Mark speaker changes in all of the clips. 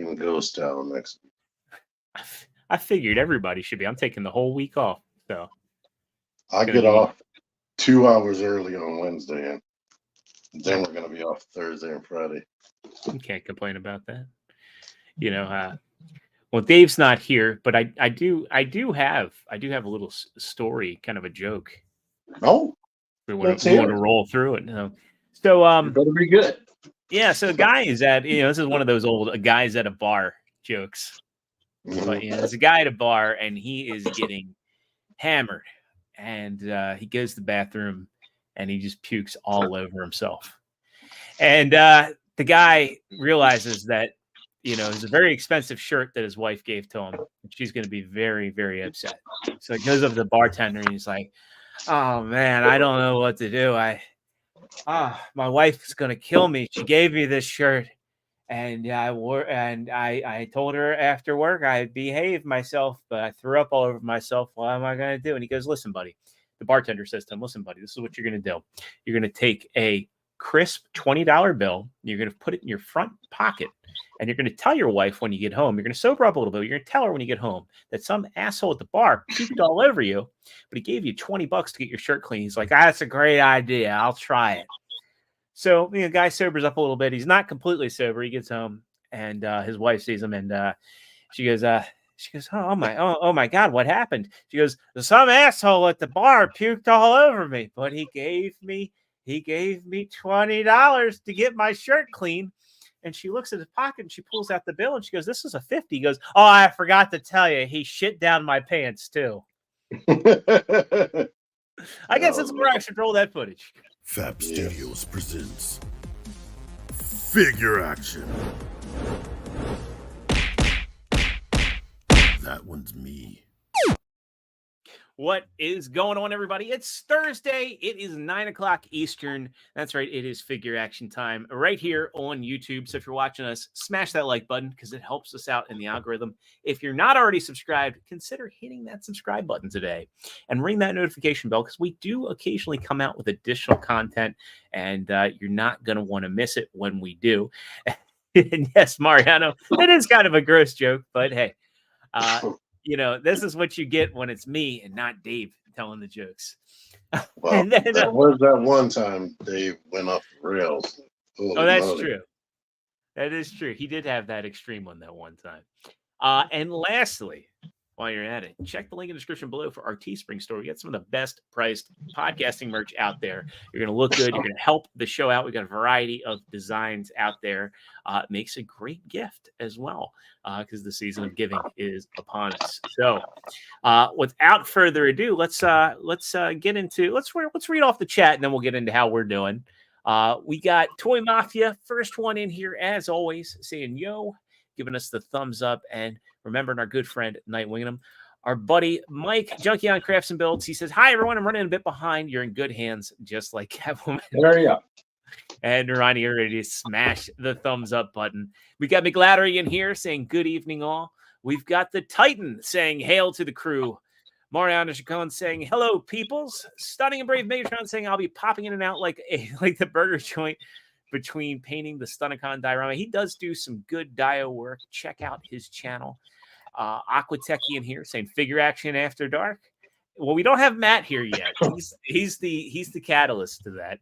Speaker 1: in Ghost Town next week.
Speaker 2: I figured everybody should be. I'm taking the whole week off, so
Speaker 1: I get off 2 hours early on Wednesday, and then we're going to be off Thursday and Friday.
Speaker 2: You can't complain about that. Well, Dave's not here, but I do have a little story, kind of a joke.
Speaker 1: Oh,
Speaker 2: we want to roll through it. No. So
Speaker 3: it better be good.
Speaker 2: Yeah, so a guy is at this is one of those old guys at a bar jokes. But there's a guy at a bar and he is getting hammered, and he goes to the bathroom and he just pukes all over himself. And the guy realizes that it's a very expensive shirt that his wife gave to him. And she's going to be very, very upset. So he goes up to the bartender and he's like, "Oh man, I don't know what to do. My wife is going to kill me. She gave me this shirt, and I told her after work I'd behave myself, but I threw up all over myself. What am I going to do?" And he goes, "Listen, buddy." The bartender says to him, "Listen, buddy, this is what you're going to do. You're going to take a crisp $20 bill. You're going to put it in your front pocket, and you're going to tell your wife when you get home. You're going to sober up a little bit. You're going to tell her when you get home that some asshole at the bar puked all over you, but he gave you $20 to get your shirt clean." He's like, "That's a great idea. I'll try it." So the guy sobers up a little bit. He's not completely sober. He gets home, and his wife sees him, and she goes, "Oh my God, what happened?" She goes, "Some asshole at the bar puked all over me, but he gave me $20 to get my shirt clean." And she looks at his pocket and she pulls out the bill and she goes, "This is a 50." He goes, "Oh, I forgot to tell you, he shit down my pants too." I guess that's where I should roll that footage.
Speaker 4: Fab Studios presents Figure Action. That one's me.
Speaker 2: What is going on, everybody? It's Thursday. It is 9:00 Eastern. That's right. It is Figure Action time right here on YouTube. So if you're watching us, smash that like button because it helps us out in the algorithm. If you're not already subscribed, consider hitting that subscribe button today and ring that notification bell because we do occasionally come out with additional content, and you're not going to want to miss it when we do. And yes, Mariano, it is kind of a gross joke, but hey, this is what you get when it's me and not Dave telling the jokes.
Speaker 1: Well,
Speaker 2: and then,
Speaker 1: that was that one time Dave went off the rails.
Speaker 2: That's true. That is true. He did have that extreme one that one time. And lastly, while you're at it, check the link in the description below for our Teespring store. We got some of the best priced podcasting merch out there. You're going to look good. You're going to help the show out. We got a variety of designs out there. It makes a great gift as well because the season of giving is upon us. So, without further ado, let's get into let's read off the chat and then we'll get into how we're doing. We got Toy Mafia, first one in here as always, saying yo, giving us the thumbs up, and remembering our good friend Night Wingham. Our buddy Mike, Junkie on Crafts and Builds, he says, "Hi everyone, I'm running a bit behind. You're in good hands, just like Catwoman."
Speaker 3: There you go.
Speaker 2: And Ronnie, you're ready to smash the thumbs up button. We got McLattery in here saying, "Good evening, all." We've got the Titan saying, "Hail to the crew." Mariana Chacon saying, "Hello, peoples." Stunning and Brave Megatron saying, "I'll be popping in and out like the burger joint between painting the Stunnicon diorama." He does do some good dio work. Check out his channel. Aquatechy in here saying, "Figure Action after dark." Well, we don't have Matt here yet. He's the catalyst to that.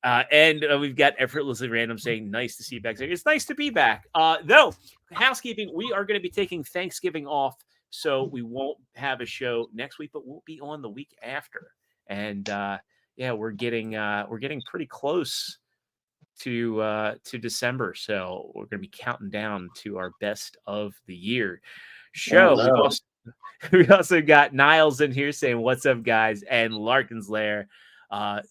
Speaker 2: And we've got Effortlessly Random saying, "Nice to see you back." It's nice to be back. Though, housekeeping, we are going to be taking Thanksgiving off, so we won't have a show next week, but we'll be on the week after. And we're getting pretty close to December, so we're going to be counting down to our best of the year show.
Speaker 1: Oh, no.
Speaker 2: We also got Niles in here saying, "What's up, guys?" and Larkin's Lair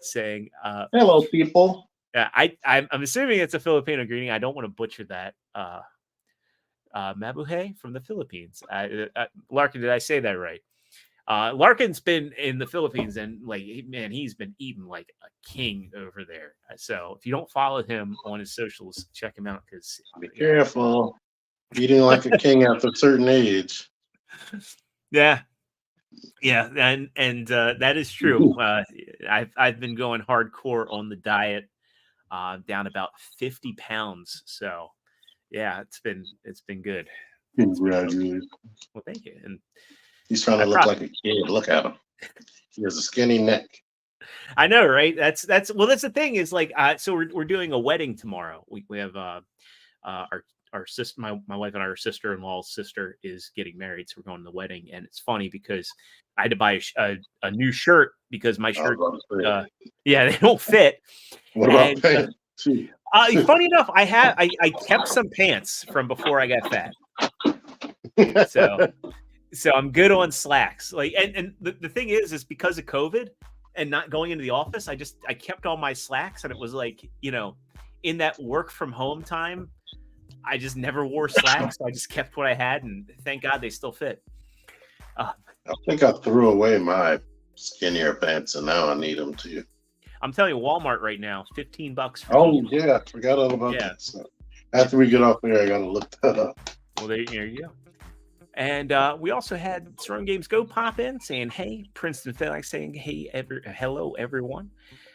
Speaker 2: saying,
Speaker 3: "Hello, people."
Speaker 2: Yeah, I'm assuming it's a Filipino greeting. I don't want to butcher that. Mabuhay from the Philippines. Larkin, did I say that right? Larkin's been in the Philippines and he's been eating like a king over there. So if you don't follow him on his socials, check him out because
Speaker 1: be careful. Eating like a king after a certain age.
Speaker 2: Yeah, and that is true. I've been going hardcore on the diet, down about 50 pounds. So Yeah, it's been good.
Speaker 1: Congratulations.
Speaker 2: Well, thank you. And
Speaker 1: He's trying to look like a kid. Look at him. He has a skinny neck.
Speaker 2: I know, right? That's the thing is like, so we're doing a wedding tomorrow. We have our sister, my wife and our sister-in-law's sister is getting married, so we're going to the wedding. And it's funny because I had to buy a new shirt because my shirt, they don't fit.
Speaker 1: What about pants?
Speaker 2: Funny enough, I kept some pants from before I got fat, so I'm good on slacks. Like, and the thing is because of COVID and not going into the office, I kept all my slacks, and it was like, in that work from home time, I just never wore slacks. So I just kept what I had, and thank God they still fit.
Speaker 1: I think I threw away my skinnier pants, and now I need them too.
Speaker 2: I'm telling you, Walmart right now, $15.
Speaker 1: Yeah, I forgot all about that stuff. After we get off there, I gotta look that up.
Speaker 2: Well, there you go. And we also had Throne Games Go pop in saying, "Hey," Princeton Felix saying, "Hey, hello everyone."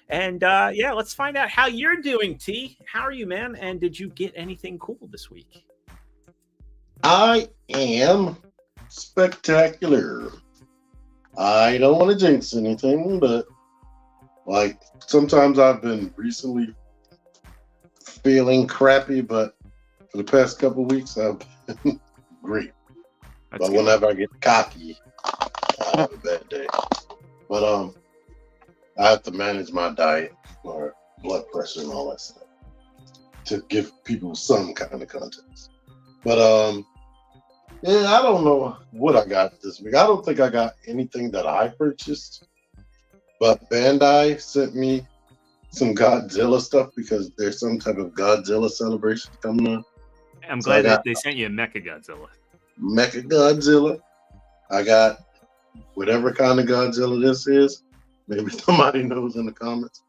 Speaker 2: And let's find out how you're doing, T. How are you, man? And did you get anything cool this week?
Speaker 1: I am spectacular. I don't want to jinx anything, but like sometimes I've been recently feeling crappy, but for the past couple of weeks I've been great. But whenever I get cocky, I have a bad day. But I have to manage my diet for blood pressure and all that stuff to give people some kind of context. But I don't know what I got this week. I don't think I got anything that I purchased, but Bandai sent me some Godzilla stuff because there's some type of Godzilla celebration coming on.
Speaker 2: I'm glad that they sent you a Mecha
Speaker 1: Godzilla. I got whatever kind of Godzilla this is. Maybe somebody knows in the comments.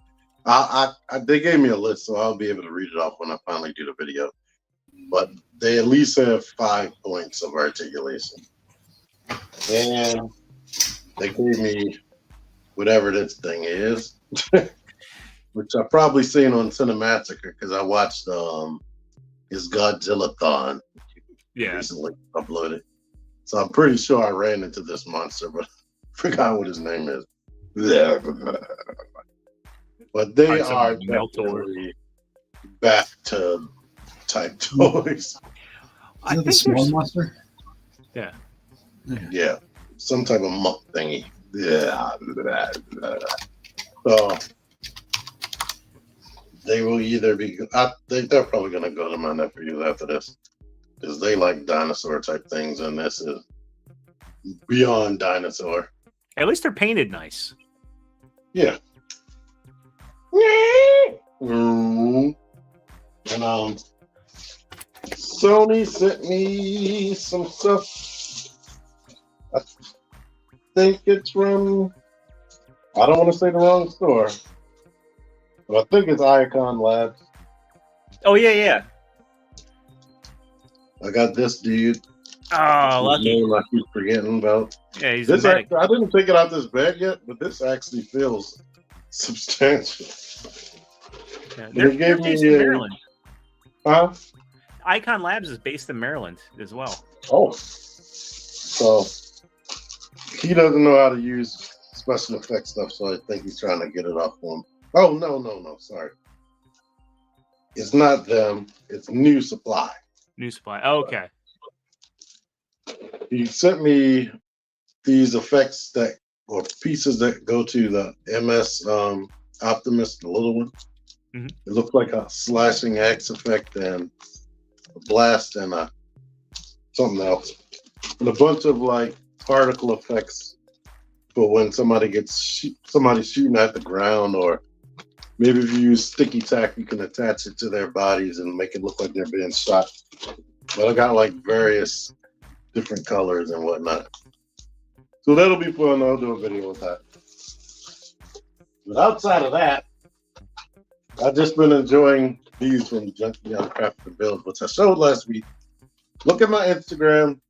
Speaker 1: They gave me a list, so I'll be able to read it off when I finally do the video. But they at least have 5 points of articulation. And they gave me whatever this thing is, which I've probably seen on Cinemassacre because I watched his Godzilla-thon recently uploaded. So I'm pretty sure I ran into this monster, but I forgot what his name is. But they are definitely bathtub type toys.
Speaker 5: I think the small monster.
Speaker 1: Yeah, some type of muck thingy. Yeah. So they will either be. I think they're probably gonna go to my nephews after this because they like dinosaur type things, and this is beyond dinosaur.
Speaker 2: At least they're painted nice.
Speaker 1: Yeah. And Sony sent me some stuff. I think it's from, I don't want to say the wrong store, but I think it's Icon Labs.
Speaker 2: Oh, yeah.
Speaker 1: I got this dude.
Speaker 2: Oh, lucky.
Speaker 1: I keep forgetting about.
Speaker 2: Yeah, he's
Speaker 1: this.
Speaker 2: I
Speaker 1: didn't take it out this bag yet, but this actually feels substantial.
Speaker 2: Yeah, they're based in Maryland.
Speaker 1: Huh?
Speaker 2: Icon Labs is based in Maryland as well.
Speaker 1: Oh. So he doesn't know how to use special effects stuff, so I think he's trying to get it off for him. Oh, no. Sorry. It's not them. It's New Supply.
Speaker 2: New Supply. Oh, okay.
Speaker 1: He sent me these effects or pieces that go to the MS Optimus, the little one.
Speaker 2: Mm-hmm.
Speaker 1: It looks like a slashing axe effect and a blast and something else. And a bunch of like particle effects for when somebody somebody's shooting at the ground, or maybe if you use sticky tack, you can attach it to their bodies and make it look like they're being shot. But I got like various different colors and whatnot. So that'll be fun. I'll do a video with that. But outside of that, I've just been enjoying these from Junkyard Craft and Build, which I showed last week. Look at my Instagram.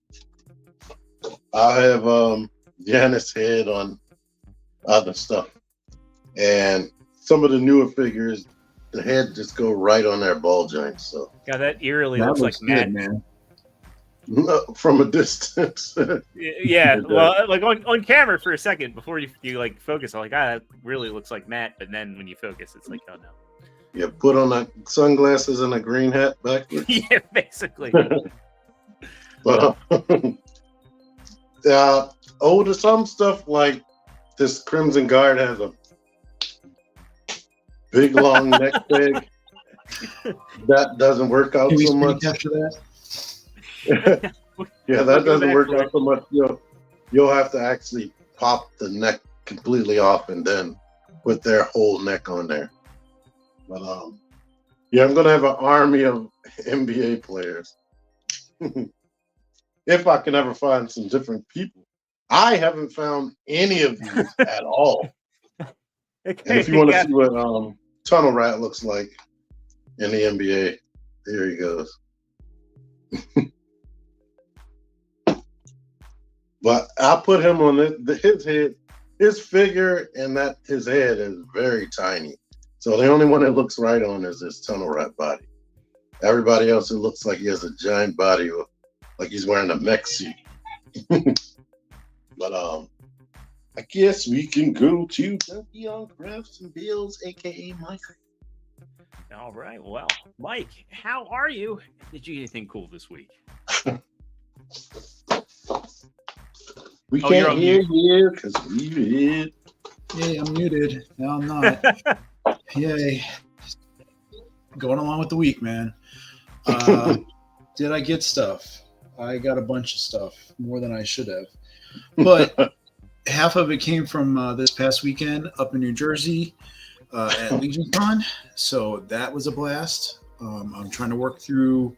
Speaker 1: I have Janice head on other stuff. And some of the newer figures the head just go right on their ball joint. So
Speaker 2: Yeah, that eerily
Speaker 5: That
Speaker 2: looks like
Speaker 5: good,
Speaker 2: Matt.
Speaker 5: man.
Speaker 1: from a distance.
Speaker 2: Yeah,
Speaker 1: It does.
Speaker 2: well, like on camera for a second before you like focus, I'm like, that really looks like Matt. But then when you focus, it's like, oh no.
Speaker 1: Yeah, put on the sunglasses and a green hat backwards.
Speaker 2: Yeah, basically.
Speaker 1: But to some stuff like this Crimson Guard has a big long neck peg. That doesn't work out
Speaker 5: Can we
Speaker 1: so
Speaker 5: screen
Speaker 1: much.
Speaker 5: capture that?
Speaker 1: Yeah, that
Speaker 2: We'll go
Speaker 1: doesn't
Speaker 2: back
Speaker 1: work
Speaker 2: for
Speaker 1: out so much. You'll have to actually pop the neck completely off and then put their whole neck on there. But yeah, I'm gonna have an army of NBA players. If I can ever find some different people. I haven't found any of these at all.
Speaker 2: Okay,
Speaker 1: And if you want to
Speaker 2: yeah.
Speaker 1: see what Tunnel Rat looks like in the NBA, here he goes. But I'll put him on his head. His figure and his head is very tiny. So the only one that looks right on is this Tunnel Rat body. Everybody else, it looks like he has a giant body, like he's wearing a mech suit. But I guess we can go to Ducky on Crafts and Bills, aka Mike.
Speaker 2: All right. Well, Mike, how are you? Did you get anything cool this week?
Speaker 1: We
Speaker 2: Oh, you're
Speaker 1: can't
Speaker 2: on
Speaker 1: hear you because we did.
Speaker 5: Yay, I'm muted. No, I'm not. Yay. Going along with the week, man. Did I get stuff? I got a bunch of stuff, more than I should have. But half of it came from this past weekend up in New Jersey at LegionCon. So that was a blast. I'm trying to work through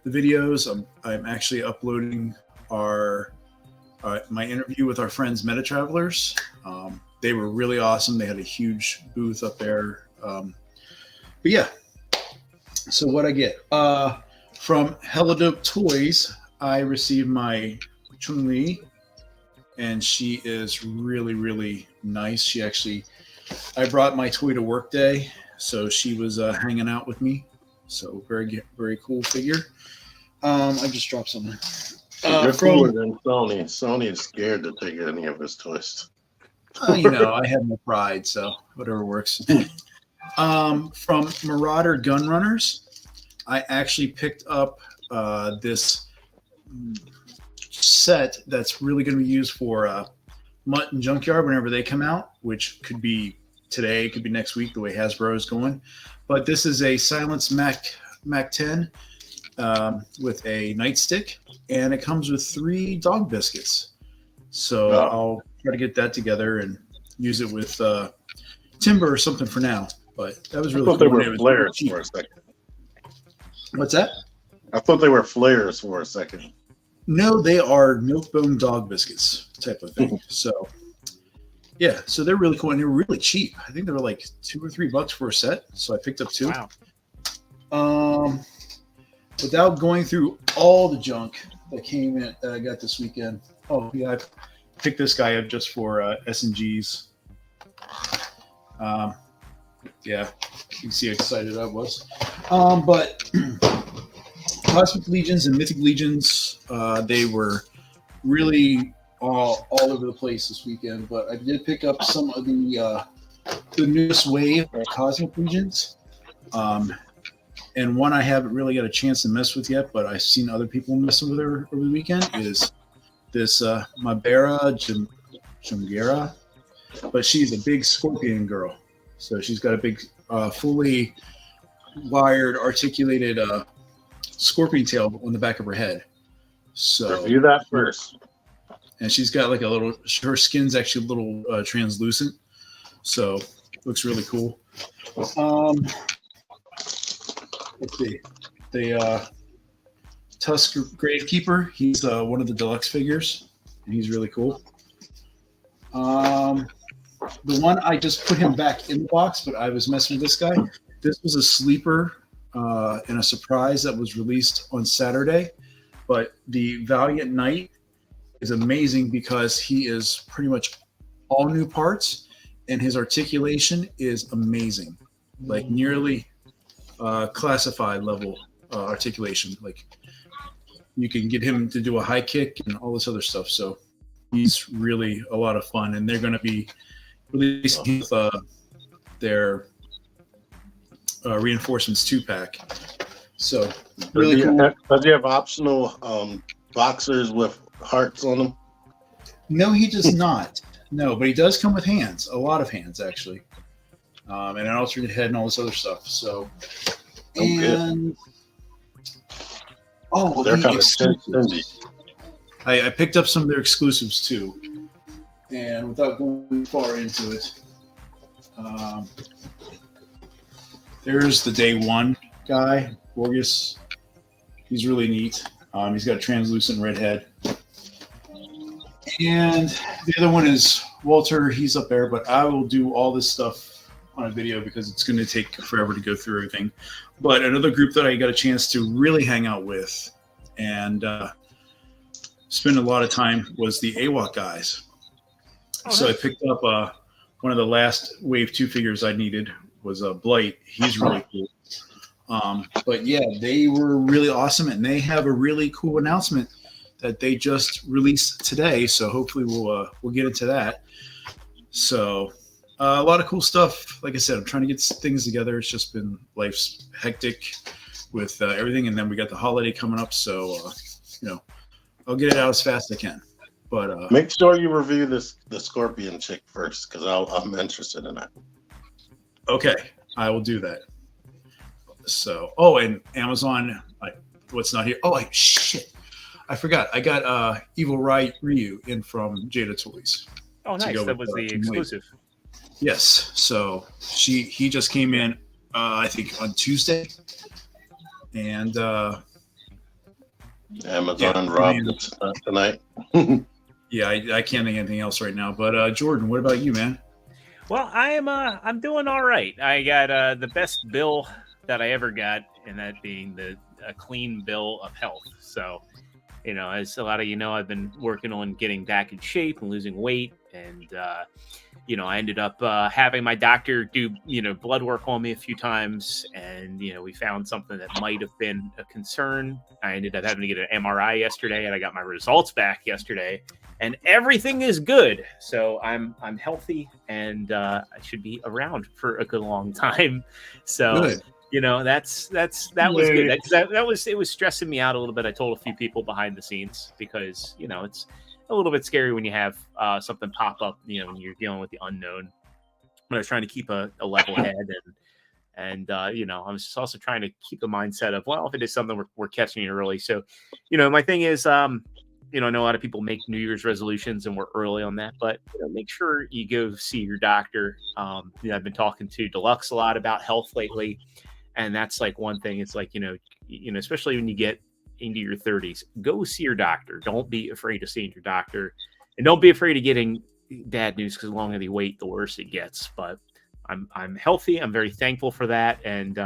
Speaker 5: the videos. I'm actually uploading my interview with our friends Meta Travelers. They were really awesome. They had a huge booth up there. But yeah, so what I get from Hella Dope Toys, I received my Chun-Li, and she is really, really nice. I brought my toy to work day, so she was hanging out with me. So very, very cool figure. I just dropped something.
Speaker 1: You're cooler than Sony. Sony is scared to take any of his toys.
Speaker 5: I have no pride, so whatever works. From Marauder Gun Runners, I actually picked up this set that's really going to be used for Mutt and Junkyard whenever they come out, which could be today, could be next week, the way Hasbro is going. But this is a Silence Mac 10 with a nightstick, and it comes with 3 dog biscuits. So I'll try to get that together and use it with timber or something for now. But that was really cool.
Speaker 1: I thought they were flares for a second.
Speaker 5: What's that?
Speaker 1: I thought they were flares for a second.
Speaker 5: No, they are milk bone dog biscuits type of thing. So yeah, so they're really cool and they're really cheap. I think they were like $2 or $3 for a set. So I picked up 2.
Speaker 2: Wow.
Speaker 5: Without going through all the junk that came in that I got this weekend. Oh yeah, I picked this guy up just for S&Gs. Yeah, you can see how excited I was. But Cosmic Legions and Mythic Legions, they were really all over the place this weekend. But I did pick up some of the newest wave of Cosmic Legions. And one I haven't really got a chance to mess with yet, but I've seen other people messing with her over the weekend, is this Mabera Jungera. But she's a big scorpion girl. So she's got a big, fully wired, articulated scorpion tail on the back of her head. So
Speaker 1: review that first.
Speaker 5: And she's got like a little, her skin's actually a little translucent. So looks really cool. Let's see. The Tusk Gravekeeper, he's one of the deluxe figures, and he's really cool. The one I just put him back in the box, but I was messing with this guy. This was a sleeper and a surprise that was released on Saturday. But the Valiant Knight is amazing because he is pretty much all new parts, and his articulation is amazing. like nearly classified level articulation. Like you can get him to do a high kick and all this other stuff. So he's really a lot of fun, and they're going to be releasing their Reinforcements 2-pack. So really cool.
Speaker 1: Does he have optional boxers with hearts on them?
Speaker 5: No, he does not. No, but he does come with hands, a lot of hands actually, and an alternate head and all this other stuff. So, and
Speaker 1: they're kind of stingy.
Speaker 5: I picked up some of their exclusives too, and without going far into it, there's the day one guy, Borges. He's really neat. He's got a translucent red head. And the other one is Walter. He's up there, but I will do all this stuff on a video because it's going to take forever to go through everything. But another group that I got a chance to really hang out with and spend a lot of time was the AWOC guys. So I picked up one of the last Wave 2 figures I needed was Blight. He's really cool. But yeah, they were really awesome, and they have a really cool announcement that they just released today. So hopefully we'll get into that. So a lot of cool stuff. Like I said, I'm trying to get things together. It's just been life's hectic with everything, and then we got the holiday coming up. So I'll get it out as fast as I can. But
Speaker 1: make sure you review the Scorpion chick first, because I'm interested in that.
Speaker 5: Okay, I will do that. So, and Amazon, what's not here? Shit. I forgot. I got Evil Ryu in from Jada Toys.
Speaker 2: Oh, nice. That was the exclusive.
Speaker 5: Yes. So he just came in, I think on Tuesday. And
Speaker 1: Amazon robbed it tonight.
Speaker 5: Yeah, I can't think of anything else right now. But Jordan, what about you, man?
Speaker 2: Well, I'm doing all right. I got the best bill that I ever got, and that being a clean bill of health. So, as a lot of I've been working on getting back in shape and losing weight, and I ended up having my doctor do blood work on me a few times, and we found something that might have been a concern. I ended up having to get an MRI yesterday, and I got my results back yesterday, and everything is good. So I'm healthy, and I should be around for a good long time. So. Good. That was good. It was stressing me out a little bit. I told a few people behind the scenes because it's a little bit scary when you have something pop up. When you're dealing with the unknown. But I was trying to keep a level head, and I was just also trying to keep the mindset of, well, if it is something we're catching it early. So, my thing is, I know a lot of people make New Year's resolutions, and we're early on that, but make sure you go see your doctor. I've been talking to Deluxe a lot about health lately. And that's like one thing. It's like, especially when you get into your 30s, go see your doctor. Don't be afraid of seeing your doctor. And don't be afraid of getting bad news, because the longer you wait, the worse it gets. But I'm healthy. I'm very thankful for that. And,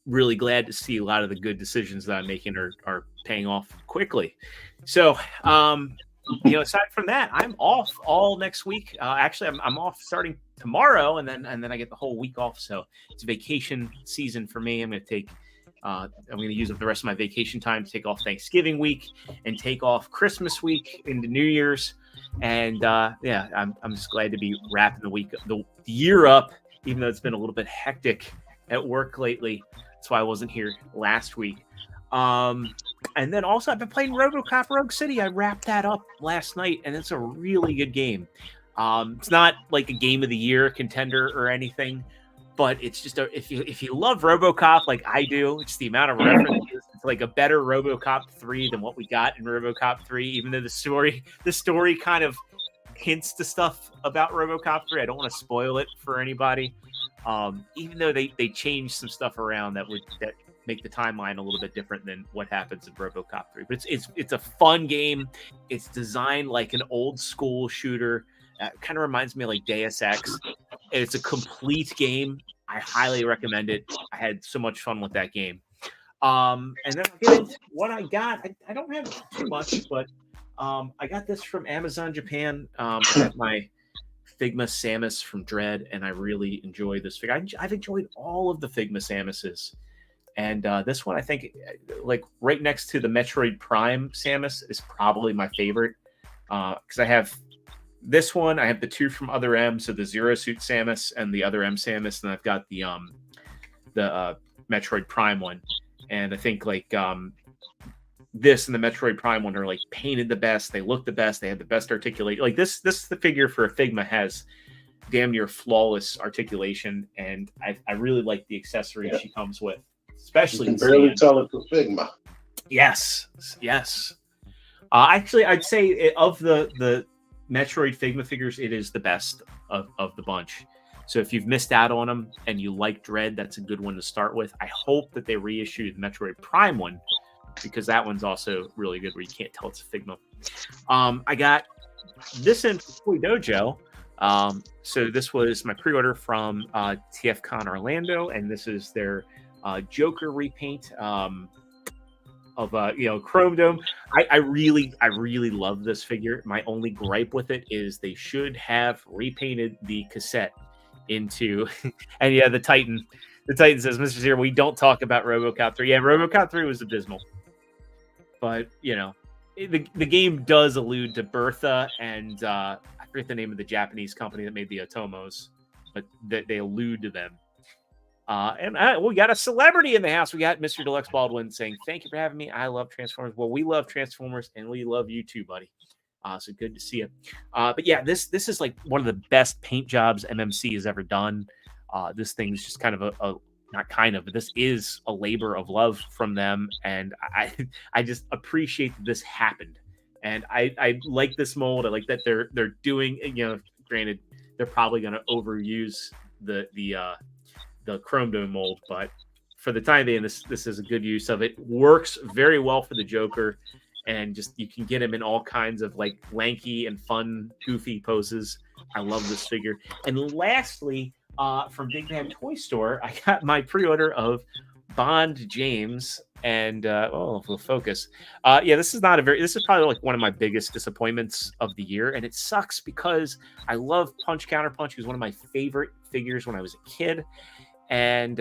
Speaker 2: really glad to see a lot of the good decisions that I'm making are paying off quickly. So, aside from that, I'm off all next week. Actually, I'm off starting tomorrow, and then I get the whole week off. So it's vacation season for me. I'm going to use up the rest of my vacation time to take off Thanksgiving week and take off Christmas week into New Year's. And I'm just glad to be wrapping the year up, even though it's been a little bit hectic at work lately. That's why I wasn't here last week. And then also I've been playing RoboCop Rogue City. I wrapped that up last night, and it's a really good game. It's not like a game of the year contender or anything, but it's just if you love RoboCop like I do, it's the amount of references. It's like a better RoboCop 3 than what we got in RoboCop 3, even though the story kind of hints to stuff about RoboCop 3. I don't want to spoil it for anybody. Even though they changed some stuff around that make the timeline a little bit different than what happens in RoboCop 3. But it's a fun game. It's designed like an old school shooter. Kind of reminds me of like Deus Ex. It's a complete game. I highly recommend it. I had so much fun with that game. And then I'll get into what I got. I don't have too much, but I got this from Amazon Japan. I got my Figma Samus from Dread, and I really enjoy this figure. I've enjoyed all of the Figma Samuses. And this one, I think, like right next to the Metroid Prime Samus, is probably my favorite. Because I have this one, I have the two from Other M, so the Zero Suit Samus and the Other M Samus, and I've got the Metroid Prime one. And I think like this and the Metroid Prime one are like painted the best. They look the best. They have the best articulation. Like this the figure for a Figma has damn near flawless articulation, and I really like the accessories she comes with, especially.
Speaker 1: You can barely tell it's a Figma.
Speaker 2: Yes. Actually, I'd say of the Metroid Figma figures, it is the best of the bunch. So if you've missed out on them and you like Dread, that's a good one to start with. I hope that they reissue the Metroid Prime one, because that one's also really good where you can't tell it's a Figma. I got this in Toy Dojo. So this was my pre-order from TFCon Orlando, and this is their Joker repaint of Chrome Dome. I really love this figure. My only gripe with it is they should have repainted the cassette into and yeah, the Titan says, Mr. Zero, we don't talk about RoboCop 3. Yeah, RoboCop 3 was abysmal. But, the game does allude to Bertha and I forget the name of the Japanese company that made the Otomos, but they allude to them. We got a celebrity in the house. We got Mr. Deluxe Baldwin saying, thank you for having me. I love Transformers. Well, we love Transformers, and we love you too, buddy. So good to see you. But yeah, this is like one of the best paint jobs MMC has ever done. This thing's just kind of but this is a labor of love from them, and I just appreciate that this happened. And I like this mold. I like that they're doing. Granted, they're probably going to overuse the Chrome Dome mold, but for the time being, this is a good use of it. Works very well for the Joker, and just you can get him in all kinds of like lanky and fun, goofy poses. I love this figure. And lastly, from Big Bad Toy Store, I got my pre-order of Bond James, and we'll focus. This is probably like one of my biggest disappointments of the year, and it sucks because I love Punch Counterpunch. He was one of my favorite figures when I was a kid. And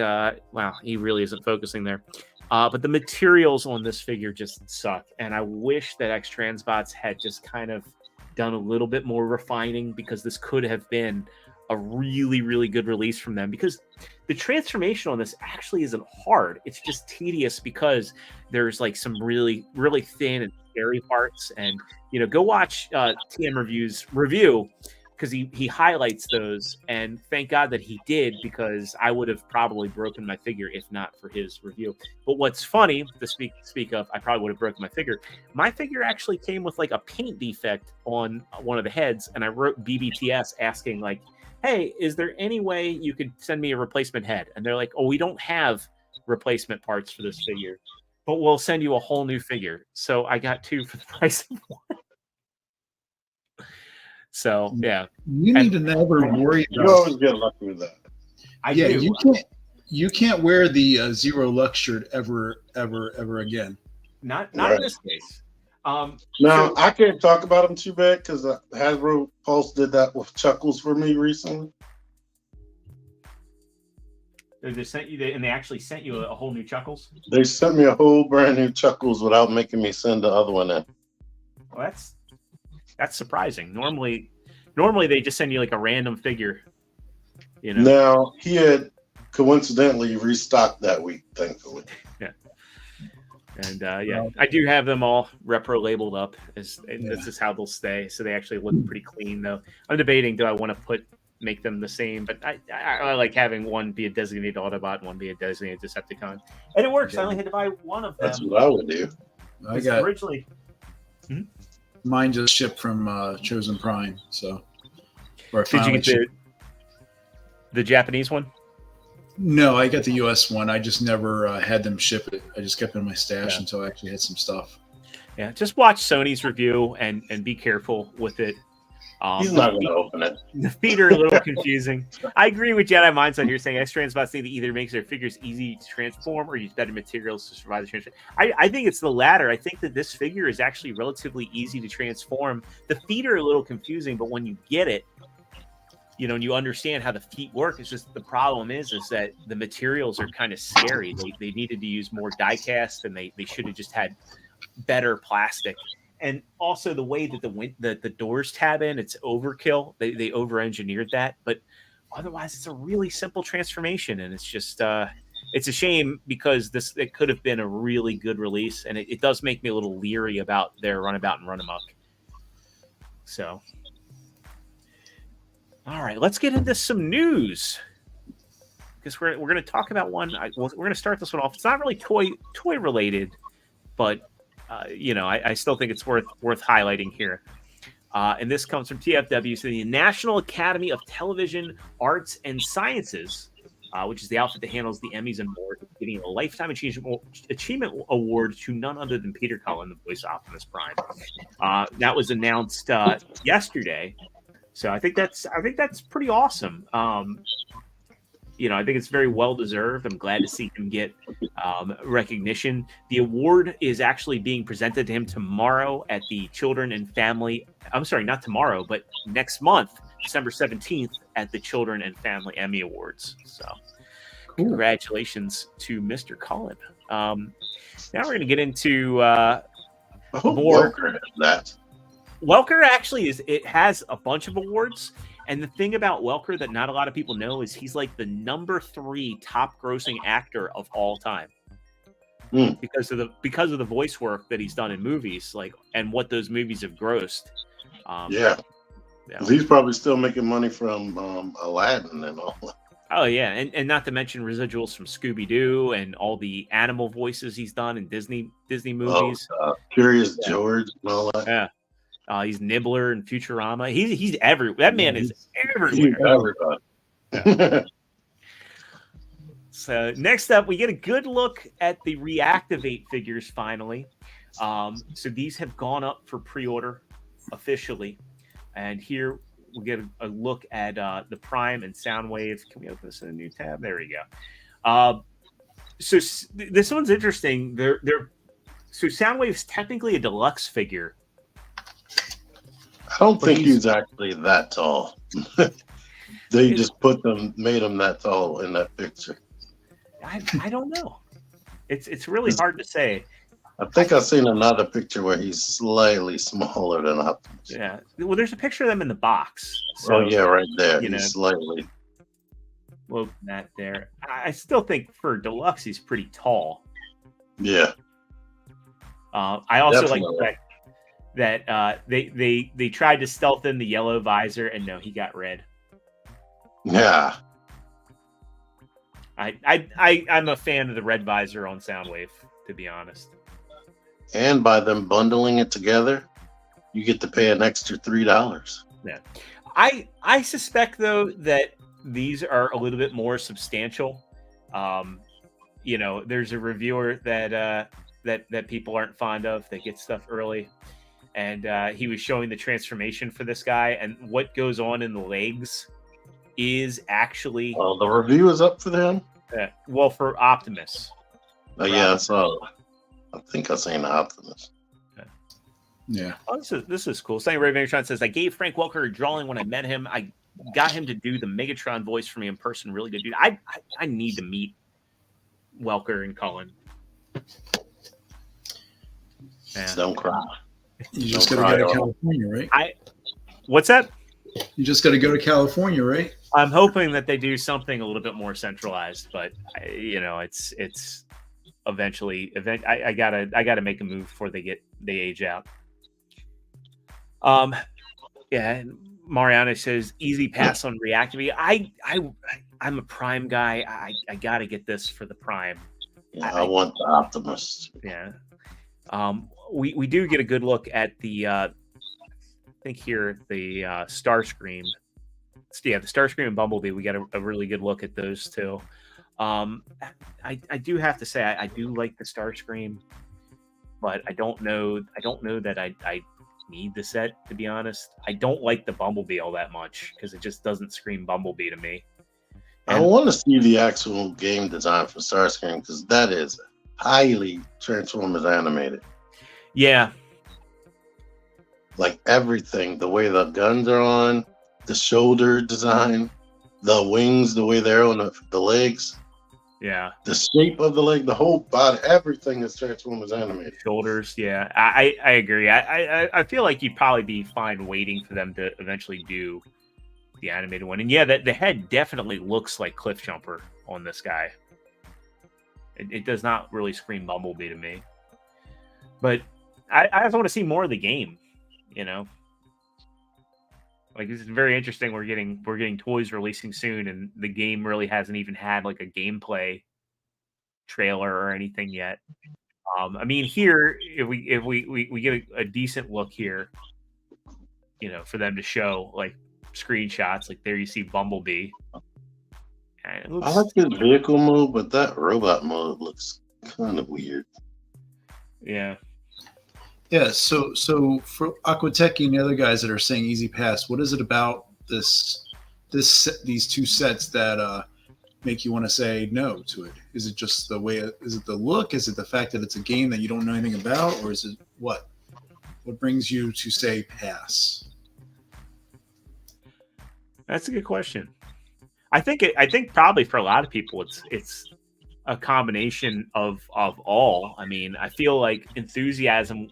Speaker 2: he really isn't focusing there. But the materials on this figure just suck. And I wish that X-Transbots had just kind of done a little bit more refining, because this could have been a really, really good release from them. Because the transformation on this actually isn't hard. It's just tedious because there's like some really, really thin and scary parts. And, go watch TM Review's review, because he highlights those, and thank God that he did, because I would have probably broken my figure if not for his review. But what's funny to speak of, I probably would have broken my figure. My figure actually came with like a paint defect on one of the heads, and I wrote BBTS asking like, hey, is there any way you could send me a replacement head? And they're like, oh, we don't have replacement parts for this figure, but we'll send you a whole new figure. So I got two for the price of one. So yeah,
Speaker 5: you need to never worry
Speaker 1: You
Speaker 5: about.
Speaker 1: always get lucky with that.
Speaker 2: I do.
Speaker 5: You can't wear the Zero Lux shirt ever again.
Speaker 2: Not
Speaker 1: Right.
Speaker 2: in this case.
Speaker 1: Now, I can't talk about them too bad because Hasbro Pulse did that with Chuckles for me recently.
Speaker 2: They sent you, and they actually sent you a whole new Chuckles.
Speaker 1: They sent me a whole brand new Chuckles without making me send the other one in.
Speaker 2: Well, that's surprising. Normally they just send you like a random figure.
Speaker 1: Now, he had coincidentally restocked that week, thankfully.
Speaker 2: Yeah. And I do have them all repro labeled up. This is how they'll stay. So they actually look pretty clean, though. I'm debating, do I want to make them the same? But I like having one be a designated Autobot and one be a designated Decepticon. And it works. I only had to buy one of them.
Speaker 1: That's what I would do.
Speaker 5: I got
Speaker 2: originally.
Speaker 5: Mine just shipped from Chosen Prime. So,
Speaker 2: Did you get the Japanese one?
Speaker 5: No, I got the US one. I just never had them ship it. I just kept it in my stash until I actually had some stuff.
Speaker 2: Yeah, just watch Sony's review and be careful with it.
Speaker 1: He's not going to open it.
Speaker 2: The feet are a little confusing. I agree with Jedi Mindset here, saying X-Transbots think that either makes their figures easy to transform or use better materials to survive the transform. I think it's the latter. I think that this figure is actually relatively easy to transform. The feet are a little confusing, but when you get it, and you understand how the feet work. It's just the problem is that the materials are kind of scary. They needed to use more die cast, and they should have just had better plastic. And also the way that the doors tab in, it's overkill. They over-engineered that, but otherwise it's a really simple transformation, and it's just it's a shame because it could have been a really good release, and it does make me a little leery about their runabout and run amok. So, all right, let's get into some news, because we're going to talk about one. We're going to start this one off. It's not really toy related, but I still think it's worth highlighting here. And this comes from TFW, so the National Academy of Television Arts and Sciences, which is the outfit that handles the Emmys and more, getting a Lifetime Achievement Award to none other than Peter Cullen, the voice of Optimus Prime. That was announced yesterday, so I think that's pretty awesome. I think it's very well deserved. I'm glad to see him get recognition. The award is actually being presented to him tomorrow at the Children and Family. I'm sorry, not tomorrow, but next month, December 17th, at the Children and Family Emmy Awards. So, Congratulations to Mr. Cullen. Now we're going to get into more. Welker actually has a bunch of awards. And the thing about Welker that not a lot of people know is he's like the number 3 top grossing actor of all time. Because of the voice work that he's done in movies, and what those movies have grossed.
Speaker 1: He's probably still making money from Aladdin and all.
Speaker 2: Oh yeah, and not to mention residuals from Scooby-Doo and all the animal voices he's done in Disney movies.
Speaker 1: Curious George and all that.
Speaker 2: Yeah. He's Nibbler and Futurama. He's everywhere. That man is everywhere. So next up, we get a good look at the Reactivate figures finally. So these have gone up for pre-order officially, and here we get a look at the Prime and Soundwave. Can we open this in a new tab? There we go. So this one's interesting. So Soundwave's technically a deluxe figure.
Speaker 1: I don't think he's actually that tall. They just made him that tall in that picture.
Speaker 2: I don't know. It's really hard to say.
Speaker 1: I think I've seen another picture where he's slightly smaller than Optimus.
Speaker 2: Yeah. Well, there's a picture of them in the box. So,
Speaker 1: right there. He's slightly.
Speaker 2: Well, that there. I still think for deluxe he's pretty tall.
Speaker 1: Yeah.
Speaker 2: I also like the fact that they tried to stealth in the yellow visor, and no, he got red.
Speaker 1: Yeah.
Speaker 2: I'm a fan of the red visor on Soundwave, to be honest.
Speaker 1: And by them bundling it together, you get to pay an extra $3.
Speaker 2: Yeah. I suspect though that these are a little bit more substantial. There's a reviewer that people aren't fond of that gets stuff early. And he was showing the transformation for this guy, and what goes on in the legs is actually.
Speaker 1: Well, the review is up for them.
Speaker 2: For Optimus.
Speaker 1: Oh yeah, so I think I've seen Optimus.
Speaker 5: Yeah.
Speaker 2: Oh, this is cool. Sunny Ray Megatron says, I gave Frank Welker a drawing when I met him. I got him to do the Megatron voice for me in person. Really good dude. I need to meet Welker and Cullen.
Speaker 1: Don't cry.
Speaker 5: You just got to go to California, right?
Speaker 2: What's that? You
Speaker 5: just got to go to California, right?
Speaker 2: I'm hoping that they do something a little bit more centralized, but it's eventually. I gotta make a move before they age out. Yeah. Mariana says easy pass on Reactivate. I'm a Prime guy. I gotta get this for the Prime.
Speaker 1: Yeah, I want the Optimus.
Speaker 2: Yeah. We do get a good look at the I think here the Starscream. Yeah, the Starscream and Bumblebee. We got a really good look at those two. I do have to say I do like the Starscream, but I don't know that I need the set, to be honest. I don't like the Bumblebee all that much because it just doesn't scream Bumblebee to me.
Speaker 1: I want to see the actual game design for Starscream because that is highly Transformers animated.
Speaker 2: Yeah.
Speaker 1: Like everything, the way the guns are on, the shoulder design, the wings, the way they're on the legs,
Speaker 2: Yeah.
Speaker 1: the shape of the leg, the whole body, everything is Transformers animated.
Speaker 2: Shoulders, yeah. I agree. I feel like you'd probably be fine waiting for them to eventually do the animated one. And yeah, the head definitely looks like Cliff Jumper on this guy. It does not really scream Bumblebee to me. But I just want to see more of the game, you know. Like, this is very interesting. We're getting toys releasing soon, and the game really hasn't even had like a gameplay trailer or anything yet. I mean, here if we get a decent look here, you know, for them to show like screenshots, like there you see Bumblebee. And it looks,
Speaker 1: I like this vehicle mode, but that robot mode looks kind of weird.
Speaker 2: yeah.
Speaker 5: Yeah, so for Aquateki and the other guys that are saying Easy Pass, what is it about these two sets that make you want to say no to it? Is it just the way? Is it the look? Is it the fact that it's a game that you don't know anything about, or is it what? What brings you to say pass?
Speaker 2: That's a good question. I think probably for a lot of people it's a combination of all. I mean, I feel like enthusiasm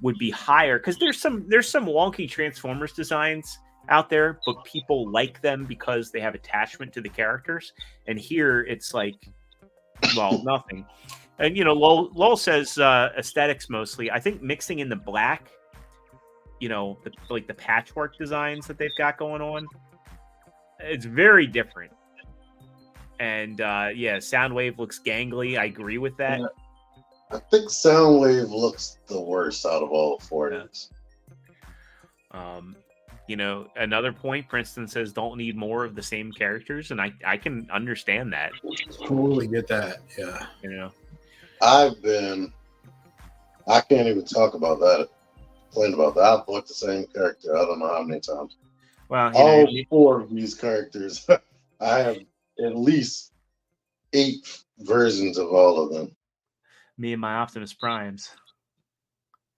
Speaker 2: would be higher because there's some wonky Transformers designs out there, but people like them because they have attachment to the characters. And here it's like, well, nothing. And you know, Lowell says aesthetics mostly. I think mixing in the black, you know, the patchwork designs that they've got going on, it's very different. And yeah, Soundwave looks gangly. I agree with that.
Speaker 1: Yeah. I think Soundwave looks the worst out of all four of these.
Speaker 2: You know, another point, Princeton says don't need more of the same characters, and I can understand that.
Speaker 5: Totally get that. Yeah.
Speaker 2: You know,
Speaker 1: I can't even talk about that. Complain about that. I've bought the same character I don't know how many times.
Speaker 2: well,
Speaker 1: All four of these characters, I have at least 8 versions of all of them.
Speaker 2: me and my Optimus Primes.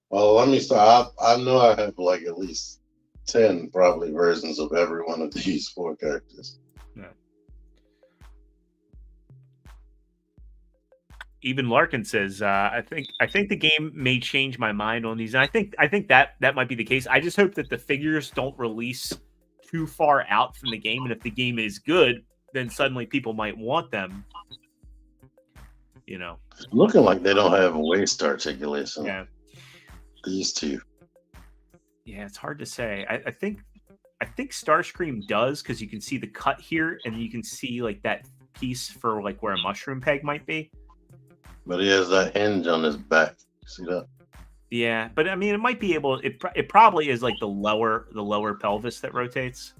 Speaker 1: Well, let me start. I know I have like at least 10 probably versions of every one of these 4 characters.
Speaker 2: Yeah. Even Larkin says, I think the game may change my mind on these. And I think that might be the case. I just hope that the figures don't release too far out from the game. And if the game is good, then suddenly people might want them. You know.
Speaker 1: Looking like they don't have waist articulation.
Speaker 2: Yeah.
Speaker 1: These two.
Speaker 2: Yeah, it's hard to say. I think Starscream does, because you can see the cut here, and you can see like that piece for like where a mushroom peg might be.
Speaker 1: But he has that hinge on his back. See that?
Speaker 2: Yeah, but I mean, it might be able. It probably is like the lower pelvis that rotates.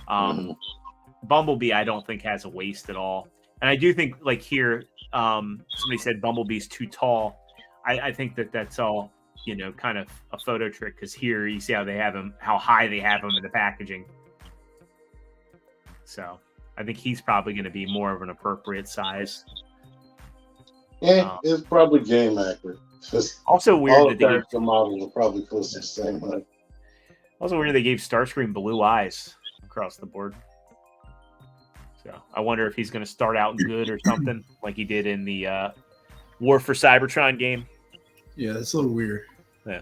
Speaker 2: Bumblebee, I don't think has a waist at all, and I do think like here, somebody said Bumblebee's too tall. I think that's all, you know, kind of a photo trick, because here you see how they have him, how high they have him in the packaging. So I think he's probably going to be more of an appropriate size.
Speaker 1: Yeah, it's probably game accurate.
Speaker 2: Also weird
Speaker 1: all
Speaker 2: that
Speaker 1: the
Speaker 2: they
Speaker 1: character models are probably close to the same height.
Speaker 2: Also weird they gave Starscream blue eyes across the board. So I wonder if he's going to start out good or something like he did in the War for Cybertron game.
Speaker 5: Yeah, that's a little weird.
Speaker 2: Yeah.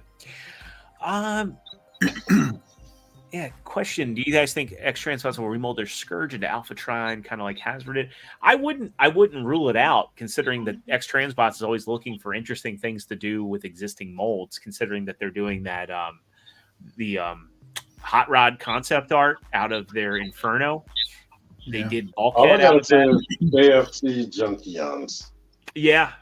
Speaker 2: Yeah. Question: do you guys think X-Transbots will remold their Scourge into Alphatron, kind of like Hasbro did? I wouldn't rule it out, considering that X-Transbots is always looking for interesting things to do with existing molds. Considering that they're doing that the Hot Rod concept art out of their Inferno. They did Bulkhead.
Speaker 1: All I gotta say is AFC Junkions.
Speaker 2: Yeah.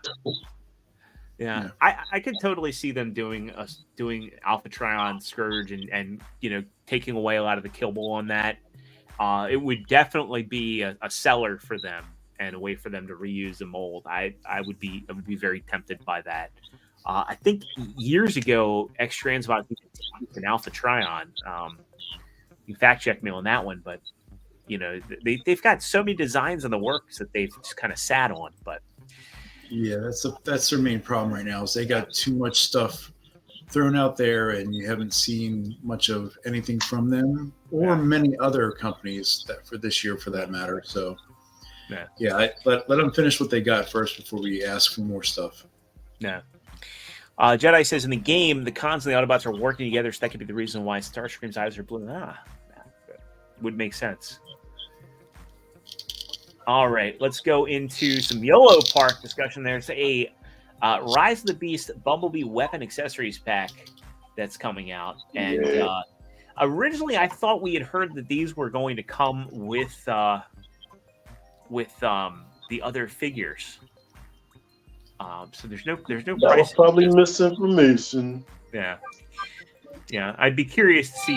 Speaker 2: Yeah, I could totally see them doing Alphatron Scourge and you know, taking away a lot of the kibble on that. It would definitely be a seller for them and a way for them to reuse the mold. I would be very tempted by that. I think years ago, X-Transbot used an Alphatrion. You fact check me on that one, but you know, they've got so many designs in the works that they've just kind of sat on, but.
Speaker 5: Yeah, that's their main problem right now is they got too much stuff thrown out there, and you haven't seen much of anything from them or many other companies that for this year, for that matter. So, let them finish what they got first before we ask for more stuff.
Speaker 2: Yeah. Jedi says in the game, the cons and the Autobots are working together, so that could be the reason why Starscream's eyes are blue. Would make sense. All right, let's go into some YOLO Park discussion. There's a Rise of the Beast Bumblebee weapon accessories pack that's coming out, and originally I thought we had heard that these were going to come with the other figures. So there's no price.
Speaker 1: That was probably misinformation.
Speaker 2: Yeah. I'd be curious to see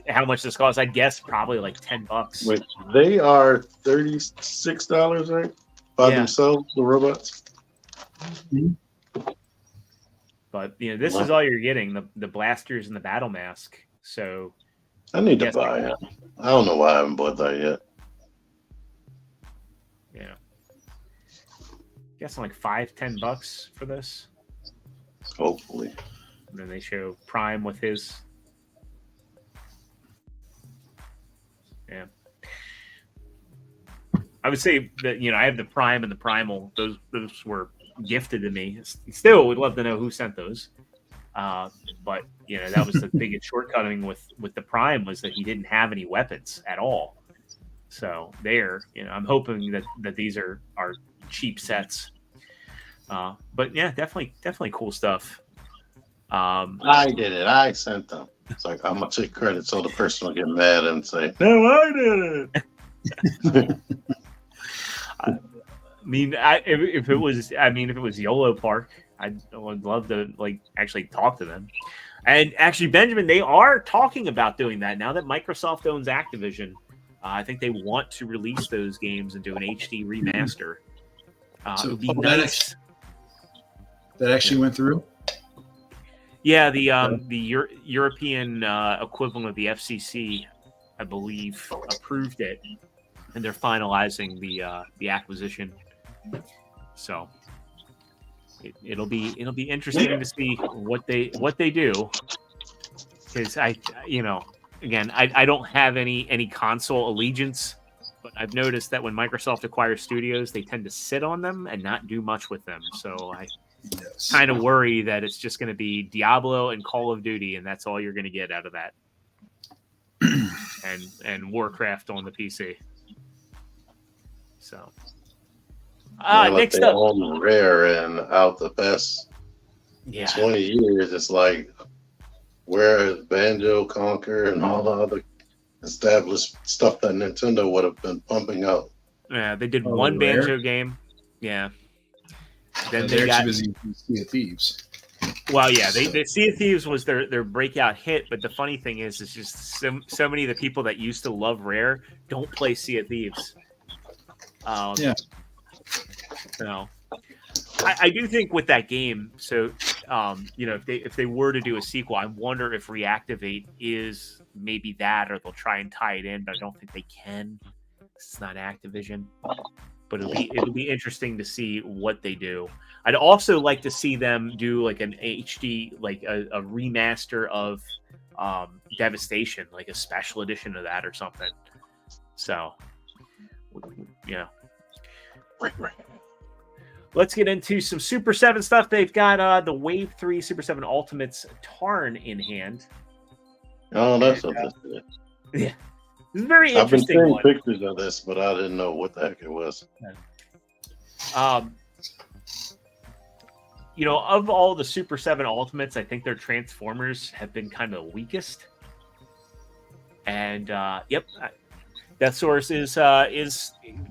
Speaker 2: how much this costs. I guess probably like $10.
Speaker 1: Wait, they are $36, right? By themselves, the robots.
Speaker 2: But this is all you're getting: the blasters and the battle mask. So
Speaker 1: I need to buy it. I don't know why I haven't bought that yet.
Speaker 2: Yeah. Guessing like $5-10 for this.
Speaker 1: Hopefully.
Speaker 2: And then they show Prime with his. Yeah. I would say that I have the Prime and the Primal. Those were gifted to me. Still would love to know who sent those. But that was the biggest shortcoming with the Prime, was that he didn't have any weapons at all. So I'm hoping that these are cheap sets. But yeah, definitely cool stuff.
Speaker 1: I did it. I sent them. It's like, I'm gonna take credit so the person will get mad and say, "No, I did it."
Speaker 2: If it was YOLO Park, I would love to actually talk to them. And actually, Benjamin, they are talking about doing that now that Microsoft owns Activision. I think they want to release those games and do an HD remaster.
Speaker 5: So
Speaker 2: it'd be nice.
Speaker 5: That actually went through.
Speaker 2: Yeah, the European equivalent of the FCC, I believe, approved it, and they're finalizing the acquisition. So it'll be interesting to see what they do, because I don't have any console allegiance, but I've noticed that when Microsoft acquires studios, they tend to sit on them and not do much with them. So I kind of worry that it's just going to be Diablo and Call of Duty, and that's all you're going to get out of that. and Warcraft on the PC. So, next up,
Speaker 1: own Rare, and out the past 20 years, it's like, where is Banjo, Conquer, and all the other established stuff that Nintendo would have been pumping out?
Speaker 2: Yeah, they did one Rare Banjo game. Yeah. Then they got
Speaker 5: busy Sea of Thieves.
Speaker 2: Well, yeah, the Sea of Thieves was their breakout hit, but the funny thing is, it's just so many of the people that used to love Rare don't play Sea of Thieves. I do think with that game, so if they were to do a sequel, I wonder if Reactivate is maybe that, or they'll try and tie it in, but I don't think they can. It's not Activision. But it'll be interesting to see what they do. I'd also like to see them do like an HD, like a remaster of Devastation, like a special edition of that or something. So, yeah. Let's get into some Super 7 stuff. They've got the Wave 3 Super 7 Ultimates Tarn in hand.
Speaker 1: Oh, that's what this is.
Speaker 2: Yeah. This is a very
Speaker 1: I've been
Speaker 2: interesting
Speaker 1: seeing
Speaker 2: one.
Speaker 1: pictures of this, but I didn't know what the heck it was.
Speaker 2: Of all the Super 7 Ultimates, I think their Transformers have been kind of the weakest. And Death Source is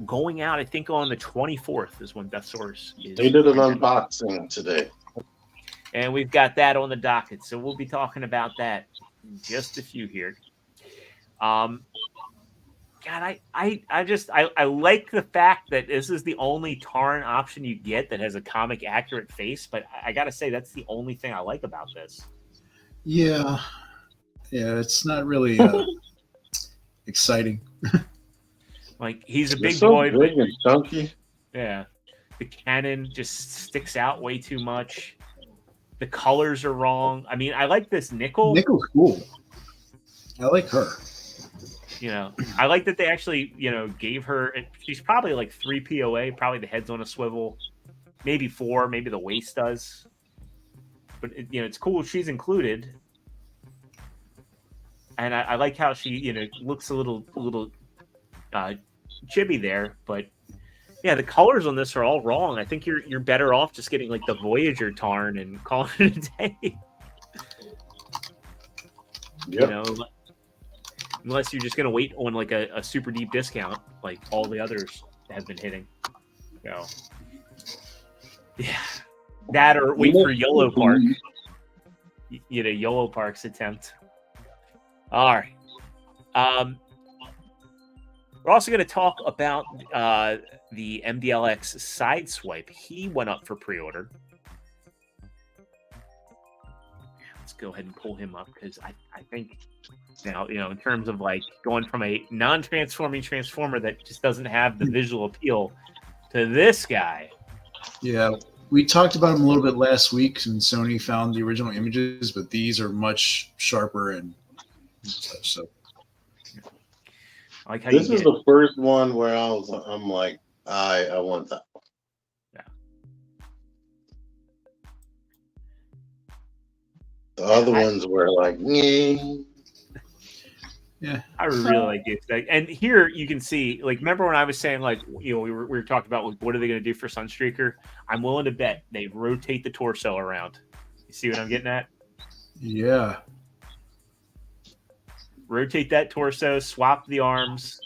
Speaker 2: going out, I think, on the 24th is when Death Source is.
Speaker 1: They did an unboxing today.
Speaker 2: And we've got that on the docket, so we'll be talking about that in just a few here. God, I like the fact that this is the only Tarn option you get that has a comic accurate face, but I gotta say that's the only thing I like about this.
Speaker 5: Yeah, it's not really exciting.
Speaker 2: Like, he's a big
Speaker 1: so
Speaker 2: boy,
Speaker 1: big and chunky.
Speaker 2: Yeah, the cannon just sticks out way too much. The colors are wrong. I mean, I like this nickel.
Speaker 5: Nickel's cool. I like her.
Speaker 2: You know, I like that they actually, you know, gave her. She's probably like 3 POA. Probably the head's on a swivel, maybe 4. Maybe the waist does. But you know, it's cool. She's included, and I like how she, you know, looks a little chibi there. But yeah, the colors on this are all wrong. I think you're better off just getting like the Voyager Tarn and calling it a day.
Speaker 1: Yep.
Speaker 2: You know, unless you're just gonna wait on like a super deep discount, like all the others have been hitting. So yeah, that or wait for Yellow Park. You know, Yellow Park's attempt. All right. We're also going to talk about the MDLX Sideswipe. He went up for pre-order. Let's go ahead and pull him up because I think now, you know, in terms of like going from a non-transforming transformer that just doesn't have the visual appeal to this guy.
Speaker 5: Yeah, we talked about him a little bit last week when Sony found the original images, but these are much sharper and such. So.
Speaker 2: I like how
Speaker 1: This is the first one where I'm like, I want that one.
Speaker 2: Yeah.
Speaker 1: The other ones were like,
Speaker 5: yeah.
Speaker 2: I really like it. And here you can see, like, remember when I was saying, like, you know, we were talking about like, what are they going to do for Sunstreaker? I'm willing to bet they rotate the torso around. You see what I'm getting at?
Speaker 5: Yeah.
Speaker 2: Rotate that torso, swap the arms,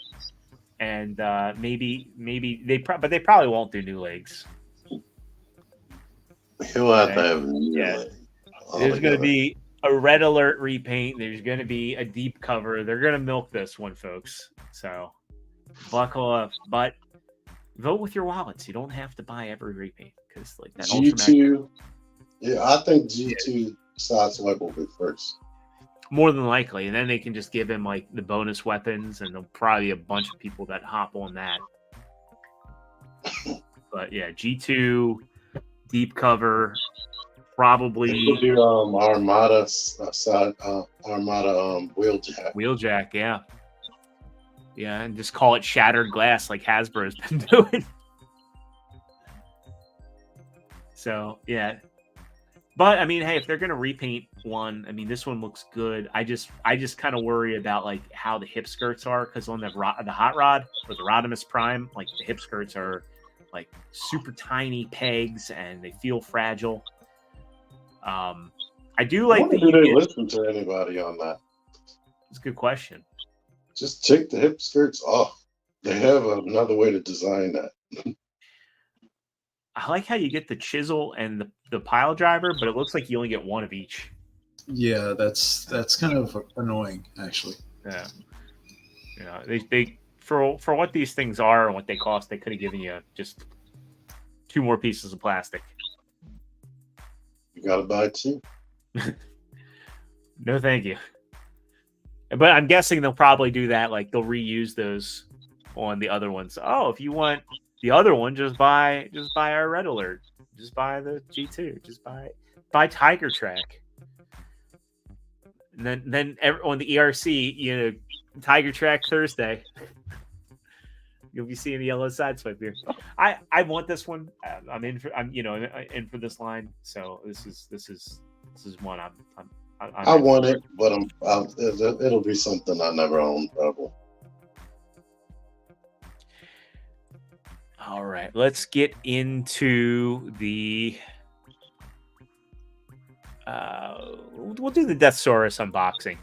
Speaker 2: and maybe but they probably won't do new legs.
Speaker 1: He'll have to have
Speaker 2: There's going to be a red alert repaint. There's going to be a deep cover. They're going to milk this one, folks. So buckle up, but vote with your wallets. You don't have to buy every repaint because like that
Speaker 1: G2. Yeah, I think G2 Sideswipe will be first.
Speaker 2: More than likely, and then they can just give him like the bonus weapons, and there'll probably be a bunch of people that hop on that. But yeah, G2 deep cover, probably
Speaker 1: Armada wheeljack.
Speaker 2: Wheeljack, yeah, and just call it shattered glass like Hasbro's been doing. So yeah. But I mean, hey, if they're gonna repaint one, I mean, this one looks good. I just kind of worry about like how the hip skirts are because on the hot rod or the Rodimus Prime, like the hip skirts are like super tiny pegs and they feel fragile. I do like that.
Speaker 1: Do they listen to anybody on that?
Speaker 2: It's a good question.
Speaker 1: Just take the hip skirts off. They have another way to design that.
Speaker 2: I like how you get the chisel and the pile driver, but it looks like you only get one of each.
Speaker 5: Yeah, that's kind of annoying, actually.
Speaker 2: Yeah, you know, they for what these things are and what they cost, they could have given you just 2 more pieces of plastic.
Speaker 1: You gotta buy 2.
Speaker 2: No, thank you. But I'm guessing they'll probably do that. Like they'll reuse those on the other ones. Oh, if you want the other one, just buy our Red Alert. Just buy the G2. Just buy Tiger Track. And then on the ERC, you know, Tiger Track Thursday. You'll be seeing the yellow Sideswipe here. I want this one. I'm in for this line. So this is one
Speaker 1: I want it, but it'll be something I never own probably.
Speaker 2: All right, let's get into the. We'll do the Deathsaurus unboxing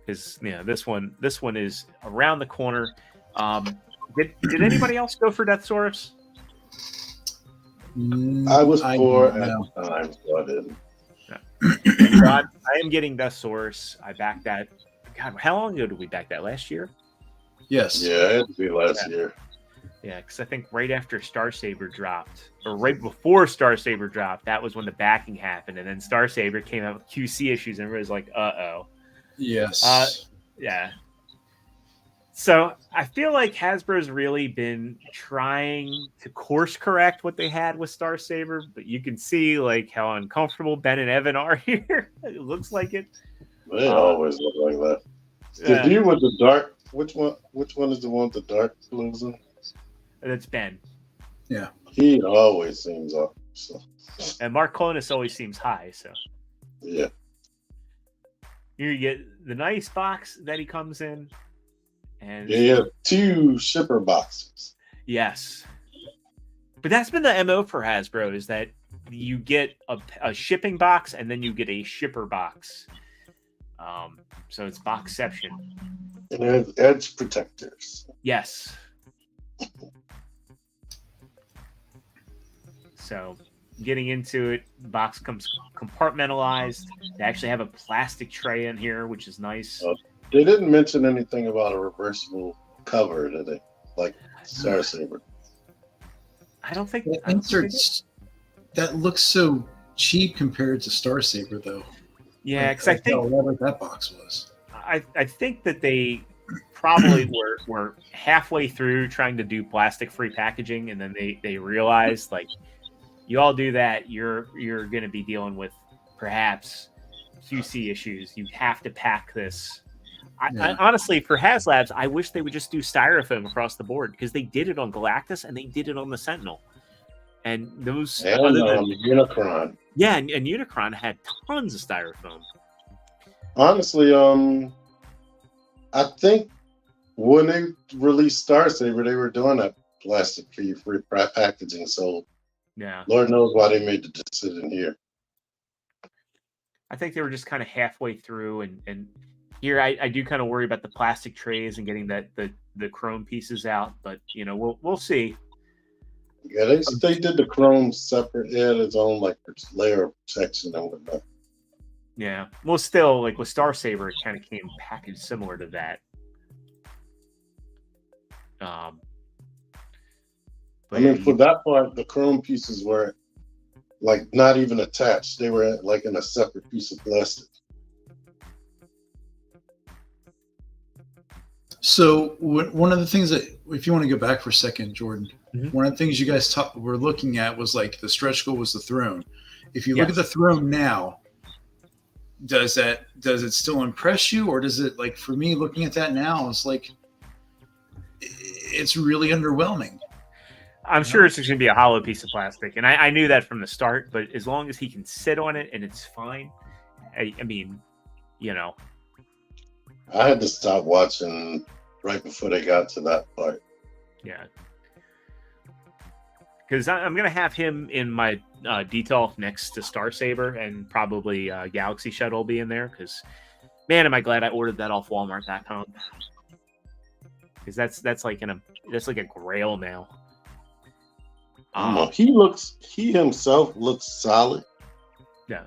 Speaker 2: because you know this one is around the corner. Did anybody else go for Deathsaurus?
Speaker 1: I was poor at the time, so I didn't.
Speaker 2: God, I am getting Deathsaurus. I backed that. God, how long ago did we back that? Last year?
Speaker 5: Yes.
Speaker 1: Yeah, it had to be last year.
Speaker 2: Yeah, because I think right after Star Saber dropped, or right before Star Saber dropped, that was when the backing happened, and then Star Saber came out with QC issues, and everybody was like, "Uh-oh."
Speaker 5: Yes.
Speaker 2: Yeah. So I feel like Hasbro's really been trying to course correct what they had with Star Saber, but you can see like how uncomfortable Ben and Evan are here. It looks like it.
Speaker 1: They always look like that.
Speaker 2: Yeah.
Speaker 1: The dude with the dark, which one is the one with the dark clothes on?
Speaker 2: That's Ben.
Speaker 5: Yeah.
Speaker 1: He always seems off. So.
Speaker 2: And Mark Clonus always seems high. So
Speaker 1: Yeah.
Speaker 2: here you get the nice box that he comes in. And
Speaker 1: Yeah, you have 2 shipper boxes.
Speaker 2: yes. But that's been the MO for Hasbro, is that you get a shipping box and then you get a shipper box. So it's boxception.
Speaker 1: And there's edge protectors.
Speaker 2: Yes. So getting into it, the box comes compartmentalized. They actually have a plastic tray in here, which is nice.
Speaker 1: They didn't mention anything about a reversible cover, did they? Like Star Saber.
Speaker 2: I don't think
Speaker 5: The inserts that looks so cheap compared to Star Saber, though.
Speaker 2: Yeah, because I think
Speaker 5: how elaborate that box was.
Speaker 2: I think that they probably were halfway through trying to do plastic-free packaging, and then they realized, like, you all do that, you're going to be dealing with perhaps QC issues. You have to pack this. I honestly, for HasLabs, I wish they would just do styrofoam across the board, because they did it on Galactus and they did it on the Sentinel. And those
Speaker 1: And Unicron.
Speaker 2: yeah, and Unicron had tons of styrofoam.
Speaker 1: Honestly, I think when they released Star Saber, they were doing that plastic-free packaging. So,
Speaker 2: Yeah,
Speaker 1: Lord knows why they made the decision here.
Speaker 2: I think they were just kind of halfway through, and here I do kind of worry about the plastic trays and getting the chrome pieces out, but we'll see.
Speaker 1: Yeah, they did the chrome separate. It had its own like layer of protection and whatnot.
Speaker 2: Yeah, well, still, like with Star Saber, it kind of came packaged similar to that. But
Speaker 1: I mean, for that part, the chrome pieces were like not even attached. They were like in a separate piece of plastic.
Speaker 5: So one of the things that, if you want to go back for a second, Jordan, one of the things you guys were looking at was like the stretch goal was the throne. If you look at the throne now, does it still impress you, or does it, like, for me looking at that now, it's like it's really underwhelming.
Speaker 2: I'm sure it's just going to be a hollow piece of plastic, and I knew that from the start. But as long as he can sit on it and it's fine, I mean,
Speaker 1: I had to stop watching right before they got to that part.
Speaker 2: Yeah, because I'm going to have him in my detail next to Star Saber, and probably Galaxy Shuttle will be in there. Because, man, am I glad I ordered that off Walmart.com. Because that's like a grail now.
Speaker 1: He himself looks solid.
Speaker 2: Yeah.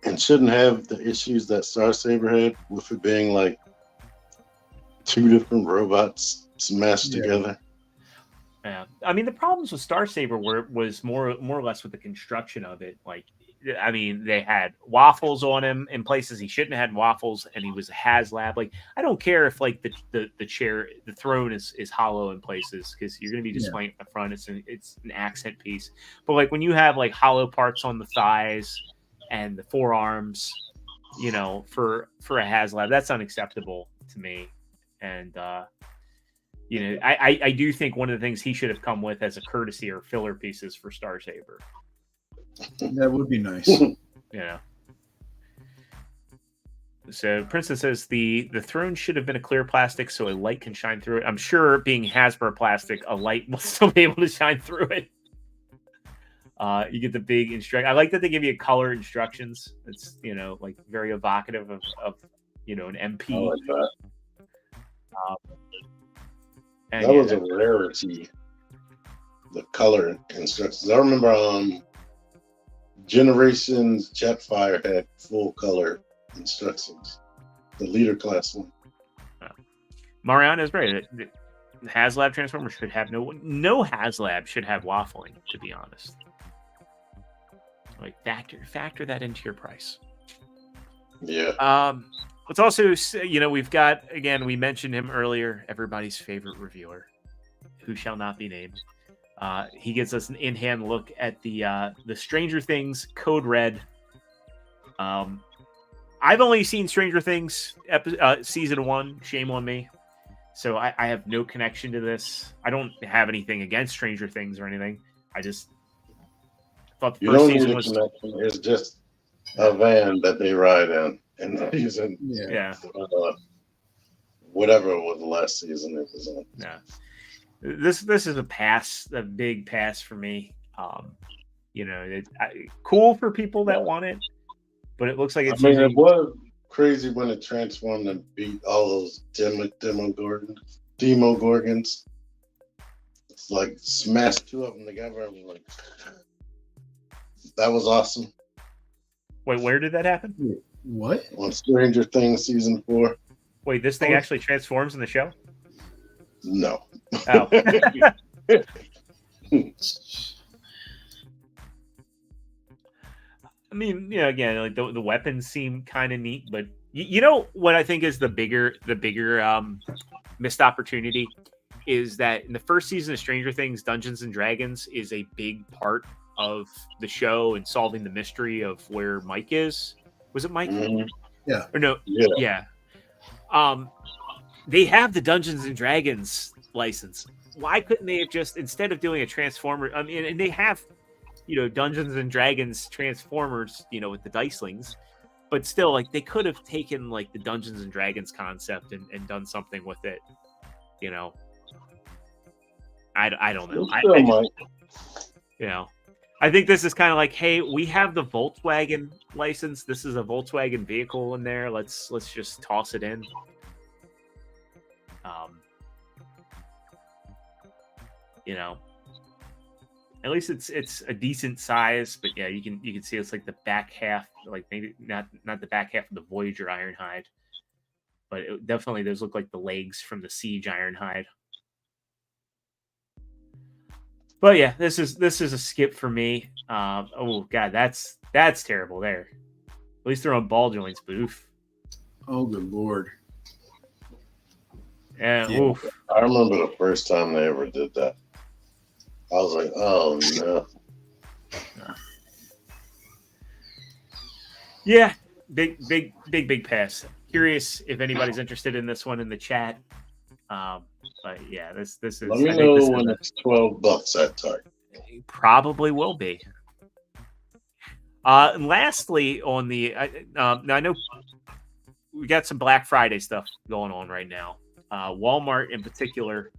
Speaker 1: And shouldn't have the issues that Star Saber had with it being like 2 different robots smashed together.
Speaker 2: Yeah, I mean, the problems with Star Saber was more or less with the construction of it. Like, I mean, they had waffles on him in places he shouldn't have had waffles, and he was a HasLab. Like, I don't care if like the chair, the throne is hollow in places, because you're going to be displaying it in the front. It's an accent piece. But like when you have like hollow parts on the thighs and the forearms, for a HasLab, that's unacceptable to me. And I do think one of the things he should have come with as a courtesy are filler pieces for Star Saber.
Speaker 5: That would be nice.
Speaker 2: Yeah. So Princess says the throne should have been a clear plastic so a light can shine through it. I'm sure, being Hasbro plastic, a light will still be able to shine through it. You get the big instruction. I like that they give you color instructions. It's like very evocative of an MP.
Speaker 1: I like that.
Speaker 2: And
Speaker 1: that was a rarity. The color instructions. I remember Generations Jetfire had full color instructions. The leader class one.
Speaker 2: Mariana is right. The HasLab Transformer should have no HasLab should have waffling, to be honest. Like factor that into your price.
Speaker 1: Yeah.
Speaker 2: let's also, we've got, again, we mentioned him earlier, everybody's favorite reviewer, who shall not be named. He gives us an in-hand look at the Stranger Things Code Red. I've only seen Stranger Things season 1. Shame on me. So I have no connection to this. I don't have anything against Stranger Things or anything. I just thought the first season was.
Speaker 1: Connection. It's just a van that they ride in the season.
Speaker 2: Yeah.
Speaker 1: Whatever it was the last season it was in.
Speaker 2: Yeah. This is a pass, a big pass for me. Cool for people that want it, but it looks like it's.
Speaker 1: It was crazy when it transformed and beat all those Demogorgons. It's like smashed 2 of them together. I was like, that was awesome.
Speaker 2: Wait, where did that happen?
Speaker 5: What?
Speaker 1: On Stranger Things season 4.
Speaker 2: Wait, this thing actually transforms in the show?
Speaker 1: No.
Speaker 2: Oh. I mean, again, like the weapons seem kind of neat, but you know what I think is the bigger missed opportunity is that in the first season of Stranger Things, Dungeons and Dragons is a big part of the show and solving the mystery of where Mike is. Was it Mike?
Speaker 1: Mm-hmm.
Speaker 5: Yeah.
Speaker 1: Or
Speaker 2: no? Yeah. They have the Dungeons and Dragons license. Why couldn't they have just, instead of doing a Transformer? I mean, and they have, Dungeons and Dragons Transformers, with the Dicelings, but still, like, they could have taken like the Dungeons and Dragons concept and done something with it. I don't know. I think this is kind of like, hey, we have the Volkswagen license. This is a Volkswagen vehicle in there. Let's just toss it in. At least it's a decent size, but yeah, you can see it's like the back half, like maybe not the back half of the Voyager Ironhide, but definitely those look like the legs from the Siege Ironhide. But yeah, this is a skip for me. Oh god, that's terrible there. At least they're on ball joints, but oof.
Speaker 5: Oh good lord.
Speaker 2: Yeah. Oof.
Speaker 1: I remember the first time they ever did that. I was like, oh no.
Speaker 2: Yeah, big pass. Curious if anybody's interested in this one in the chat. But yeah, this is.
Speaker 1: Let me know when it's $12 at Target.
Speaker 2: Probably will be. And lastly, on the now I know we got some Black Friday stuff going on right now. Walmart in particular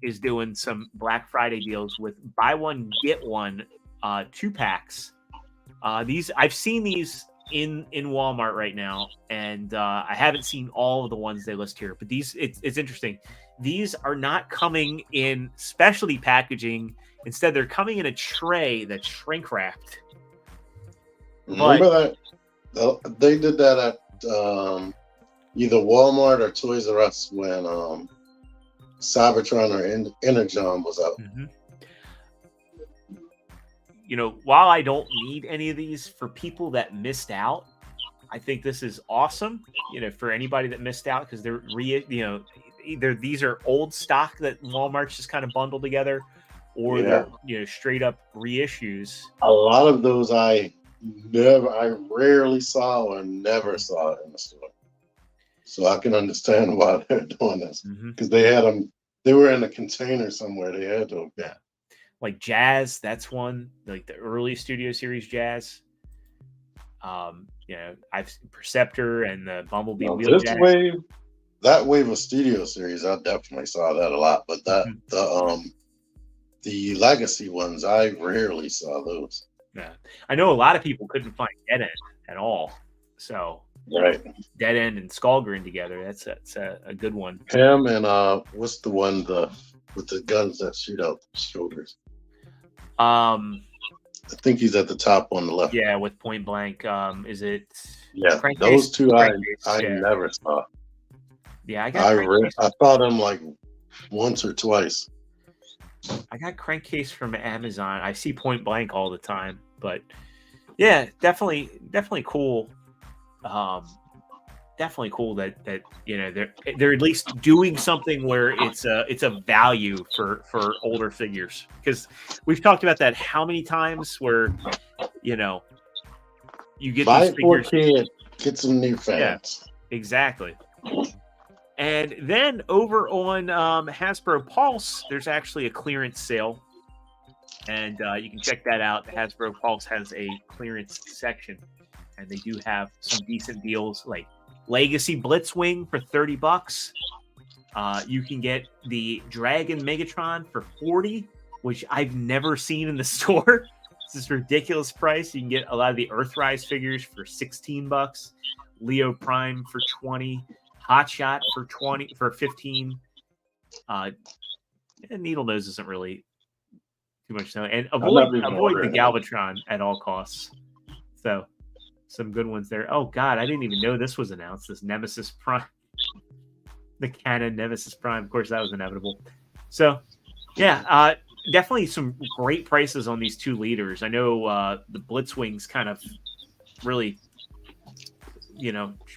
Speaker 2: is doing some Black Friday deals with buy one get one 2-packs. These I've seen these in Walmart right now, and I haven't seen all of the ones they list here. But these it's interesting. These are not coming in specialty packaging. Instead, they're coming in a tray that's shrink wrapped.
Speaker 1: Remember that they did that at either Walmart or Toys R Us when Cybertron or Energon was out.
Speaker 2: Mm-hmm. While I don't need any of these, for people that missed out, I think this is awesome. For anybody that missed out, because they're either these are old stock that Walmart's just kind of bundled together, or they're straight up reissues.
Speaker 1: A lot of those I rarely saw or never saw in the store. So I can understand why they're doing this, because they had them. They were in a container somewhere. They had to.
Speaker 2: Yeah, like Jazz. That's one, like the early Studio Series Jazz. I've Perceptor and the Bumblebee Wheel
Speaker 1: this
Speaker 2: Jazz.
Speaker 1: That wave of Studio Series, I definitely saw that a lot. But the Legacy ones, I rarely saw those.
Speaker 2: Yeah, I know a lot of people couldn't find Dead End at all. So
Speaker 1: right,
Speaker 2: Dead End and Skullgrin together. That's a good one.
Speaker 1: Him and what's the one with the guns that shoot out the shoulders? I think he's at the top on the left.
Speaker 2: Yeah, with Point Blank. Is it?
Speaker 1: Yeah,
Speaker 2: Crankcase?
Speaker 1: those two I
Speaker 2: Yeah.
Speaker 1: never saw.
Speaker 2: Yeah, I
Speaker 1: saw them like once or twice.
Speaker 2: I got Crankcase from Amazon. I see Point Blank all the time, but yeah, definitely cool. definitely cool that they're at least doing something where it's a value for older figures, because we've talked about that how many times where you get
Speaker 1: Buy
Speaker 2: these
Speaker 1: it for a
Speaker 2: figures.
Speaker 1: kid, get some new fans.
Speaker 2: Yeah, exactly. And then over on Hasbro Pulse, there's actually a clearance sale, and you can check that out. Hasbro Pulse has a clearance section, and they do have some decent deals, like Legacy Blitzwing for $30. You can get the Dragon Megatron for $40, which I've never seen in the store. This is a ridiculous price. You can get a lot of the Earthrise figures for $16, Leo Prime for $20, Hotshot for $15. And Needle Nose isn't really too much, and avoid the Galvatron at all costs. So some good ones there. Oh God, I didn't even know this was announced. This Nemesis Prime, the Canon Nemesis Prime. Of course, that was inevitable. So yeah, definitely some great prices on these 2 liters. I know the Blitzwing's kind of really,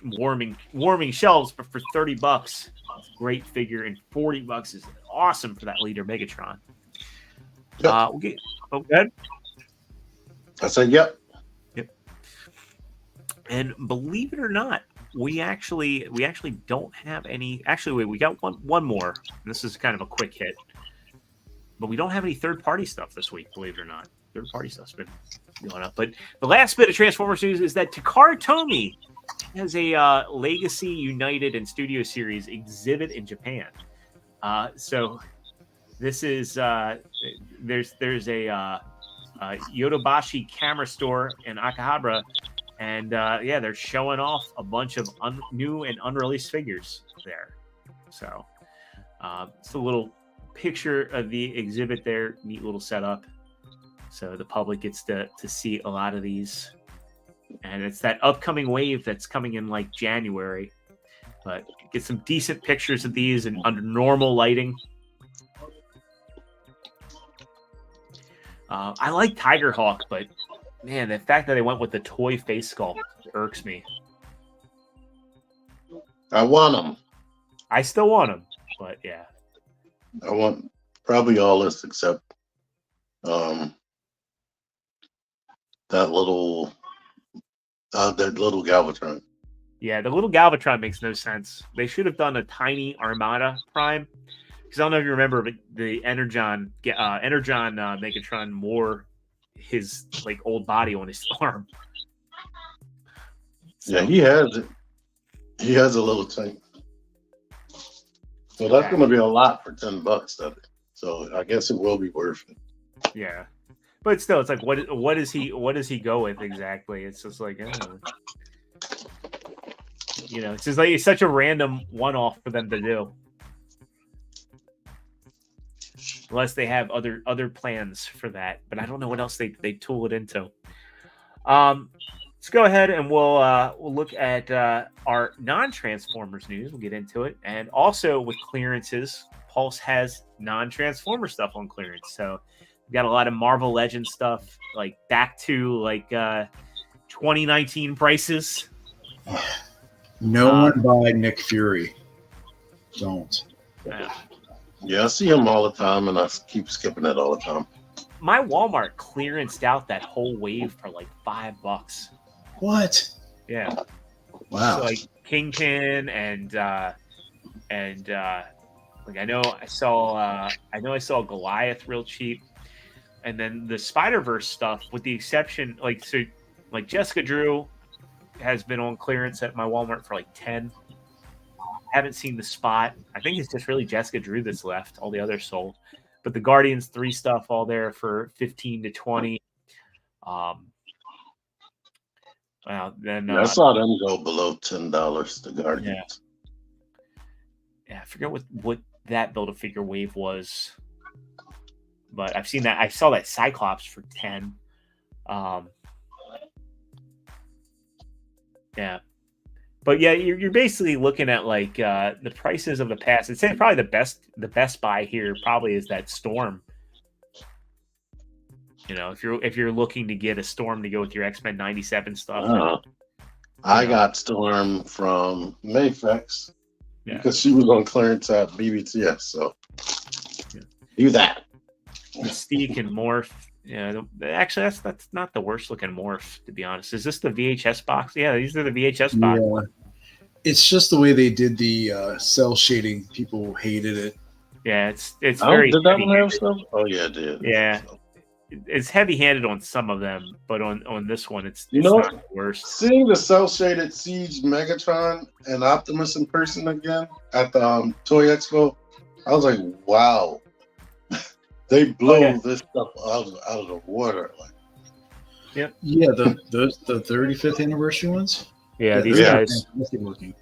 Speaker 2: warming shelves, but for $30, great figure, and $40 is awesome for that leader Megatron.
Speaker 1: Yep.
Speaker 2: Okay. Oh, good.
Speaker 1: I said, yep.
Speaker 2: And believe it or not, we actually don't have any. Actually, wait, we got one more. This is kind of a quick hit, but we don't have any third-party stuff this week. Believe it or not, third-party stuff's been going up. But the last bit of Transformers news is that Takara Tomy has a Legacy United and Studio Series exhibit in Japan. So this is there's a Yodobashi camera store in Akihabara. And they're showing off a bunch of new and unreleased figures there. So it's a little picture of the exhibit there. Neat little setup. So the public gets to see a lot of these. And it's that upcoming wave that's coming in like January. But get some decent pictures of these and under normal lighting. I like Tigerhawk, but man, the fact that they went with the toy face sculpt irks me.
Speaker 1: I want them.
Speaker 2: I still want them, but yeah.
Speaker 1: I want probably all this except that little Galvatron.
Speaker 2: Yeah, the little Galvatron makes no sense. They should have done a tiny Armada Prime, because I don't know if you remember, but the Energon Megatron wore his like old body on his arm. So,
Speaker 1: yeah, he has it. He has a little tank. So that's going to be a lot for $10 of it. So I guess it will be worth it.
Speaker 2: Yeah, but still, it's like what does he go with exactly? It's just like it's just like it's such a random one-off for them to do, unless they have other plans for that. But I don't know what else they tool it into. Let's go ahead and we'll look at our non-Transformers news. We'll get into it, and also with clearances, Pulse has non-Transformer stuff on clearance. So we've got a lot of Marvel Legends stuff, like back to like 2019 prices.
Speaker 5: No one buy Nick Fury. Don't.
Speaker 1: Yeah, I see him all the time, and I keep skipping it all the time.
Speaker 2: My Walmart clearanced out that whole wave for like $5.
Speaker 5: What?
Speaker 2: Yeah.
Speaker 5: Wow.
Speaker 2: So like Kingpin and like I know I saw Goliath real cheap, and then the Spider-Verse stuff, with the exception like Jessica Drew has been on clearance at my Walmart for like $10. Haven't seen the Spot. I think it's just really Jessica Drew that's left. All the others sold. But the Guardians 3 stuff all there for $15 to $20. Then
Speaker 1: I saw them go below $10. The Guardians.
Speaker 2: Yeah, I forget what that Build-A-Figure wave was, but I've seen that. I saw that Cyclops for $10. Yeah. But yeah, you're basically looking at like the prices of the past. I'd say probably the best buy here probably is that Storm. If you're looking to get a Storm to go with your X-Men 97 stuff,
Speaker 1: I got Storm from Mayfex
Speaker 2: Yeah.
Speaker 1: because she was on clearance at BBTS. So do that.
Speaker 2: Mystique and Morph. Yeah, actually, that's not the worst looking Morph, to be honest. Is this the VHS box? Yeah, these are the VHS box.
Speaker 5: Yeah. It's just the way they did the cell shading. People hated it.
Speaker 2: Yeah, it's very.
Speaker 1: Did that one have stuff? Oh yeah, it did.
Speaker 2: Yeah, it's heavy-handed on some of them, but on this one, it's
Speaker 1: You know,
Speaker 2: not the worst.
Speaker 1: seeing the cell shaded Siege Megatron and Optimus in person again at the Toy Expo, I was like, wow. They blow this stuff out of the water. Like,
Speaker 5: Yeah, the 35th anniversary ones.
Speaker 2: Yeah, these
Speaker 1: Yeah.
Speaker 2: guys.
Speaker 5: fantastic looking.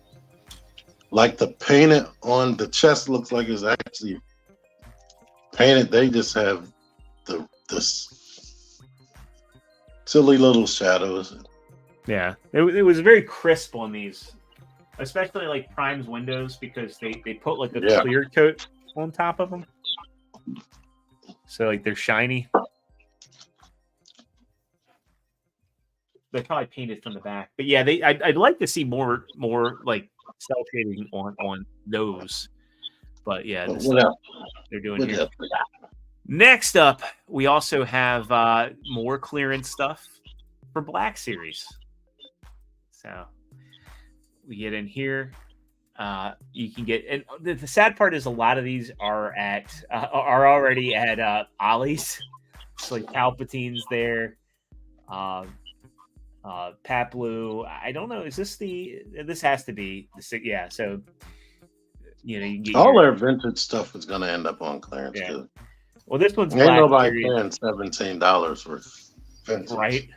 Speaker 1: like the painted on the chest looks like it's actually painted. They just have this silly little shadows.
Speaker 2: Yeah, it was very crisp on these, especially like Prime's windows because they put like a clear coat on top of them, so like they're shiny. They probably painted from the back, but yeah, I'd like to see more like cell shading on those. But yeah, this stuff they're doing here. Next up, we also have more clearance stuff for Black Series. So we get in here. You can get, and the sad part is a lot of these are already at Ollie's. So like Palpatine's there. Pat Blue. I don't know. Is this this has to be yeah. So you can get
Speaker 1: all their vintage stuff is gonna end up on clearance.
Speaker 2: Yeah. Well, this one's
Speaker 1: ain't
Speaker 2: Black
Speaker 1: nobody
Speaker 2: Series.
Speaker 1: paying $17 for vintage.
Speaker 2: Right.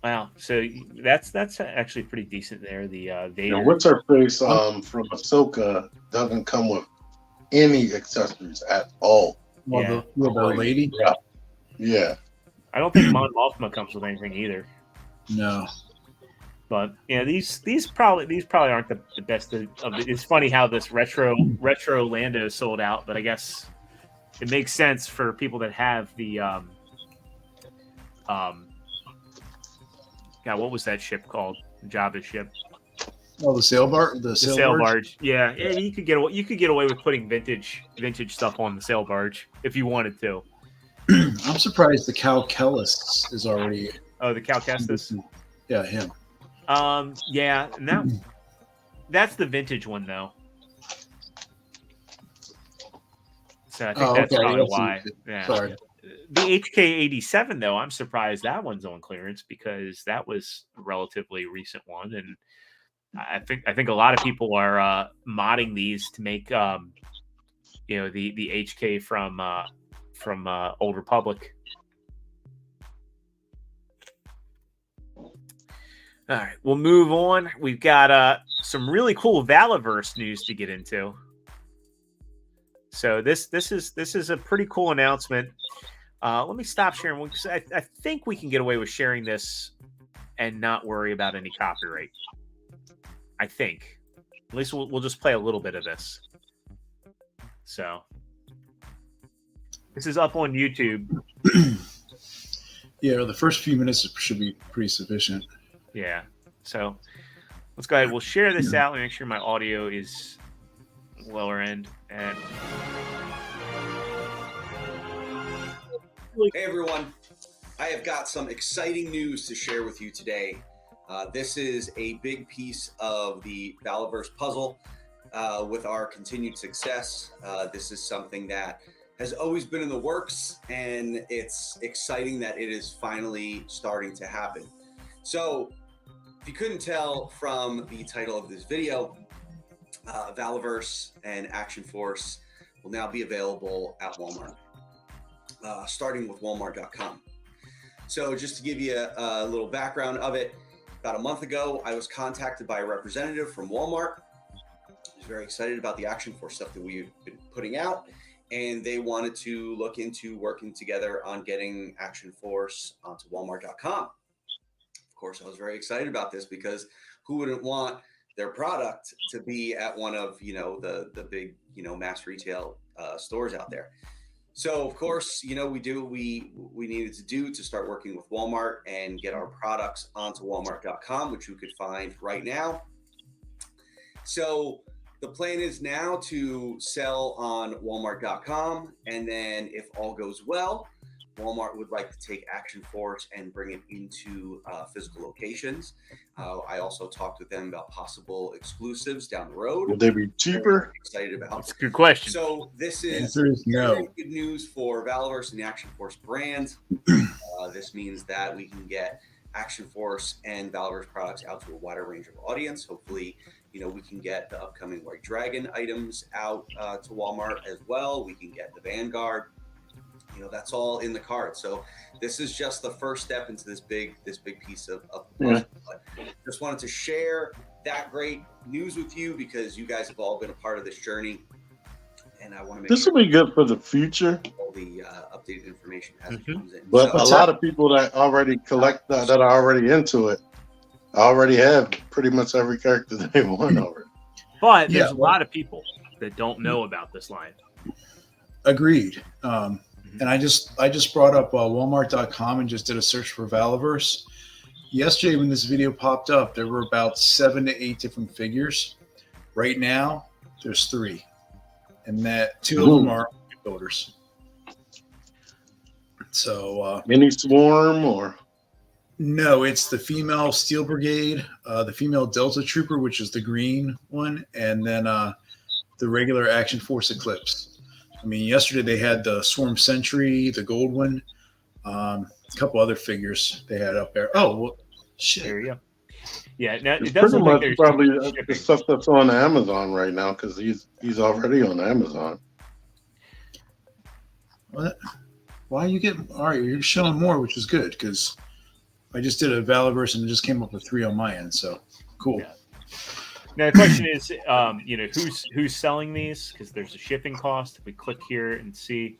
Speaker 2: Wow. So that's actually pretty decent there. The Vader.
Speaker 1: What's her face from Ahsoka doesn't come with any accessories at all.
Speaker 5: Well, the lady.
Speaker 1: Yeah.
Speaker 2: I don't think Mon Mothma comes with anything either.
Speaker 5: No.
Speaker 2: But yeah, these probably aren't the best of it. It's funny how this retro Lando sold out, but I guess it makes sense for people that have the God, what was that ship called? Jabba's ship.
Speaker 5: Oh, the sail barge.
Speaker 2: The sail barge. Yeah, you could get away with putting vintage stuff on the sail barge if you wanted to.
Speaker 5: I'm surprised the Cal Kellis is already.
Speaker 2: Oh, the Cal Kestis.
Speaker 5: Yeah, him.
Speaker 2: Yeah, and that's the vintage one though. So I think that's probably why. Yeah.
Speaker 5: Sorry.
Speaker 2: The HK87 though, I'm surprised that one's on clearance because that was a relatively recent one, and I think a lot of people are modding these to make the HK from Old Republic. All right, we'll move on. We've got some really cool Valaverse news to get into. So this is a pretty cool announcement. Let me stop sharing. I think we can get away with sharing this and not worry about any copyright. I think. At least we'll just play a little bit of this. So this is up on YouTube.
Speaker 5: Yeah, the first few minutes should be pretty sufficient.
Speaker 2: Yeah. So let's go ahead. We'll share this out and make sure my audio is lower end. And
Speaker 6: hey everyone, I have got some exciting news to share with you today. This is a big piece of the Valaverse puzzle with our continued success. This is something that has always been in the works, and it's exciting that it is finally starting to happen. So if you couldn't tell from the title of this video, Valaverse and Action Force will now be available at Walmart, starting with Walmart.com. So just to give you a little background of it, about a month ago, I was contacted by a representative from Walmart. I was very excited about the Action Force stuff that we've been putting out, and they wanted to look into working together on getting Action Force onto Walmart.com. Of course, I was very excited about this because who wouldn't want their product to be at one of the big mass retail stores out there? So of course, you know, we do we needed to do to start working with Walmart and get our products onto Walmart.com, which you could find right now. So the plan is now to sell on Walmart.com, and then if all goes well, Walmart would like to take Action Force and bring it into physical locations. I also talked with them about possible exclusives down the road.
Speaker 1: Would they be cheaper?
Speaker 6: Excited about.
Speaker 2: That's a good question.
Speaker 6: So this is
Speaker 5: Answer is no.
Speaker 6: very good news for Valorverse and the Action Force brand. This means that we can get Action Force and Valorverse products out to a wider range of audience. Hopefully, you know, we can get the upcoming White Dragon items out to Walmart as well. We can get the Vanguard. You know, that's all in the card. So this is just the first step into this big piece of
Speaker 1: Yeah.
Speaker 6: But just wanted to share that great news with you because you guys have all been a part of this journey, and I want to make
Speaker 1: This will be good for the future.
Speaker 6: all the updated information as it comes in.
Speaker 1: But
Speaker 6: So-
Speaker 1: a lot of people that already collect that are already into it already have pretty much every character that they want already.
Speaker 2: But there's
Speaker 5: Yeah.
Speaker 2: a lot of people that don't know about this line.
Speaker 5: Agreed. And I just brought up Walmart.com and just did a search for Valorverse. Yesterday, when this video popped up, there were about 7 to 8 different figures. Right now, there's 3, and that 2 of them are builders. So
Speaker 1: Any swarm or
Speaker 5: no, it's the female Steel Brigade, the female Delta Trooper, which is the green one, and then the regular Action Force Eclipse. I mean, yesterday they had the Swarm Sentry, the gold one, a couple other figures they had up there. Oh, well, shit.
Speaker 2: There you go. Yeah, now
Speaker 1: it's
Speaker 2: it does
Speaker 1: pretty
Speaker 2: look like
Speaker 1: much
Speaker 2: there's
Speaker 1: probably
Speaker 2: shipping.
Speaker 1: the stuff that's on Amazon right now because he's already on Amazon.
Speaker 5: What? Why are you getting? All right, you're showing more, which is good because I just did a Valorverse and it just came up with 3 on my end. So cool.
Speaker 2: Yeah. Now the question is, you know, who's selling these? Because there's a shipping cost. If we click here and see,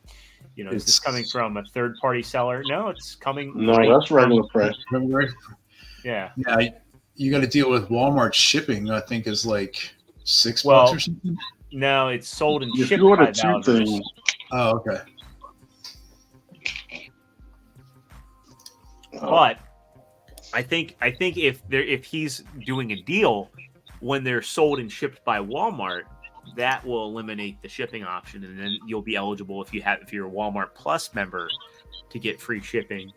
Speaker 2: you know, is this coming from a third-party seller? No, it's coming.
Speaker 1: No,
Speaker 2: right
Speaker 1: that's
Speaker 2: from-
Speaker 1: regular price.
Speaker 5: Remember?
Speaker 2: Yeah.
Speaker 5: Yeah, you got to deal with Walmart shipping. I think is like $6
Speaker 2: Well,
Speaker 5: or something.
Speaker 2: No, it's sold and
Speaker 1: If
Speaker 2: shipped
Speaker 1: you order
Speaker 2: by
Speaker 1: two
Speaker 2: Valorverse.
Speaker 1: things,
Speaker 5: Oh, okay.
Speaker 2: But I think if he's doing a deal when they're sold and shipped by Walmart, that will eliminate the shipping option, and then you'll be eligible if you're a Walmart Plus member to get free shipping.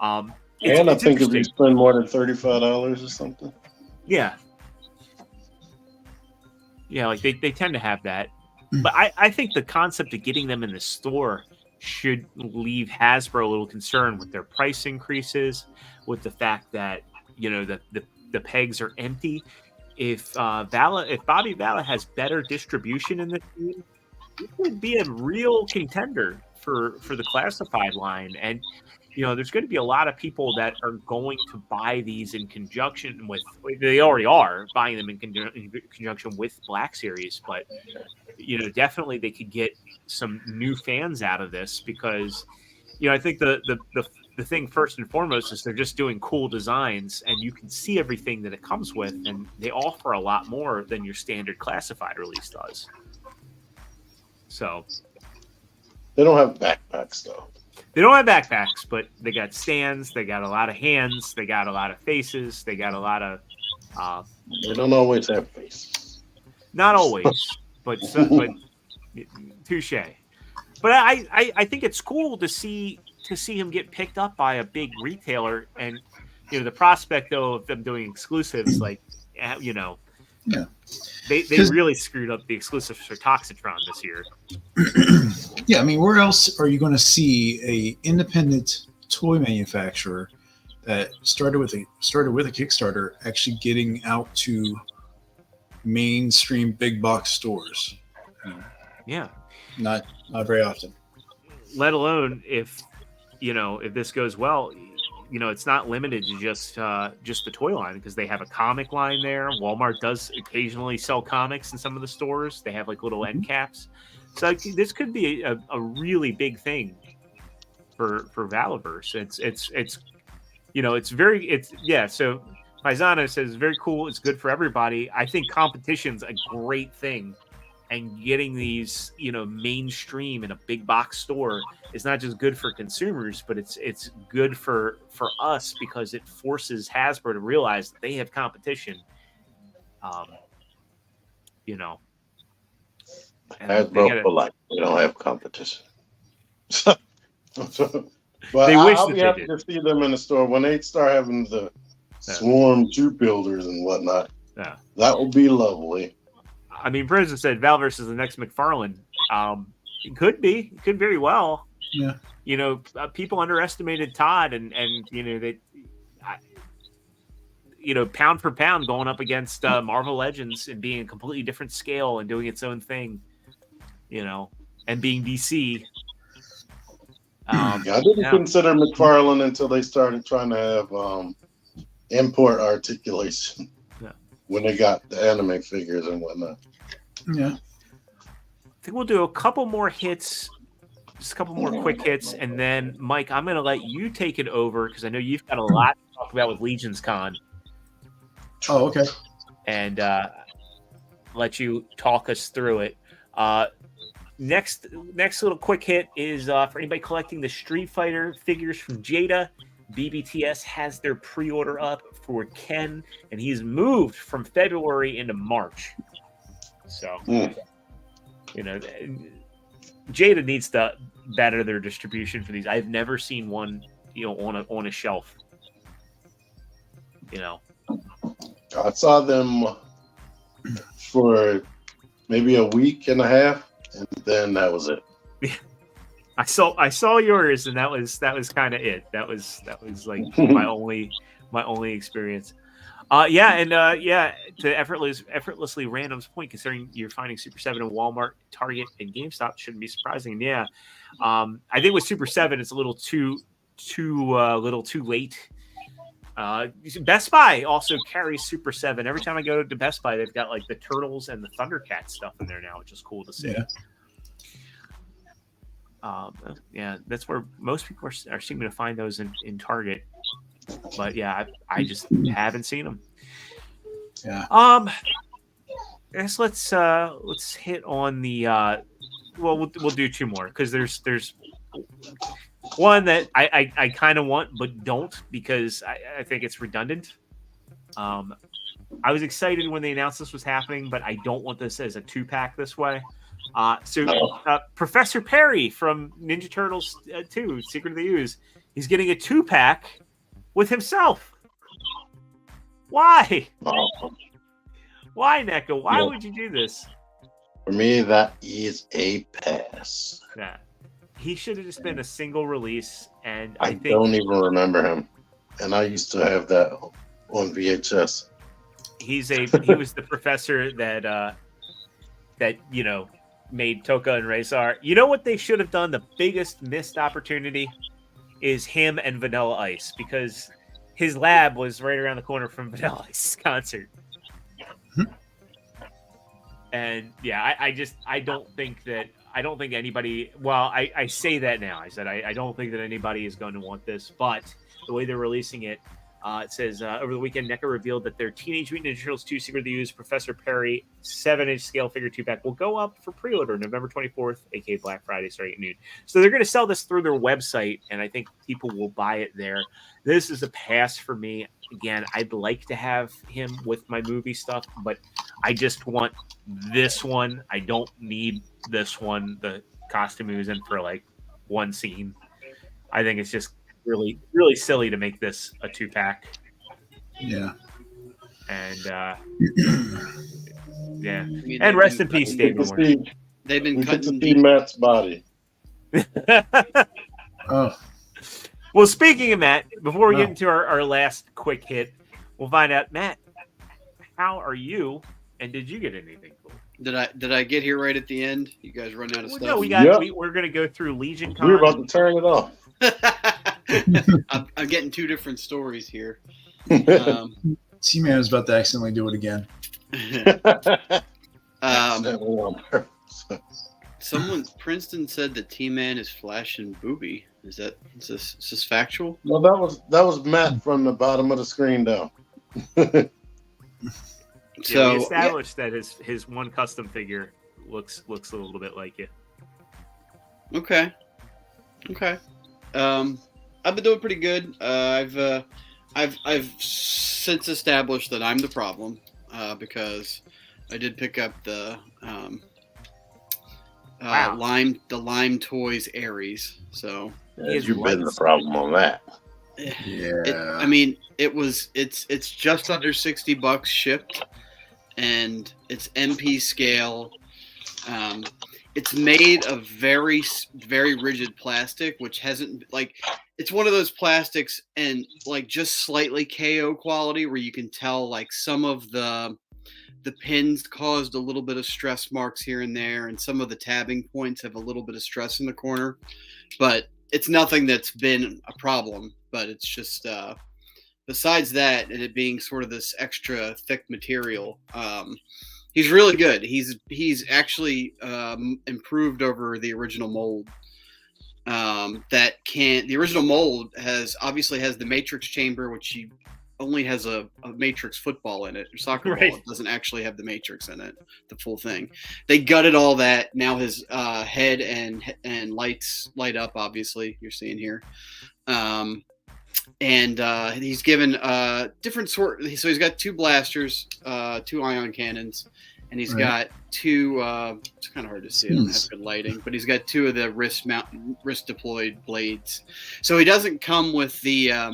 Speaker 1: and I think if you
Speaker 2: interesting.
Speaker 1: spend more than $35 or something,
Speaker 2: Yeah, like they tend to have that, but I think the concept of getting them in the store should leave Hasbro a little concerned with their price increases, with the fact that, you know, the pegs are empty. If Bobby Vala has better distribution in the team, it would be a real contender for the classified line. And, you know, there's going to be a lot of people that are going to buy these in conjunction with, they already are buying them in conjunction with Black Series, but, you know, definitely they could get some new fans out of this because, you know, I think the thing first and foremost is they're just doing cool designs and you can see everything that it comes with, and they offer a lot more than your standard classified release does. So
Speaker 1: they don't have backpacks though.
Speaker 2: they don't have backpacks, but they got stands, they got a lot of hands, they got a lot of faces, they got a lot of
Speaker 1: They don't always have faces.
Speaker 2: not always, but touche. But I think it's cool to see him get picked up by a big retailer, and, you know, the prospect though of them doing exclusives, like, you know,
Speaker 5: Yeah.
Speaker 2: they really screwed up the exclusives for Toxitron this year.
Speaker 5: Yeah, I mean, where else are you going to see a independent toy manufacturer that started with a Kickstarter actually getting out to mainstream big box stores?
Speaker 2: Yeah.
Speaker 5: Not very often.
Speaker 2: Let alone if, you know, if this goes well, you know, it's not limited to just the toy line, because they have a comic line there. Walmart does occasionally sell comics in some of the stores. They have like little end caps. So this could be a really big thing for Valorverse. It's you know, so Paisano says very cool. It's good for everybody. I think competition's a great thing and getting these, mainstream in a big box store is not just good for consumers, but it's good for us because it forces Hasbro to realize that they have competition. And
Speaker 1: Hasbro polite. They don't have competition. But
Speaker 2: They wish
Speaker 1: I'll
Speaker 2: that
Speaker 1: be
Speaker 2: they
Speaker 1: happy
Speaker 2: did.
Speaker 1: to see them in the store when they start having the swarm troop builders and whatnot.
Speaker 2: Yeah.
Speaker 1: That will be lovely.
Speaker 2: I mean, President said Valverse is the next McFarlane. It could be. It could very well.
Speaker 5: Yeah.
Speaker 2: People underestimated Todd, and pound for pound going up against Marvel Legends and being a completely different scale and doing its own thing, and being DC.
Speaker 1: I didn't consider McFarlane until they started trying to have import articulation when they got the anime figures and whatnot.
Speaker 5: Yeah.
Speaker 2: I think we'll do a couple more hits, just a couple more quick hits, and then, Mike, I'm going to let you take it over because I know you've got a lot to talk about with Legions Con.
Speaker 5: Oh, okay.
Speaker 2: And let you talk us through it. Next little quick hit is for anybody collecting the Street Fighter figures from Jada. BBTS has their pre-order up for Ken, and he's moved from February into March. So, Jada needs to better their distribution for these. I've never seen one, on a shelf.
Speaker 1: I saw them for maybe a week and a half, and then that was it.
Speaker 2: I saw yours, and that was kind of it. That was like my only experience. To effortlessly random's point, considering you're finding Super 7 in Walmart, Target, and GameStop shouldn't be surprising. Yeah, I think with Super 7, it's a little too late. Best Buy also carries Super 7. Every time I go to Best Buy, they've got like the Turtles and the Thundercats stuff in there now, which is cool to see. Yeah. That's where most people are seeming to find those in Target. But yeah, I just haven't seen them.
Speaker 5: Yeah.
Speaker 2: I guess let's hit on the we'll do two more because there's one that I kind of want but don't because I think it's redundant. I was excited when they announced this was happening, but I don't want this as a 2-pack this way. Professor Perry from Ninja Turtles 2, Secret of the Ooze, he's getting a 2-pack with himself. Why? Why, NECA? Why would you do this?
Speaker 1: For me, that is a pass.
Speaker 2: Yeah. He should have just been a single release, and
Speaker 1: I don't even remember him. And I used to have that on VHS.
Speaker 2: He was the professor that made Toka and Razor. You know what they should have done? The biggest missed opportunity is him and Vanilla Ice, because his lab was right around the corner from Vanilla Ice's concert. And yeah, I don't think anybody, well, I say that now. I said I don't think that anybody is going to want this, but the way they're releasing it, it says over the weekend, NECA revealed that their Teenage Mutant Ninja Turtles 2 Secret of the Ooze Professor Perry 7-inch scale figure 2-pack will go up for pre-order November 24th, aka Black Friday, starting at noon. So they're going to sell this through their website, and I think people will buy it there. This is a pass for me. Again, I'd like to have him with my movie stuff, but I just want this one. I don't need this one. The costume he was in for like one scene. I think it's just really, really silly to make this a 2-pack.
Speaker 5: Yeah.
Speaker 2: And yeah. And rest in peace, David Warner.
Speaker 7: They've been cutting
Speaker 1: Matt's body.
Speaker 5: Oh.
Speaker 2: Well, speaking of Matt, before we get into our last quick hit, we'll find out, Matt, how are you? And did you get anything cool?
Speaker 7: Did I get here right at the end? You guys run out of stuff?
Speaker 2: No, we're going to go through Legion Con.
Speaker 1: We were about to turn it off.
Speaker 7: I'm getting two different stories here.
Speaker 5: T-Man was about to accidentally do it again.
Speaker 7: Princeton said that T-Man is Flash and Booby. Is this factual?
Speaker 1: No, that was Matt from the bottom of the screen down.
Speaker 2: So we established that his one custom figure looks a little bit like you.
Speaker 7: Okay. I've been doing pretty good. I've since established that I'm the problem because I did pick up the
Speaker 2: Wow.
Speaker 7: Lime Toys Aries. So
Speaker 3: You've been the problem on that.
Speaker 5: Yeah.
Speaker 7: it's just under $60 shipped, and it's MP scale. It's made of very, very rigid plastic, which hasn't it's one of those plastics and just slightly KO quality where you can tell some of the pins caused a little bit of stress marks here and there, and some of the tabbing points have a little bit of stress in the corner, but it's nothing that's been a problem. But it's just besides that, and it being sort of this extra thick material, he's really good. He's actually improved over the original mold. The original mold obviously has the matrix chamber, which he only has a matrix football in it, or soccer ball. It doesn't actually have the matrix in it, the full thing. They gutted all that. Now his head and lights light up. Obviously, you're seeing here. And he's given different sort. So he's got 2 blasters, 2 ion cannons, and he's got 2. It's kind of hard to see. I don't have good lighting, but he's got 2 of the wrist deployed blades. So he doesn't come with the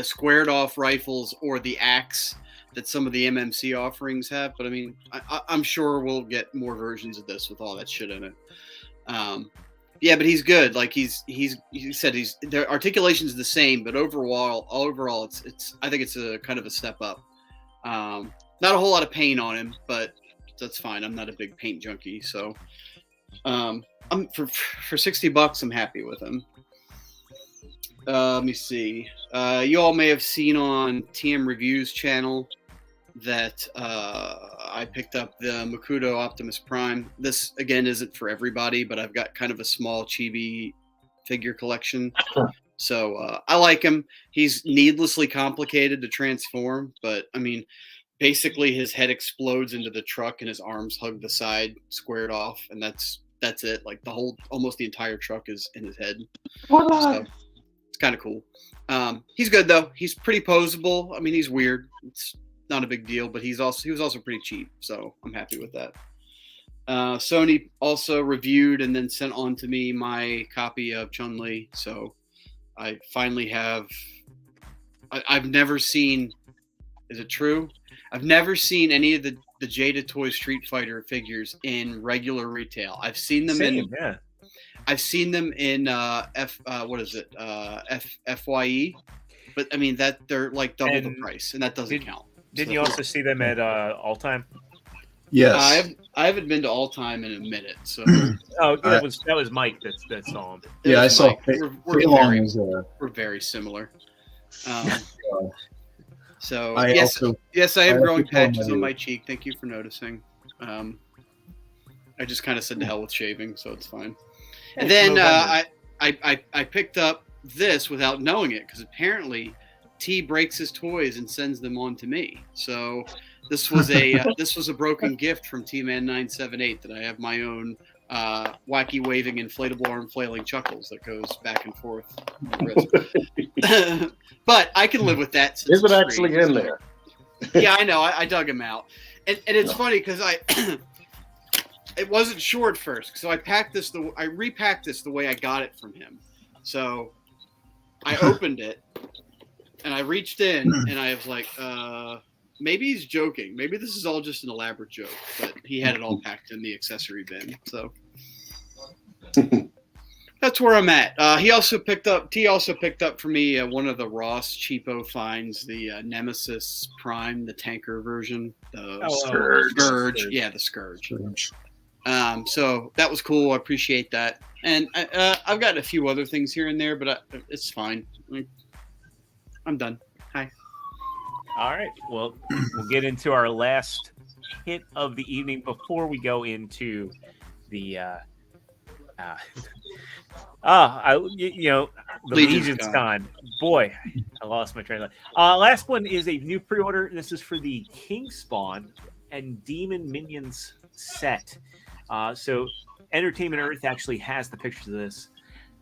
Speaker 7: squared off rifles or the axe that some of the MMC offerings have. But I mean, I'm sure we'll get more versions of this with all that shit in it. Yeah, but he's good. He said their articulation's the same, but overall, it's I think it's a kind of a step up. Not a whole lot of paint on him, but that's fine. I'm not a big paint junkie, so I'm for $60, I'm happy with him. Let me see. You all may have seen on TM Reviews channel that I picked up the Makuto Optimus Prime. This, again, isn't for everybody, but I've got kind of a small chibi figure collection. So I like him. He's needlessly complicated to transform, but, I mean, basically his head explodes into the truck and his arms hug the side, squared off, and that's it. Almost the entire truck is in his head. So, it's kind of cool. He's good though. He's pretty posable. I mean, he's weird. It's not a big deal, but he was also pretty cheap, so I'm happy with that. Sony also reviewed and then sent on to me my copy of Chun-Li, so I finally have. I've never seen. Is it true? I've never seen any of the Jada Toy Street Fighter figures in regular retail. I've seen them I've seen them in FYE, but I mean that they're double the price, and that doesn't count.
Speaker 2: Didn't you also see them at All Time?
Speaker 5: Yes.
Speaker 7: I haven't been to All Time in a minute, so.
Speaker 2: That was Mike that saw him.
Speaker 5: Yeah, I saw.
Speaker 7: We're very similar. So yes, I am growing patches on my cheek. Thank you for noticing. I just kind of said to hell with shaving, so it's fine. And then I picked up this without knowing it, because apparently T breaks his toys and sends them on to me. So this was a broken gift from T-Man 978 that I have my own wacky waving inflatable arm flailing chuckles that goes back and forth. But I can live with that.
Speaker 3: Is it actually in there?
Speaker 7: Yeah, I know. I dug him out, and it's funny because it wasn't sure at first, so I repacked this the way I got it from him. So I opened it and I reached in and I was like, maybe he's joking. Maybe this is all just an elaborate joke. But he had it all packed in the accessory bin. So that's where I'm at. T also picked up for me one of the Ross cheapo finds, the Nemesis Prime, the tanker version, the Scourge. Yeah, the Scourge. So that was cool. I appreciate that. And I've got a few other things here and there, but it's fine. I'm done. Hi.
Speaker 2: All right. Well, we'll get into our last hit of the evening before we go into the the Legion's Con. Boy, I lost my train of thought. Last one is a new pre-order. This is for the King Spawn and Demon Minions set. So Entertainment Earth actually has the pictures of this,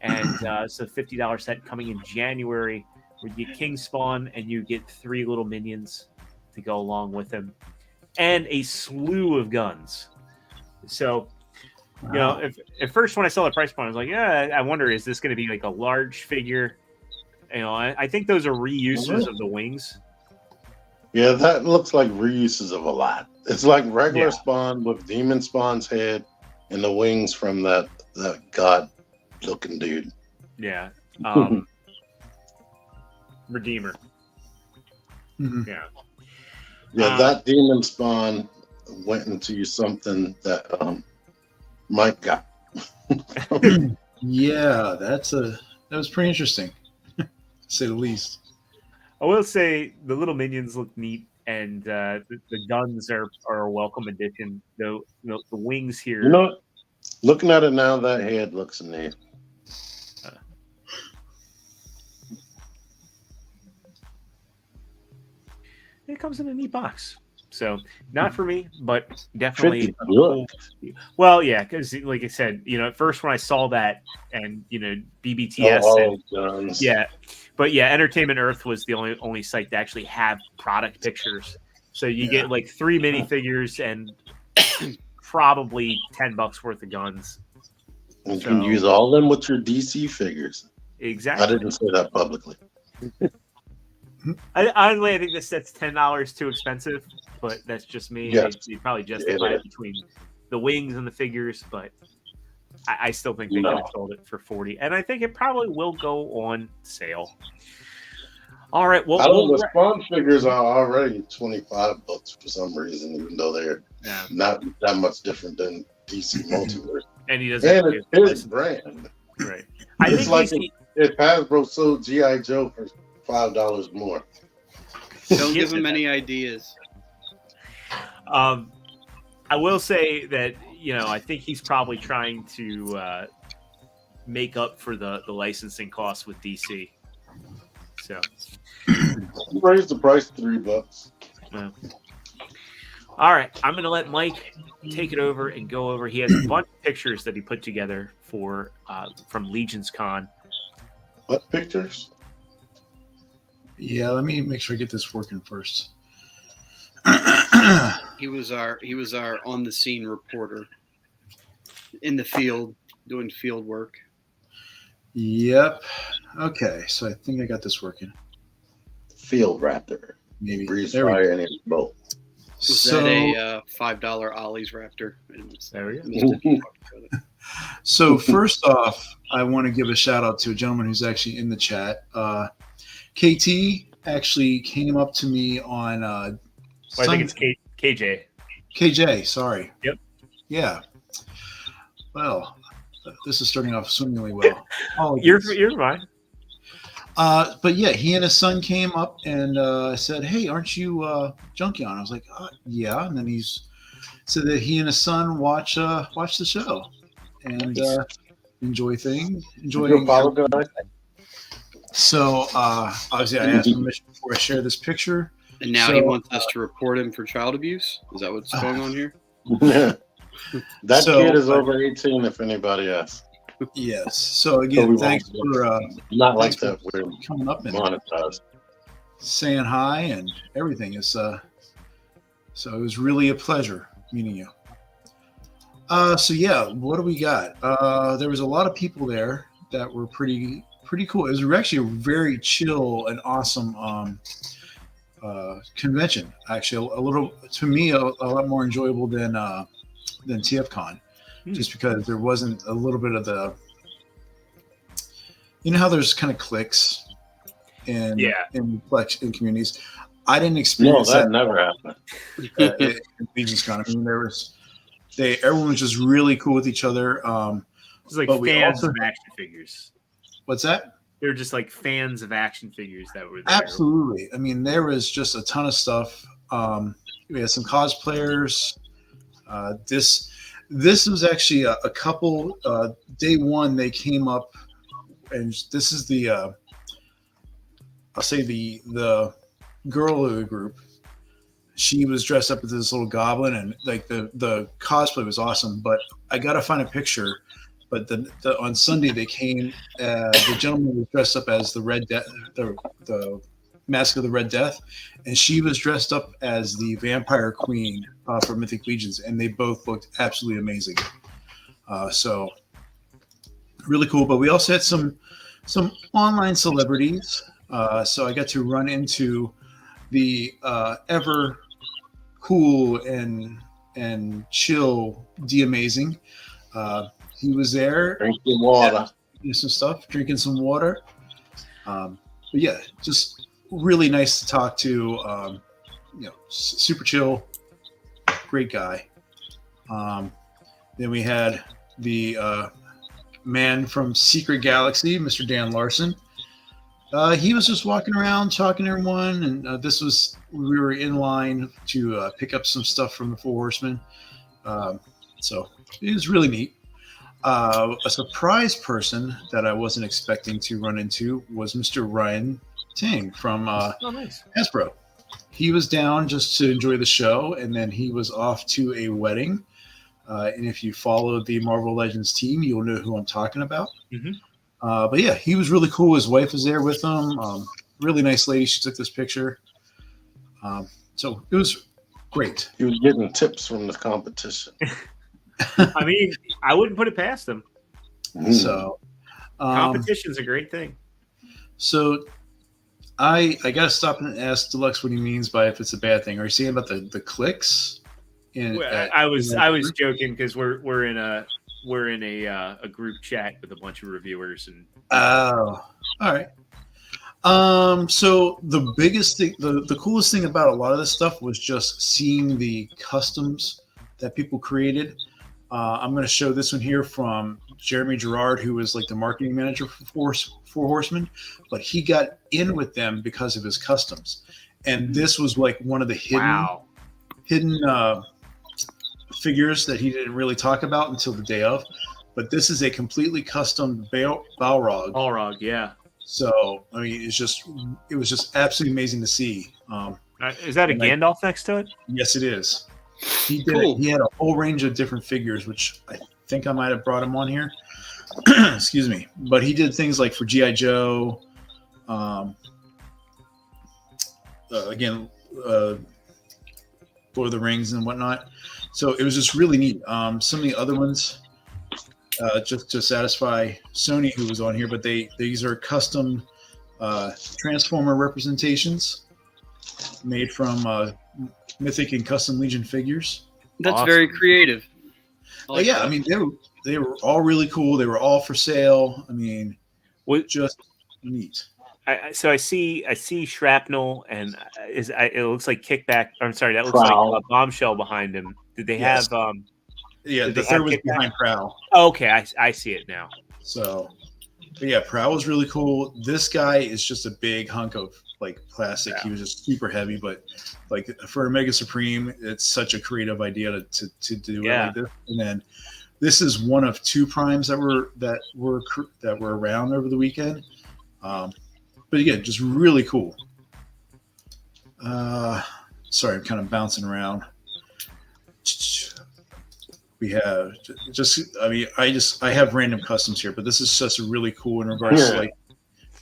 Speaker 2: and it's a $50 set coming in January, where you get King Spawn and you get 3 little minions to go along with him, and a slew of guns. So, you know, if at first when I saw the price point, I was like, yeah, I wonder, is this going to be like a large figure? You know, I think those are reuses of the wings.
Speaker 1: Yeah, that looks like reuses of a lot. It's like regular Spawn with Demon Spawn's head and the wings from that god-looking dude.
Speaker 2: Yeah. Redeemer.
Speaker 5: Mhm.
Speaker 2: Yeah.
Speaker 1: Yeah, that Demon Spawn went into something that Mike got.
Speaker 5: Yeah, that was pretty interesting, to say the least.
Speaker 2: I will say the little minions look neat, and the guns are a welcome addition. Though the wings here,
Speaker 1: You know, looking at it now, that head looks neat.
Speaker 2: it comes in a neat box. So not for me, but definitely.
Speaker 1: 50 bucks.
Speaker 2: Well, yeah, because like I said, you know, at first when I saw that, and you know, BBTS,
Speaker 1: all
Speaker 2: and,
Speaker 1: guns.
Speaker 2: yeah, but yeah, Entertainment Earth was the only site to actually have product pictures. So you get like 3 minifigures and probably $10 worth of guns.
Speaker 1: You can use all of them with your DC figures.
Speaker 2: Exactly.
Speaker 1: I didn't say that publicly.
Speaker 2: Honestly, I think this set's $10 too expensive, but that's just me.
Speaker 1: Yes.
Speaker 2: They probably justify it between the wings and the figures, but I still think they could have sold it for $40, and I think it probably will go on sale. All right, well,
Speaker 1: the Spawn figures are already $25 for some reason, even though they're not that much different than DC Multiverse.
Speaker 2: And he doesn't.
Speaker 1: And it's his brand,
Speaker 2: right?
Speaker 1: It's like if Hasbro sold GI Joe for $5 more.
Speaker 7: Don't give him any ideas.
Speaker 2: I will say that, you know, I think he's probably trying to make up for the licensing costs with DC. So
Speaker 1: he raised the price to $3.
Speaker 2: Yeah. All right, I'm going to let Mike take it over and go over. He has a bunch of pictures that he put together for from Legion's Con.
Speaker 1: What pictures?
Speaker 5: Yeah, let me make sure I get this working first.
Speaker 7: He was our on the scene reporter in the field doing field work.
Speaker 5: Yep. Okay, so I think I got this working.
Speaker 1: Field Raptor.
Speaker 5: Maybe.
Speaker 1: Breeze
Speaker 5: There we
Speaker 1: fire and his boat.
Speaker 7: Was that a $5 Ollie's Raptor?
Speaker 2: There we go.
Speaker 5: So first off, I want to give a shout out to a gentleman who's actually in the chat. KT actually came up to me on.
Speaker 2: I think it's KJ.
Speaker 5: KJ, sorry.
Speaker 2: Yep.
Speaker 5: Yeah. Well, this is starting off swimmingly well.
Speaker 2: You're fine.
Speaker 5: But yeah, he and his son came up and said, "Hey, aren't you Junkion?" I was like, "Yeah." And then he's said that he and his son watch the show and enjoy things. So obviously, I asked permission before I share this picture.
Speaker 7: And now he wants us to report him for child abuse. Is that what's going on here?
Speaker 1: Yeah. That kid is over 18. If anybody asks.
Speaker 5: Yes. So again, thanks for
Speaker 1: not like that. We're
Speaker 5: coming up and
Speaker 1: monetized,
Speaker 5: saying hi and everything. Is so it was really a pleasure meeting you. So yeah, what do we got? There was a lot of people there that were pretty cool. It was actually a very chill and awesome convention. Actually, a little to me a lot more enjoyable than TFCon. Just because there wasn't a little bit of the, you know how there's kind of cliques in communities. I didn't experience
Speaker 1: that. Never happened.
Speaker 5: In Legion's Con. I mean, everyone was just really cool with each other.
Speaker 2: It's like fans of action figures.
Speaker 5: What's that?
Speaker 2: They're just like fans of action figures that were there.
Speaker 5: Absolutely. I mean, there was just a ton of stuff. We had some cosplayers. This was actually a couple. Day one, they came up, and this is the I'll say the girl of the group. she was dressed up as this little goblin, and like the cosplay was awesome. But I gotta find a picture. But on Sunday they came. The gentleman was dressed up as the Red Death, the Mask of the Red Death, and she was dressed up as the Vampire Queen for Mythic Legions, and they both looked absolutely amazing. So really cool. But we also had some online celebrities. So I got to run into the ever cool and chill D Amazing. He was there
Speaker 3: Drinking water.
Speaker 5: Some stuff, drinking some water. But yeah, just really nice to talk to. Super chill, great guy. Then we had the man from Secret Galaxy, Mr. Dan Larson. He was just walking around talking to everyone, and we were in line to pick up some stuff from the Four Horsemen. So it was really neat. A surprise person that I wasn't expecting to run into was Mr. Ryan Ting from
Speaker 2: nice.
Speaker 5: Hasbro. He was down just to enjoy the show, and then he was off to a wedding. And if you follow the Marvel Legends team, you'll know who I'm talking about.
Speaker 2: Mm-hmm.
Speaker 5: But yeah, he was really cool. His wife was there with him. Really nice lady. She took this picture. So it was great.
Speaker 3: He was getting tips from the competition.
Speaker 2: I mean, I wouldn't put it past them.
Speaker 5: So
Speaker 2: competition's a great thing.
Speaker 5: So I gotta stop and ask Deluxe what he means by if it's a bad thing. Are you saying about the clicks?
Speaker 2: I was joking because we're in a group chat with a bunch of reviewers and.
Speaker 5: Oh, all right. So the biggest thing, the coolest thing about a lot of this stuff was just seeing the customs that people created. I'm going to show this one here from Jeremy Gerard, who was like the marketing manager for Four Horsemen, but he got in with them because of his customs. And this was like one of the hidden figures that he didn't really talk about until the day of. But this is a completely custom Balrog.
Speaker 2: Balrog, yeah.
Speaker 5: So I mean, it was just absolutely amazing to see.
Speaker 2: Is that a Gandalf next to it?
Speaker 5: Yes, it is. He did.
Speaker 7: Cool.
Speaker 5: He had a whole range of different figures, which I think I might have brought him on here. Excuse me, but he did things like for GI Joe. Again, Lord of the Rings and whatnot. So it was just really neat. Some of the other ones, just to satisfy Sony, who was on here, but these are custom Transformer representations made from Mythic and Custom Legion figures.
Speaker 7: That's
Speaker 2: Awesome.
Speaker 7: very creative.
Speaker 5: I mean, they were all really cool. They were all for sale. I mean, just neat.
Speaker 2: So I see shrapnel and it looks like kickback. I'm sorry, that looks like a bombshell behind him. Did they have?
Speaker 5: Yeah,
Speaker 2: did
Speaker 5: the
Speaker 2: they
Speaker 5: third
Speaker 2: have
Speaker 5: was
Speaker 2: kickback?
Speaker 5: behind Prowl.
Speaker 2: Oh, okay, I see it now.
Speaker 5: So, but yeah, Prowl was really cool. This guy is just a big hunk of like plastic.
Speaker 2: Yeah.
Speaker 5: He was just super heavy, but like for a Mega Supreme, it's such a creative idea to do it like this. And then this is one of two primes that were around over the weekend. But again, just really cool. Sorry, I'm kind of bouncing around. We have I have random customs here, but this is just really cool in regards to like,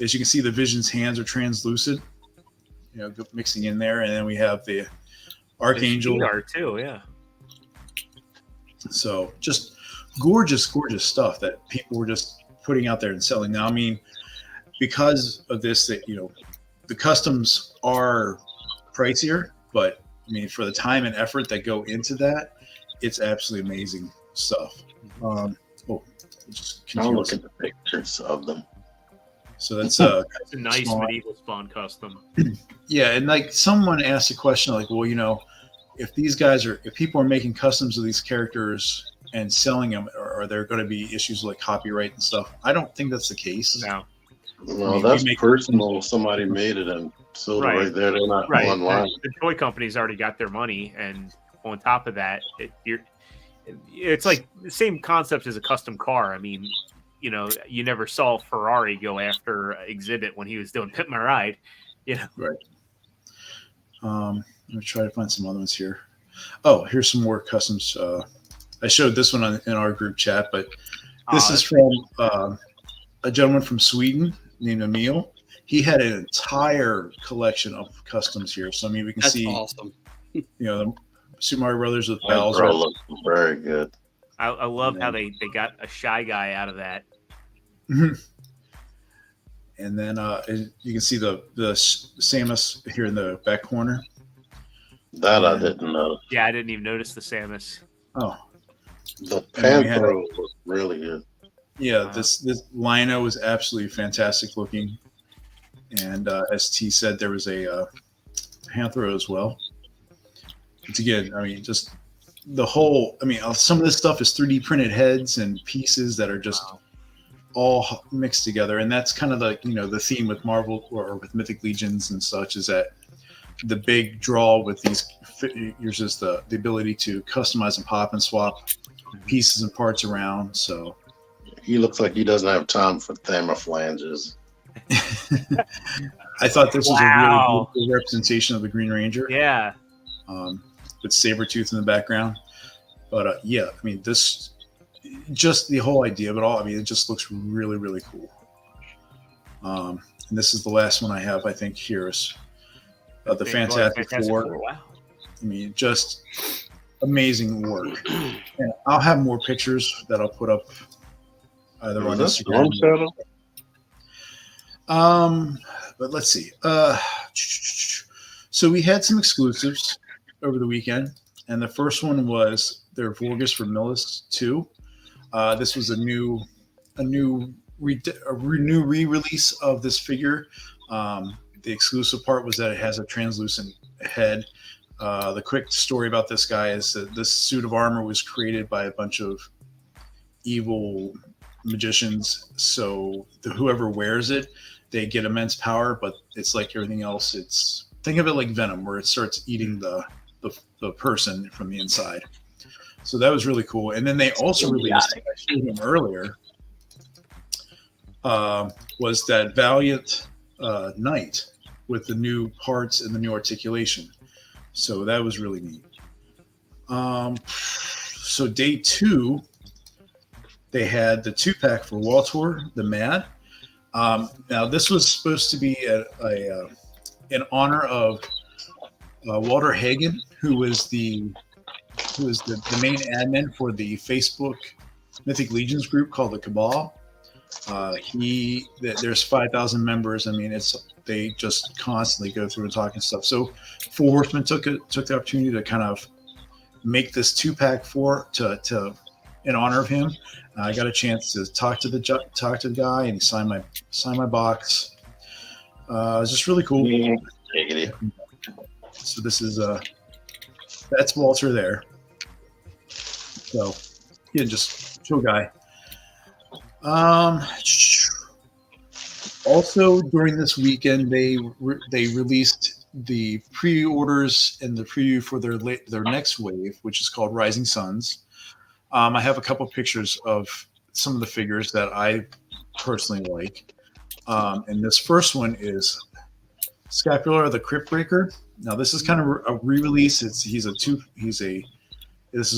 Speaker 5: as you can see, the Vision's hands are translucent, mixing in there, and then we have the Archangel
Speaker 2: art too, yeah.
Speaker 5: So just gorgeous stuff that people were just putting out there and selling. Now, I mean, because of this, that the customs are pricier, but I mean, for the time and effort that go into that, it's absolutely amazing stuff.
Speaker 3: Just I'll look at the pictures of them.
Speaker 5: So that's
Speaker 2: it's a nice medieval spawn custom.
Speaker 5: Yeah, and like someone asked a question like, well, if people are making customs of these characters and selling them, are there going to be issues like copyright and stuff? I don't think that's the case.
Speaker 2: No.
Speaker 3: Well, that's personal. Somebody made it and sold it right there. They're not online.
Speaker 2: The toy company's already got their money, and on top of that, it's like the same concept as a custom car. I mean, you never saw Ferrari go after Exhibit when he was doing Pit My Ride.
Speaker 5: Right. me try to find some other ones here. Oh, here's some more customs. I showed this one in our group chat, but this is from a gentleman from Sweden named Emil. He had an entire collection of customs here. So I mean, we can see
Speaker 7: awesome.
Speaker 5: You know, the Super Mario Brothers with
Speaker 3: That
Speaker 5: Bowser.
Speaker 3: girl looks very good.
Speaker 2: I love how they got a Shy Guy out of that.
Speaker 5: Mm-hmm. And then you can see the Samus here in the back corner.
Speaker 3: That I didn't know.
Speaker 2: Yeah, I didn't even notice the Samus.
Speaker 5: Oh,
Speaker 3: the Panthro was really good.
Speaker 5: Yeah, this Lino was absolutely fantastic looking, and as T said, there was a Panthro as well. It's again, I mean, just the whole. I mean, some of this stuff is 3D printed heads and pieces that are just all mixed together, and that's kind of the theme with Marvel or with Mythic Legions and such is that the big draw with these figures is the ability to customize and pop and swap pieces and parts around. So
Speaker 3: he looks like he doesn't have time for thermophalanges.
Speaker 5: I thought this was a really good representation of the Green Ranger.
Speaker 2: Yeah.
Speaker 5: With Sabretooth in the background. But yeah, I mean, this just the whole idea of it all, I mean, it just looks really, really cool. And this is the last one I have, I think, here is the Fantastic Four.
Speaker 2: Wow.
Speaker 5: I mean, just amazing work. And I'll have more pictures that I'll put up either on Instagram. But let's see. So we had some exclusives over the weekend, and the first one was their Vorgus for Millis 2. This was a new re-release of this figure. The exclusive part was that it has a translucent head. The quick story about this guy is that this suit of armor was created by a bunch of evil magicians. So whoever wears it, they get immense power, but it's like everything else. Think of it like Venom, where it starts eating the person from the inside. So that was really cool. And then they also released, I showed them earlier, was that Valiant Knight with the new parts and the new articulation. So that was really neat. So day 2, they had the 2-pack for Waltor the Mad. Now this was supposed to be in honor of Walter Hagen, who was the main admin for the Facebook Mythic Legions group called the Cabal. There's 5,000 members. I mean, they just constantly go through and talk and stuff. So Four Horsemen took the opportunity to kind of make this 2-pack in honor of him. I got a chance to talk to the guy, and he signed my box. It was just really cool. So this is that's Walter there. So yeah, just chill guy. Also during this weekend, they released the pre-orders and the preview for their next wave, which is called Rising Suns. I have a couple pictures of some of the figures that I personally like. And this first one is Scapular the Crypt Breaker. Now this is kind of a re-release. This is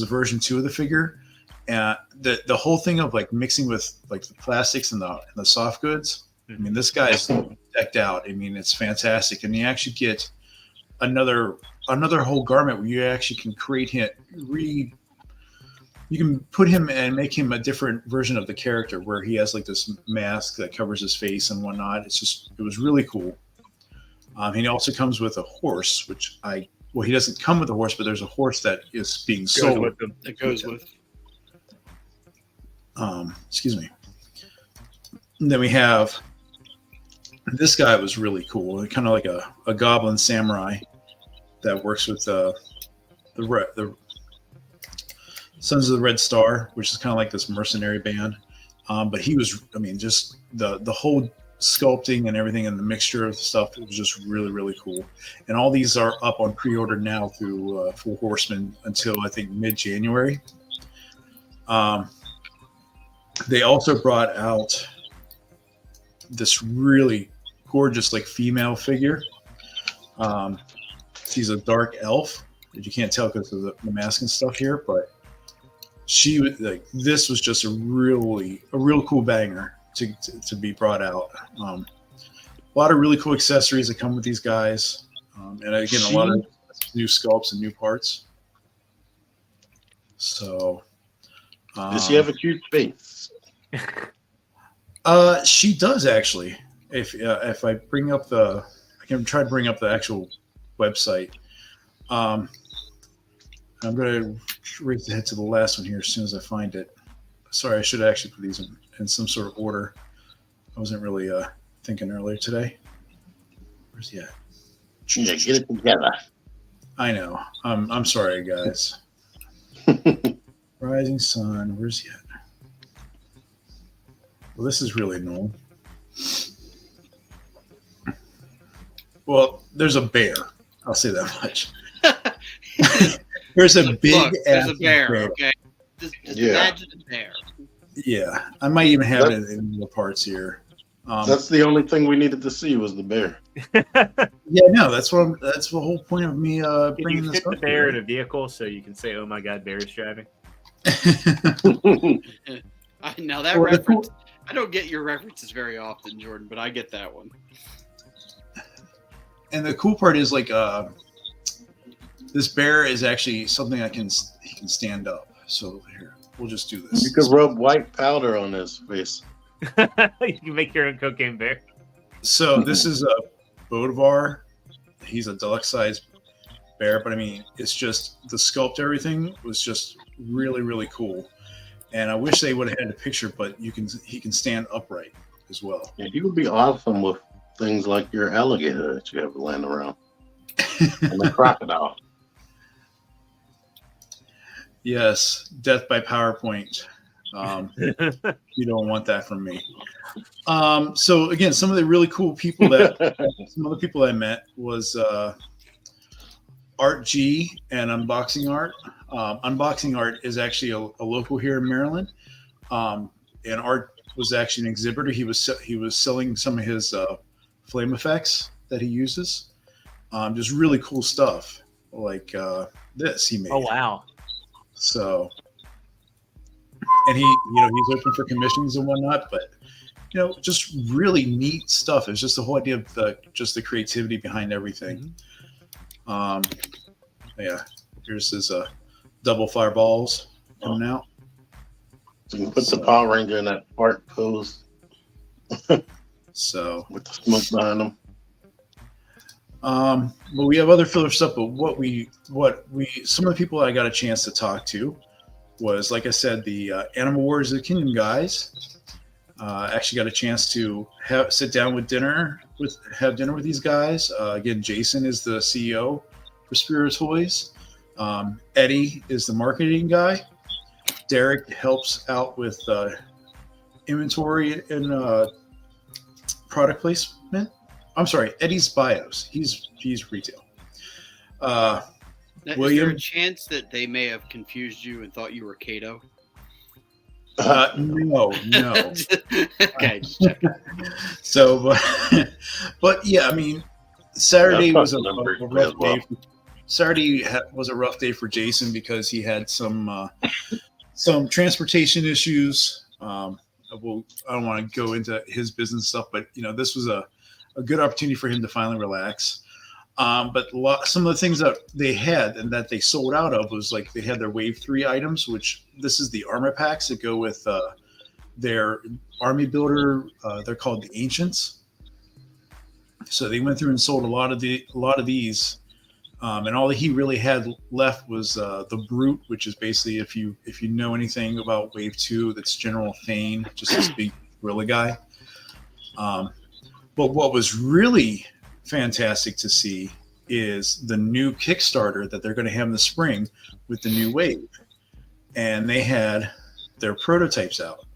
Speaker 5: a version 2 of the figure. And the whole thing of like mixing with like the plastics and the soft goods. I mean, this guy's decked out. I mean, it's fantastic. And you actually get another whole garment where you actually can create him, you can put him and make him a different version of the character where he has like this mask that covers his face and whatnot. It was really cool. He also comes with a horse, he doesn't come with a horse, but there's a horse that is being sold.
Speaker 7: That goes with.
Speaker 5: Excuse me. And then we have this guy was really cool, kind of like a goblin samurai that works with the Sons of the Red Star, which is kind of like this mercenary band. But he was, I mean, just the whole sculpting and everything and the mixture of stuff, it was just really, really cool. And all these are up on pre-order now through Four Horsemen until I think mid-January. They also brought out this really gorgeous like female figure. She's a dark elf. You can't tell because of the mask and stuff here, but she was like, this was just a real cool banger to be brought out. A lot of really cool accessories that come with these guys, and again, a lot of new sculpts and new parts. So,
Speaker 1: does she have a cute face?
Speaker 5: She does actually. If I bring up I can try to bring up the actual website. I'm going to race ahead to the last one here as soon as I find it. Sorry, I should actually put these in some sort of order. I wasn't really thinking earlier today. Where's he at?
Speaker 1: Yeah, get it together.
Speaker 5: I know. I'm sorry, guys. Rising Sun. Where's he at? Well, this is really annoying. Well, there's a bear. I'll say that much. There's a big
Speaker 7: there's a bear. Okay, just imagine a bear.
Speaker 5: Yeah, I might even have it in the parts here.
Speaker 1: That's the only thing we needed to see was the bear.
Speaker 5: Yeah, no, that's the whole point of me bringing this up.
Speaker 2: The bear in a vehicle so you can say, "Oh my God, bear is driving."
Speaker 7: Now that reference, I don't get your references very often, Jordan, but I get that one.
Speaker 5: And the cool part is like this bear is actually something he can stand up. So here, we'll just do this.
Speaker 1: You could rub white powder on his face.
Speaker 2: You can make your own cocaine bear.
Speaker 5: So this is a Bolivar. He's a deluxe size bear, but I mean, it's just the sculpt, everything was just really, really cool. And I wish they would have had a picture, but he can stand upright as well.
Speaker 1: Yeah, he would be awesome with things like your alligator that you have laying around and the crocodile.
Speaker 5: Yes, death by PowerPoint. You don't want that from me. So again, some of the really cool people some other people I met was Art G and Unboxing Art. Unboxing Art is actually a local here in Maryland, and Art was actually an exhibitor. He was selling some of his flame effects that he uses. Just really cool stuff like this he made.
Speaker 2: Oh wow!
Speaker 5: So, and he's open for commissions and whatnot, but just really neat stuff. It's just the whole idea of the creativity behind everything. Yeah, here's his double fireballs coming out.
Speaker 1: So you can put the Power Ranger in that part pose.
Speaker 5: So
Speaker 1: with the smoke behind them.
Speaker 5: But we have other filler stuff. But some of the people I got a chance to talk to was, like I said, the Animal Wars of the Kingdom guys. Actually got a chance to sit down have dinner with these guys. Again, Jason is the CEO for Spiro Toys. Eddie is the marketing guy. Derek helps out with inventory and product placement. I'm sorry, Eddie's bios. He's retail.
Speaker 7: William, is there a chance that they may have confused you and thought you were Kato?
Speaker 5: No.
Speaker 7: Okay.
Speaker 5: So, but yeah, I mean, Saturday was a rough day. Saturday was a rough day for Jason because he had some transportation issues. I don't want to go into his business stuff, but this was a good opportunity for him to finally relax. But some of the things that they had and that they sold out of was like they had their Wave 3 items, which this is the armor packs that go with their army builder. They're called the Ancients. So they went through and sold a lot of these. And all that he really had left was the Brute, which is basically if you know anything about Wave 2, that's General Thane, just this big gorilla guy. But what was really fantastic to see is the new Kickstarter that they're going to have in the spring with the new Wave. And they had their prototypes out.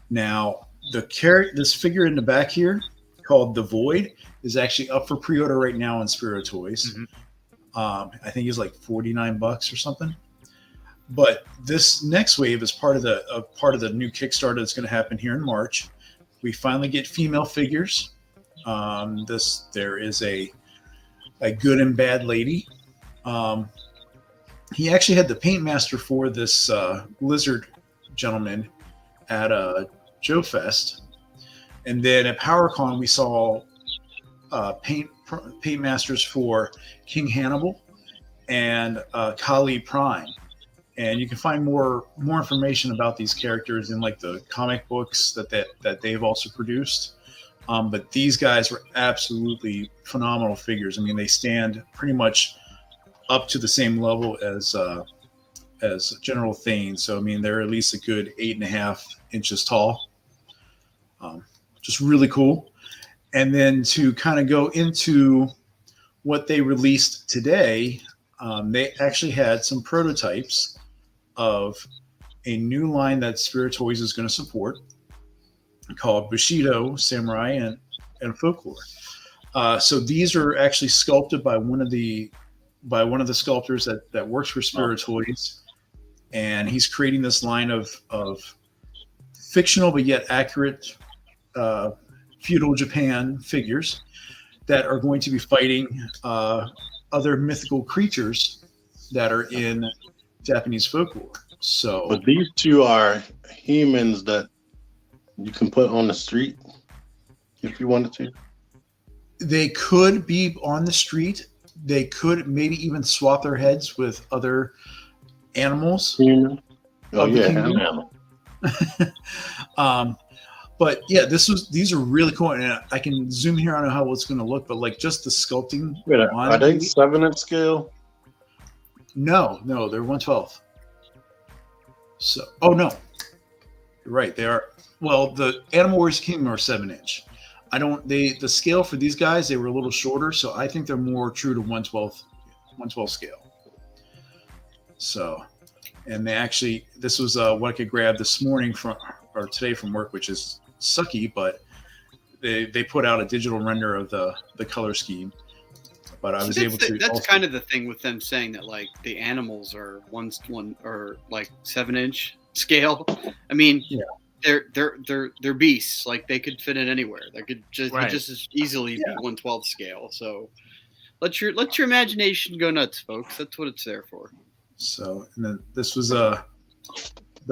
Speaker 5: Now, this figure in the back here called the Void is actually up for pre-order right now on Spiro Toys. Mm-hmm. I think it's like $49 or something. But this next wave is part of the new Kickstarter that's going to happen here in March. We finally get female figures. There is a a Good and Bad Lady. He actually had the paint master for this lizard gentleman at Joe Fest. And then at PowerCon, we saw paint masters for King Hannibal and Kali Prime. And you can find more information about these characters in like the comic books that they've also produced. But these guys were absolutely phenomenal figures. I mean, they stand pretty much up to the same level as General Thane. So I mean, they're at least a good 8.5 inches tall. Just really cool. And then to kind of go into what they released today, they actually had some prototypes of a new line that Spirit Toys is going to support called Bushido, Samurai, and Folklore. So these are actually sculpted by one of the sculptors that works for Spirit Toys, and he's creating this line of fictional but yet accurate feudal Japan figures that are going to be fighting other mythical creatures that are in Japanese folklore. So,
Speaker 1: but these two are humans that you can put on the street if you wanted to.
Speaker 5: They could be on the street. They could maybe even swap their heads with other animals.
Speaker 1: Human. Oh yeah, animal.
Speaker 5: But yeah, these are really cool, and I can zoom here. I don't know how it's going to look, but like just the sculpting.
Speaker 1: Wait, are they 7-inch scale?
Speaker 5: No, they're 1/12. So, oh no, you're right. They are. Well, the Animal Warriors Kingdom are 7-inch. The scale for these guys, they were a little shorter, so I think they're more true to 1/12 scale. So, and they actually, this was what I could grab this morning or today from work, which is sucky, but they put out a digital render of the color scheme. But I was able to.
Speaker 7: That's kind of the thing with them saying that like the animals are one or like 7-inch scale. I mean, yeah. They're beasts. Like they could fit in anywhere. They could just as easily be 1/12 scale. So let your imagination go nuts, folks. That's what it's there for.
Speaker 5: So, and then this was the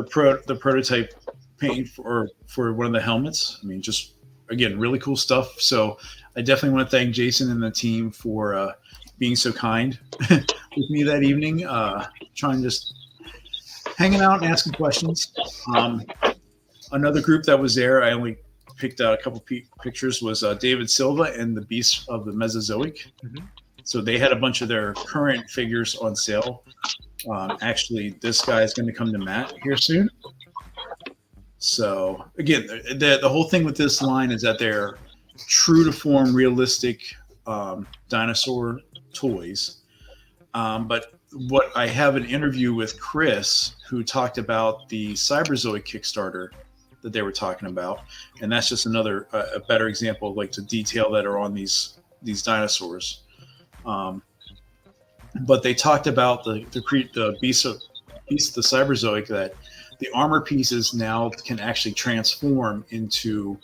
Speaker 5: prototype paint for one of the helmets. I mean, just again, really cool stuff. So I definitely want to thank Jason and the team for being so kind with me that evening, trying just hanging out and asking questions. Another group that was there, I only picked out a couple pictures, was David Silva and the Beasts of the Mesozoic. Mm-hmm. So they had a bunch of their current figures on sale. Actually, this guy is going to come to Matt here soon. So again, the whole thing with this line is that they're true to form, realistic dinosaur toys. But what I have an interview with Chris, who talked about the Cyberzoic Kickstarter that they were talking about, and that's just another a better example of like the detail that are on these dinosaurs. But they talked about the beast of the Cyberzoic, that the armor pieces now can actually transform into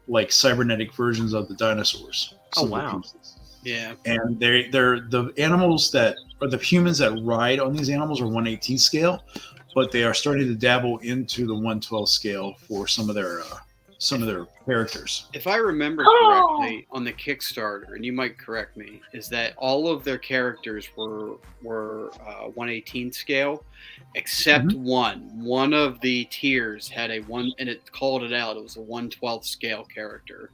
Speaker 5: like cybernetic versions of the dinosaurs.
Speaker 2: Oh wow!
Speaker 5: Pieces.
Speaker 7: Yeah,
Speaker 5: and they're the animals that or the humans that ride on these animals are 1/18 scale, but they are starting to dabble into the 1/12 scale for some of their characters.
Speaker 7: If I remember correctly, on the Kickstarter, and you might correct me, is that all of their characters were 1/18 scale, except one of the tiers had a one, and it called it out. It was a 1/12 scale character.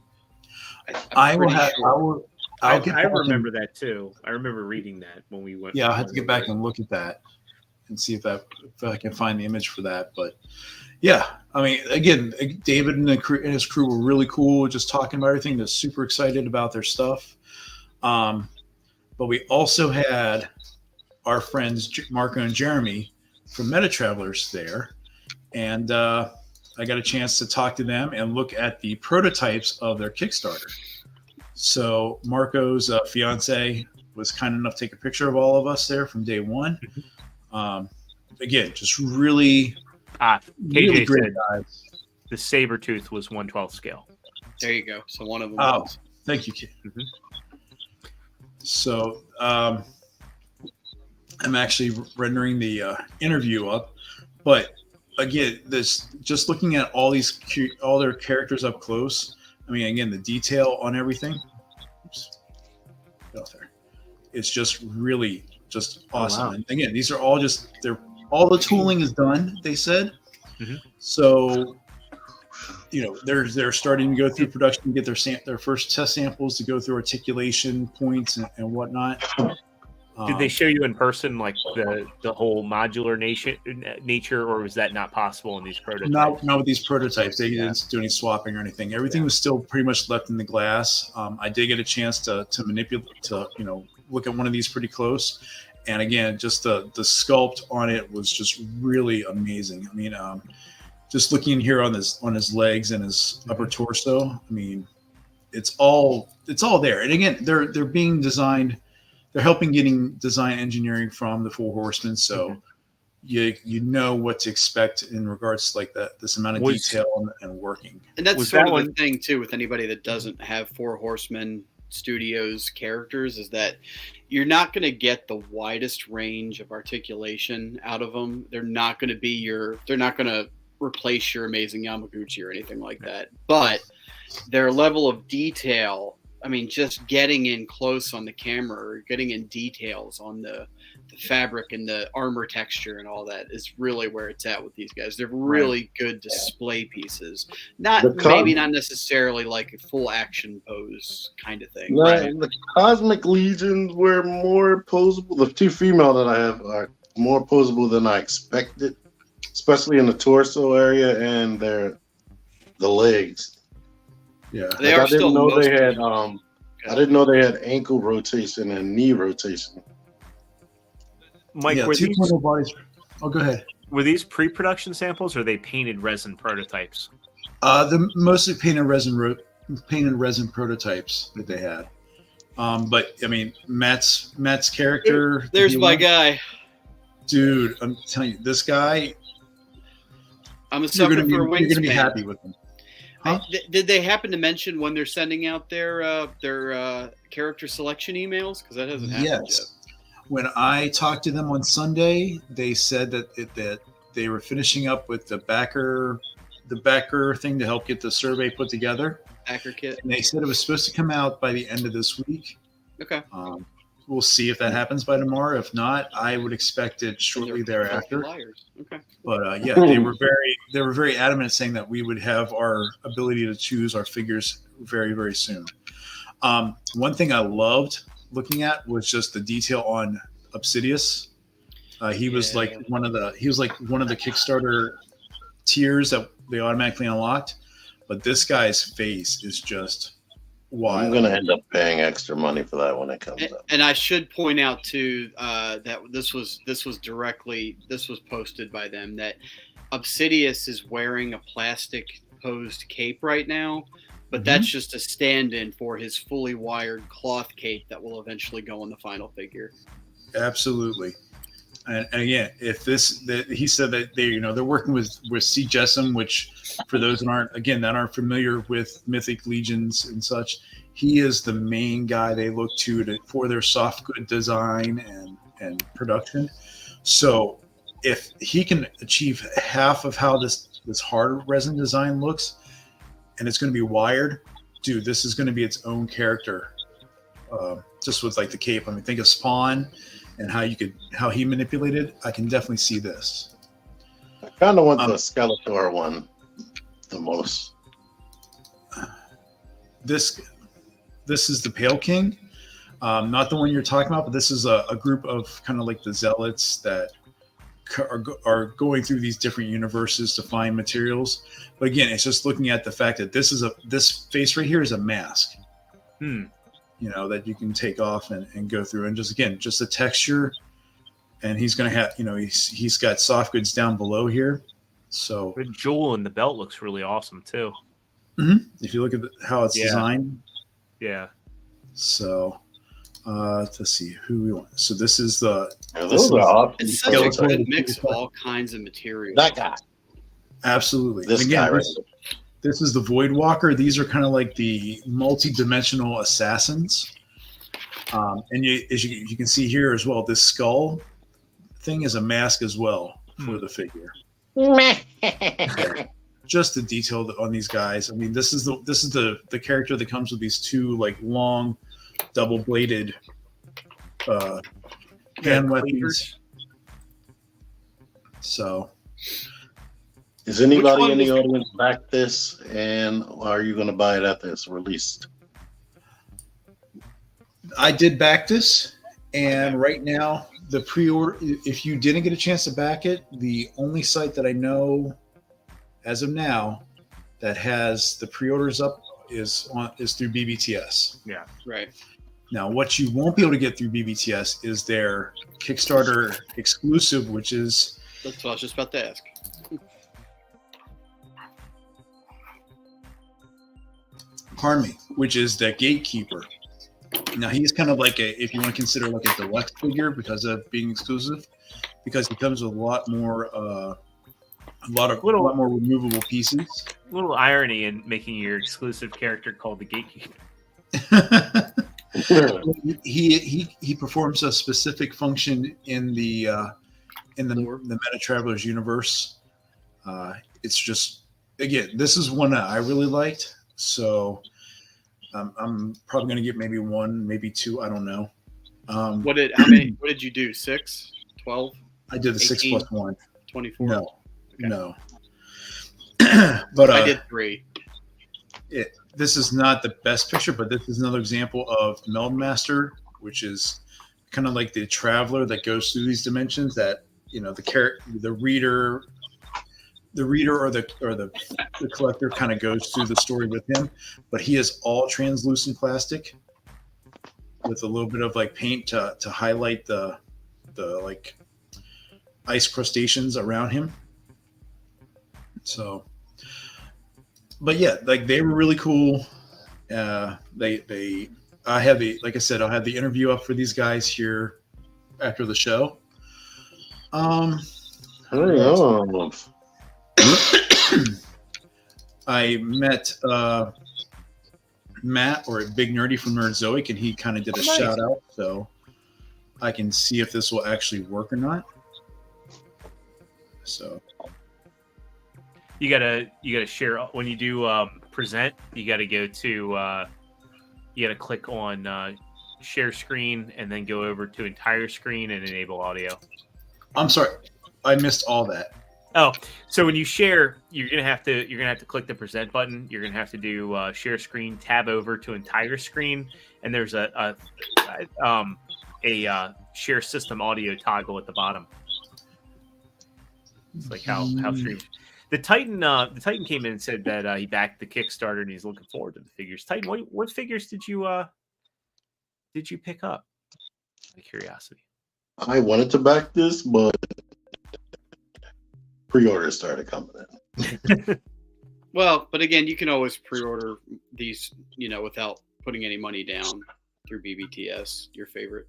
Speaker 5: I remember
Speaker 2: that too. I remember reading that when we went.
Speaker 5: Yeah, I had to get back and look at that and see if I can find the image for that. But yeah, I mean, again, David and his crew were really cool, just talking about everything. They're super excited about their stuff. But we also had our friends Marco and Jeremy from Meta Travelers there, and I got a chance to talk to them and look at the prototypes of their Kickstarter. So Marco's fiance was kind enough to take a picture of all of us there from day one. Again, just really
Speaker 2: KJ great guys. The Sabertooth was 1/12 scale.
Speaker 7: There you go. So one of them.
Speaker 5: Oh, thank you, Kid. So I'm actually rendering the interview up, but again, this just looking at all their characters up close. I mean, again, the detail on everything. Oops, out there. It's just really just awesome.
Speaker 2: wow.
Speaker 5: And again, these are all all the tooling is done. They said so. They're starting to go through production and get their first test samples to go through articulation points and whatnot.
Speaker 2: Did they show you in person like the whole modular nature, or was that not possible in these prototypes?
Speaker 5: Not with these prototypes. They didn't do any swapping or anything. Everything was still pretty much left in the glass. I did get a chance to manipulate, look at one of these pretty close. And again, just the sculpt on it was just really amazing. I mean, just looking here on his legs and his upper torso, I mean, it's all there. And again, they're being designed. They're helping getting design engineering from the Four Horsemen, so you know what to expect in regards to like this amount of detail and working.
Speaker 7: And that's sort of the thing too with anybody that doesn't have Four Horsemen Studios characters, is that you're not going to get the widest range of articulation out of them. They're not going to replace your amazing Yamaguchi or anything like that. But their level of detail, I mean, just getting in close on the camera or getting in details on the fabric and the armor texture and all that is really where it's at with these guys. They're really good display pieces. Maybe not necessarily like a full action pose kind of thing.
Speaker 1: The Cosmic Legions were more posable. The two female that I have are more posable than I expected, especially in the torso area and the legs.
Speaker 5: Yeah,
Speaker 7: they are still.
Speaker 1: I didn't know they had ankle rotation and knee rotation.
Speaker 2: Mike,
Speaker 5: were these bodies? Oh, go ahead.
Speaker 2: Were these pre-production samples, or are they painted resin prototypes?
Speaker 5: They're mostly painted resin prototypes that they had. But I mean, Matt's character.
Speaker 7: There's my guy,
Speaker 5: dude. I'm telling you, this guy.
Speaker 7: I'm a sucker for a wingspan.
Speaker 5: You're gonna be happy with him.
Speaker 7: Huh? Did they happen to mention when they're sending out their character selection emails? Because that hasn't happened yet.
Speaker 5: When I talked to them on Sunday, they said that they were finishing up with the backer thing to help get the survey put together.
Speaker 7: Backer kit. And
Speaker 5: they said it was supposed to come out by the end of this week.
Speaker 7: Okay.
Speaker 5: We'll see if that happens by tomorrow. If not, I would expect it shortly thereafter.
Speaker 7: Okay.
Speaker 5: But yeah, they were very adamant saying that we would have our ability to choose our figures very, very soon. One thing I loved looking at was just the detail on Obsidius. He was like one of the Kickstarter tiers that they automatically unlocked. But this guy's face is just wild.
Speaker 1: I'm going to end up paying extra money for that when it comes up.
Speaker 7: And I should point out too that this was posted by them that Obsidius is wearing a plastic posed cape right now, but that's just a stand-in for his fully wired cloth cape that will eventually go on the final figure.
Speaker 5: Absolutely. And again, he said that they're working with C. Jessam, which for those that aren't familiar with Mythic Legions and such, he is the main guy they look to for their soft good design and production. So if he can achieve half of how this hard resin design looks, and it's going to be wired, dude, this is going to be its own character. Just with like the cape. I mean, think of Spawn and how he manipulated. I can definitely see this.
Speaker 1: I kind of want the Skeletor one the most.
Speaker 5: This is the Pale King, not the one you're talking about, but this is a group of kind of like the zealots that are going through these different universes to find materials. But again, it's just looking at the fact that this face right here is a mask. That you can take off and go through, and just the texture. And he's going to have, he's got soft goods down below here. So
Speaker 2: the jewel in the belt looks really awesome too.
Speaker 5: If you look at how it's designed.
Speaker 2: Yeah.
Speaker 5: So let's see who we want. So this is
Speaker 7: it's such a good mix of all kinds of materials.
Speaker 1: That guy.
Speaker 5: Absolutely.
Speaker 1: This guy right here.
Speaker 5: This is the Void Walker. These are kind of like the multi-dimensional assassins. And as you can see here as well, this skull thing is a mask as well for the figure. Just the detail on these guys. I mean, this is the character that comes with these two like long, double-bladed hand weapons. So,
Speaker 1: is anybody in the audience back this, and are you going to buy it after it's released?
Speaker 5: I did back this, and right now the pre-order. If you didn't get a chance to back it, the only site that I know as of now that has the pre-orders up is through BBTS.
Speaker 2: Yeah,
Speaker 7: right.
Speaker 5: Now, what you won't be able to get through BBTS is their Kickstarter exclusive, which is.
Speaker 7: That's what I was just about to ask.
Speaker 5: Pardon me, which is the Gatekeeper. Now he's kind of like if you want to consider like a deluxe figure because of being exclusive, because he comes with a lot more more removable pieces.
Speaker 2: A little irony in making your exclusive character called the Gatekeeper.
Speaker 5: he performs a specific function in the Meta Travelers universe. It's just, again, this is one that I really liked, so I'm probably going to get maybe one, maybe two. I don't know.
Speaker 7: What did you do? 6, 12?
Speaker 5: I did the 18, 6 plus 1.
Speaker 7: 24.
Speaker 5: No, okay. No. But
Speaker 7: I did 3.
Speaker 5: This is not the best picture, but this is another example of Meldmaster, which is kind of like the traveler that goes through these dimensions. That the reader or the collector kind of goes through the story with him, but he is all translucent plastic with a little bit of like paint to highlight the like ice crustaceans around him. So, but yeah, like they were really cool. I'll have the interview up for these guys here after the show. I met Matt, or Big Nerdy from Nerdzoic, and he kind of did a shout out, so I can see if this will actually work or not. So
Speaker 2: you gotta share when you do present. You gotta go to you gotta click on share screen and then go over to entire screen and enable audio.
Speaker 5: I'm sorry, I missed all that.
Speaker 2: Oh, so when you share, you're gonna have to click the present button. You're gonna have to do share screen, tab over to entire screen, and there's a share system audio toggle at the bottom. It's like how streams. The Titan came in and said that he backed the Kickstarter and he's looking forward to the figures. Titan, what figures did you pick up? Out of curiosity.
Speaker 1: I wanted to back this, but pre-orders started coming in.
Speaker 7: Well, but again, you can always pre-order these, without putting any money down through BBTS, your favorite.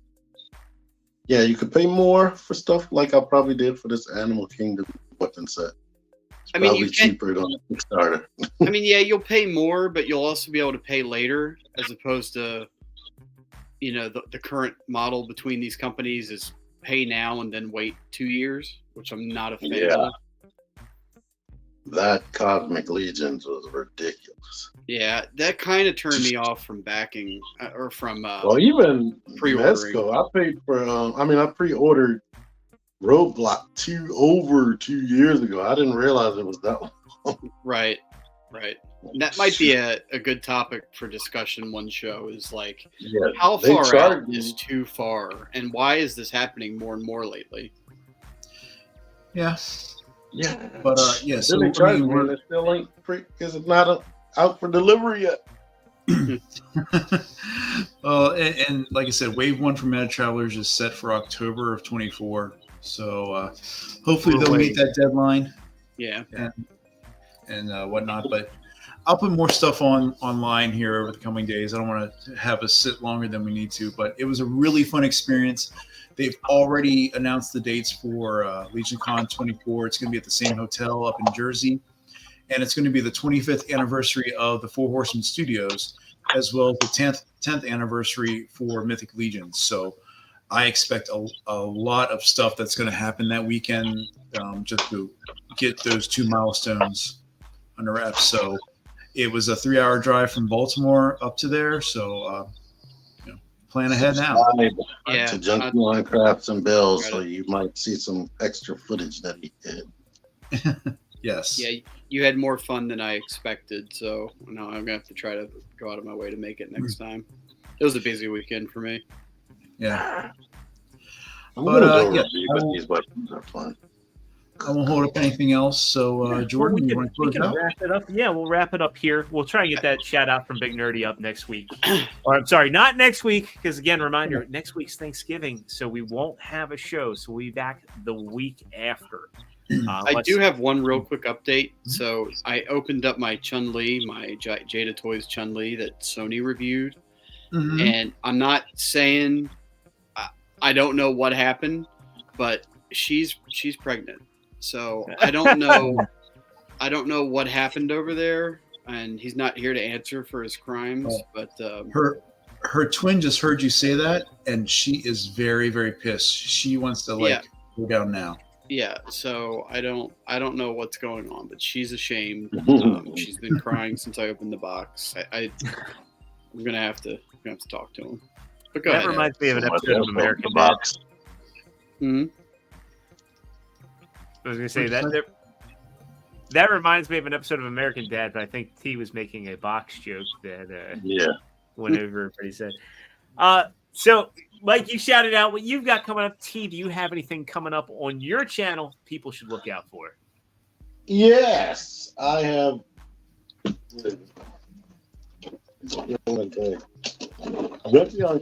Speaker 1: Yeah, you could pay more for stuff like I probably did for this Animal Kingdom weapon set. It's probably cheaper than Kickstarter.
Speaker 7: I mean, yeah, you'll pay more, but you'll also be able to pay later, as opposed to, the current model between these companies is pay now and then wait 2 years, which I'm not a fan of.
Speaker 1: That Cosmic Legions was ridiculous.
Speaker 7: Yeah, that kind of turned me off from backing or from
Speaker 1: even
Speaker 7: pre-ordering.
Speaker 1: Mezco, I paid for I pre-ordered Roadblock over 2 years ago. I didn't realize it was that long.
Speaker 7: Right. That might be a good topic for discussion one show, is like, how far out is too far, and why is this happening more and more lately?
Speaker 5: Yeah, but so
Speaker 1: they charge me, it still ain't because it's not out for delivery yet.
Speaker 5: And like I said, Wave 1 for Meta Travelers is set for October of 24. So hopefully they'll meet that deadline.
Speaker 7: Yeah,
Speaker 5: and whatnot. But I'll put more stuff online here over the coming days. I don't want to have us sit longer than we need to, but it was a really fun experience. They've already announced the dates for LegionCon 24. It's going to be at the same hotel up in Jersey, and it's going to be the 25th anniversary of the Four Horsemen Studios. as well as the 10th anniversary for Mythic Legions. So I expect a lot of stuff that's going to happen that weekend, just to get those 2 milestones under wraps. So it was a 3-hour drive from Baltimore up to there. So plan ahead now.
Speaker 1: Yeah, to Junkie Line Crafts and Bills, so you might see some extra footage that he did.
Speaker 5: Yes.
Speaker 7: Yeah, you had more fun than I expected, so now I'm gonna have to try to go out of my way to make it next time. It was a busy weekend for me.
Speaker 5: Yeah.
Speaker 1: These weapons are fun.
Speaker 5: I won't hold up anything else. So, Jordan, you want to close out?
Speaker 2: Wrap it up. Yeah, we'll wrap it up here. We'll try and get that shout out from Big Nerdy up next week. Or I'm sorry, not next week, because again, reminder, next week's Thanksgiving, so we won't have a show. So we'll be back the week after.
Speaker 7: I do have one real quick update. So I opened up my Chun-Li, my Jada Toys Chun-Li that Sony reviewed. And I'm not saying I don't know what happened, but she's pregnant. So I don't know what happened over there, and he's not here to answer for his crimes. But
Speaker 5: her twin just heard you say that, and she is very, very pissed. She wants to go down now.
Speaker 7: Yeah, so I don't know what's going on, but she's ashamed. She's been crying since I opened the box. I'm gonna have to talk to him. But go ahead.
Speaker 2: That reminds me of an episode of American Dad. I was going to say that reminds me of an episode of American Dad, but I think T was making a box joke that went over what he said. So, Mike, you shouted out what you've got coming up. T, do you have anything coming up on your channel people should look out for?
Speaker 1: Yes, I have. Junkie Line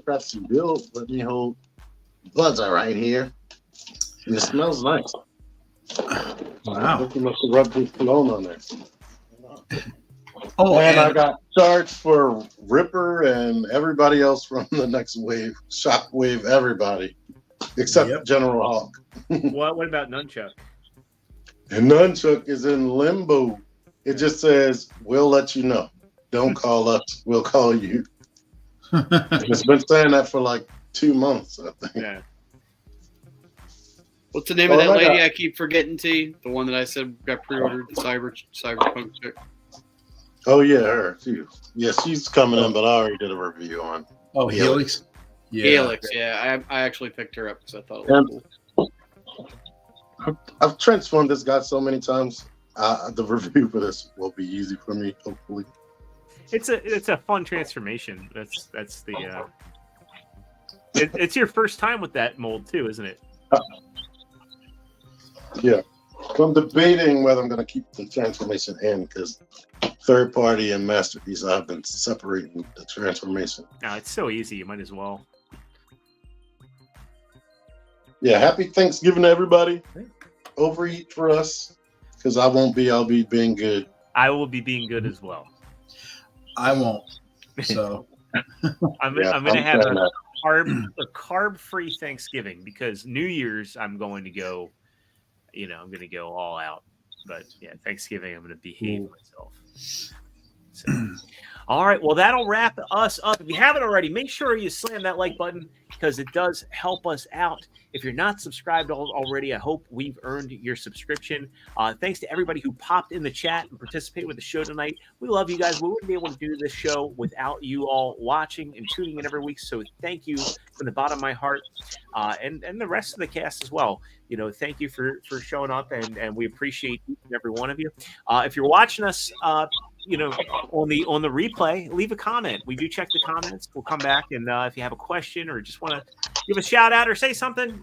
Speaker 1: Crafts and Bills. Let me hold Buzzer right here. And it smells nice.
Speaker 5: Wow.
Speaker 1: You must have rubbed his cologne on there.
Speaker 5: And
Speaker 1: I got charged for Ripper and everybody else from the next wave. Shockwave, everybody. Except General Hawk.
Speaker 2: What about Nunchuck?
Speaker 1: And Nunchuck is in limbo. It just says, we'll let you know. Don't call us. We'll call you. It's been saying that for like 2 months, I think.
Speaker 2: Yeah.
Speaker 7: What's the name of that lady I keep forgetting, T? The one that I said got pre-ordered, the cyberpunk chick.
Speaker 1: Oh, yeah, her, too. Yeah, she's coming in, but I already did a review on.
Speaker 5: Oh, Helix?
Speaker 7: Yeah. Helix, yeah. I actually picked her up because I thought it was
Speaker 1: cool. I've transformed this guy so many times. The review for this will be easy for me, hopefully.
Speaker 2: It's a fun transformation. That's the it's your first time with that mold too, isn't it?
Speaker 1: Yeah. So I'm debating whether I'm going to keep the transformation in because third party and Masterpiece, I've been separating the transformation.
Speaker 2: No, it's so easy. You might as well.
Speaker 1: Yeah. Happy Thanksgiving to everybody. Overeat for us because I won't be. I'll be being good.
Speaker 2: I will be being good as well.
Speaker 5: I won't. So
Speaker 2: I'm going to have a carb-free Thanksgiving because New Year's I'm going to go. I'm going to go all out. But yeah, Thanksgiving I'm going to behave myself. So, all right, well that'll wrap us up. If you haven't already, make sure you slam that like button because it does help us out. If you're not subscribed already, I hope we've earned your subscription. Thanks to everybody who popped in the chat and participated with the show tonight. We love you guys. We wouldn't be able to do this show without you all watching and tuning in every week. So thank you from the bottom of my heart, and the rest of the cast as well. Thank you for showing up, and we appreciate each and every one of you. If you're watching us, on the replay, leave a comment. We do check the comments. We'll come back, and if you have a question or just want to give a shout out or say something,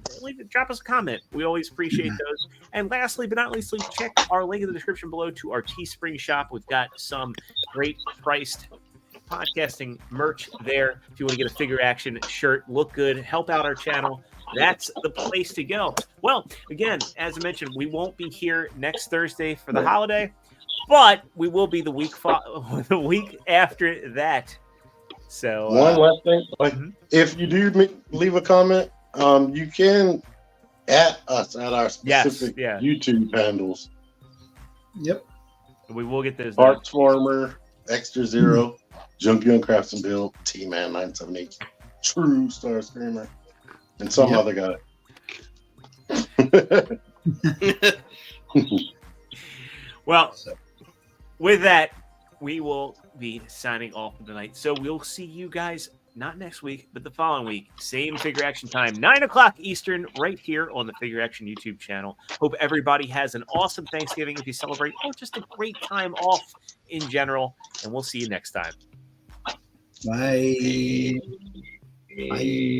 Speaker 2: drop us a comment. We always appreciate those. And lastly, but not least, check our link in the description below to our Teespring shop. We've got some great priced podcasting merch there. If you want to get a figure action shirt, look good, help out our channel, that's the place to go. Well, again, as I mentioned, we won't be here next Thursday for the holiday, but we will be the week after that. So
Speaker 1: one last thing, if you do leave a comment, you can at us at our specific YouTube handles.
Speaker 5: Yep,
Speaker 2: we will get those.
Speaker 1: Partsformer ExtraZero, Junkie on Crafts and Build, T-Man 978, Trustarscreamer, and some other guy.
Speaker 2: Well, with that, we will be signing off for tonight. So we'll see you guys not next week, but the following week. Same Figure Action time, 9:00 Eastern, right here on the Figure Action YouTube channel. Hope everybody has an awesome Thanksgiving if you celebrate, or just a great time off in general. And we'll see you next time.
Speaker 5: Bye. Bye.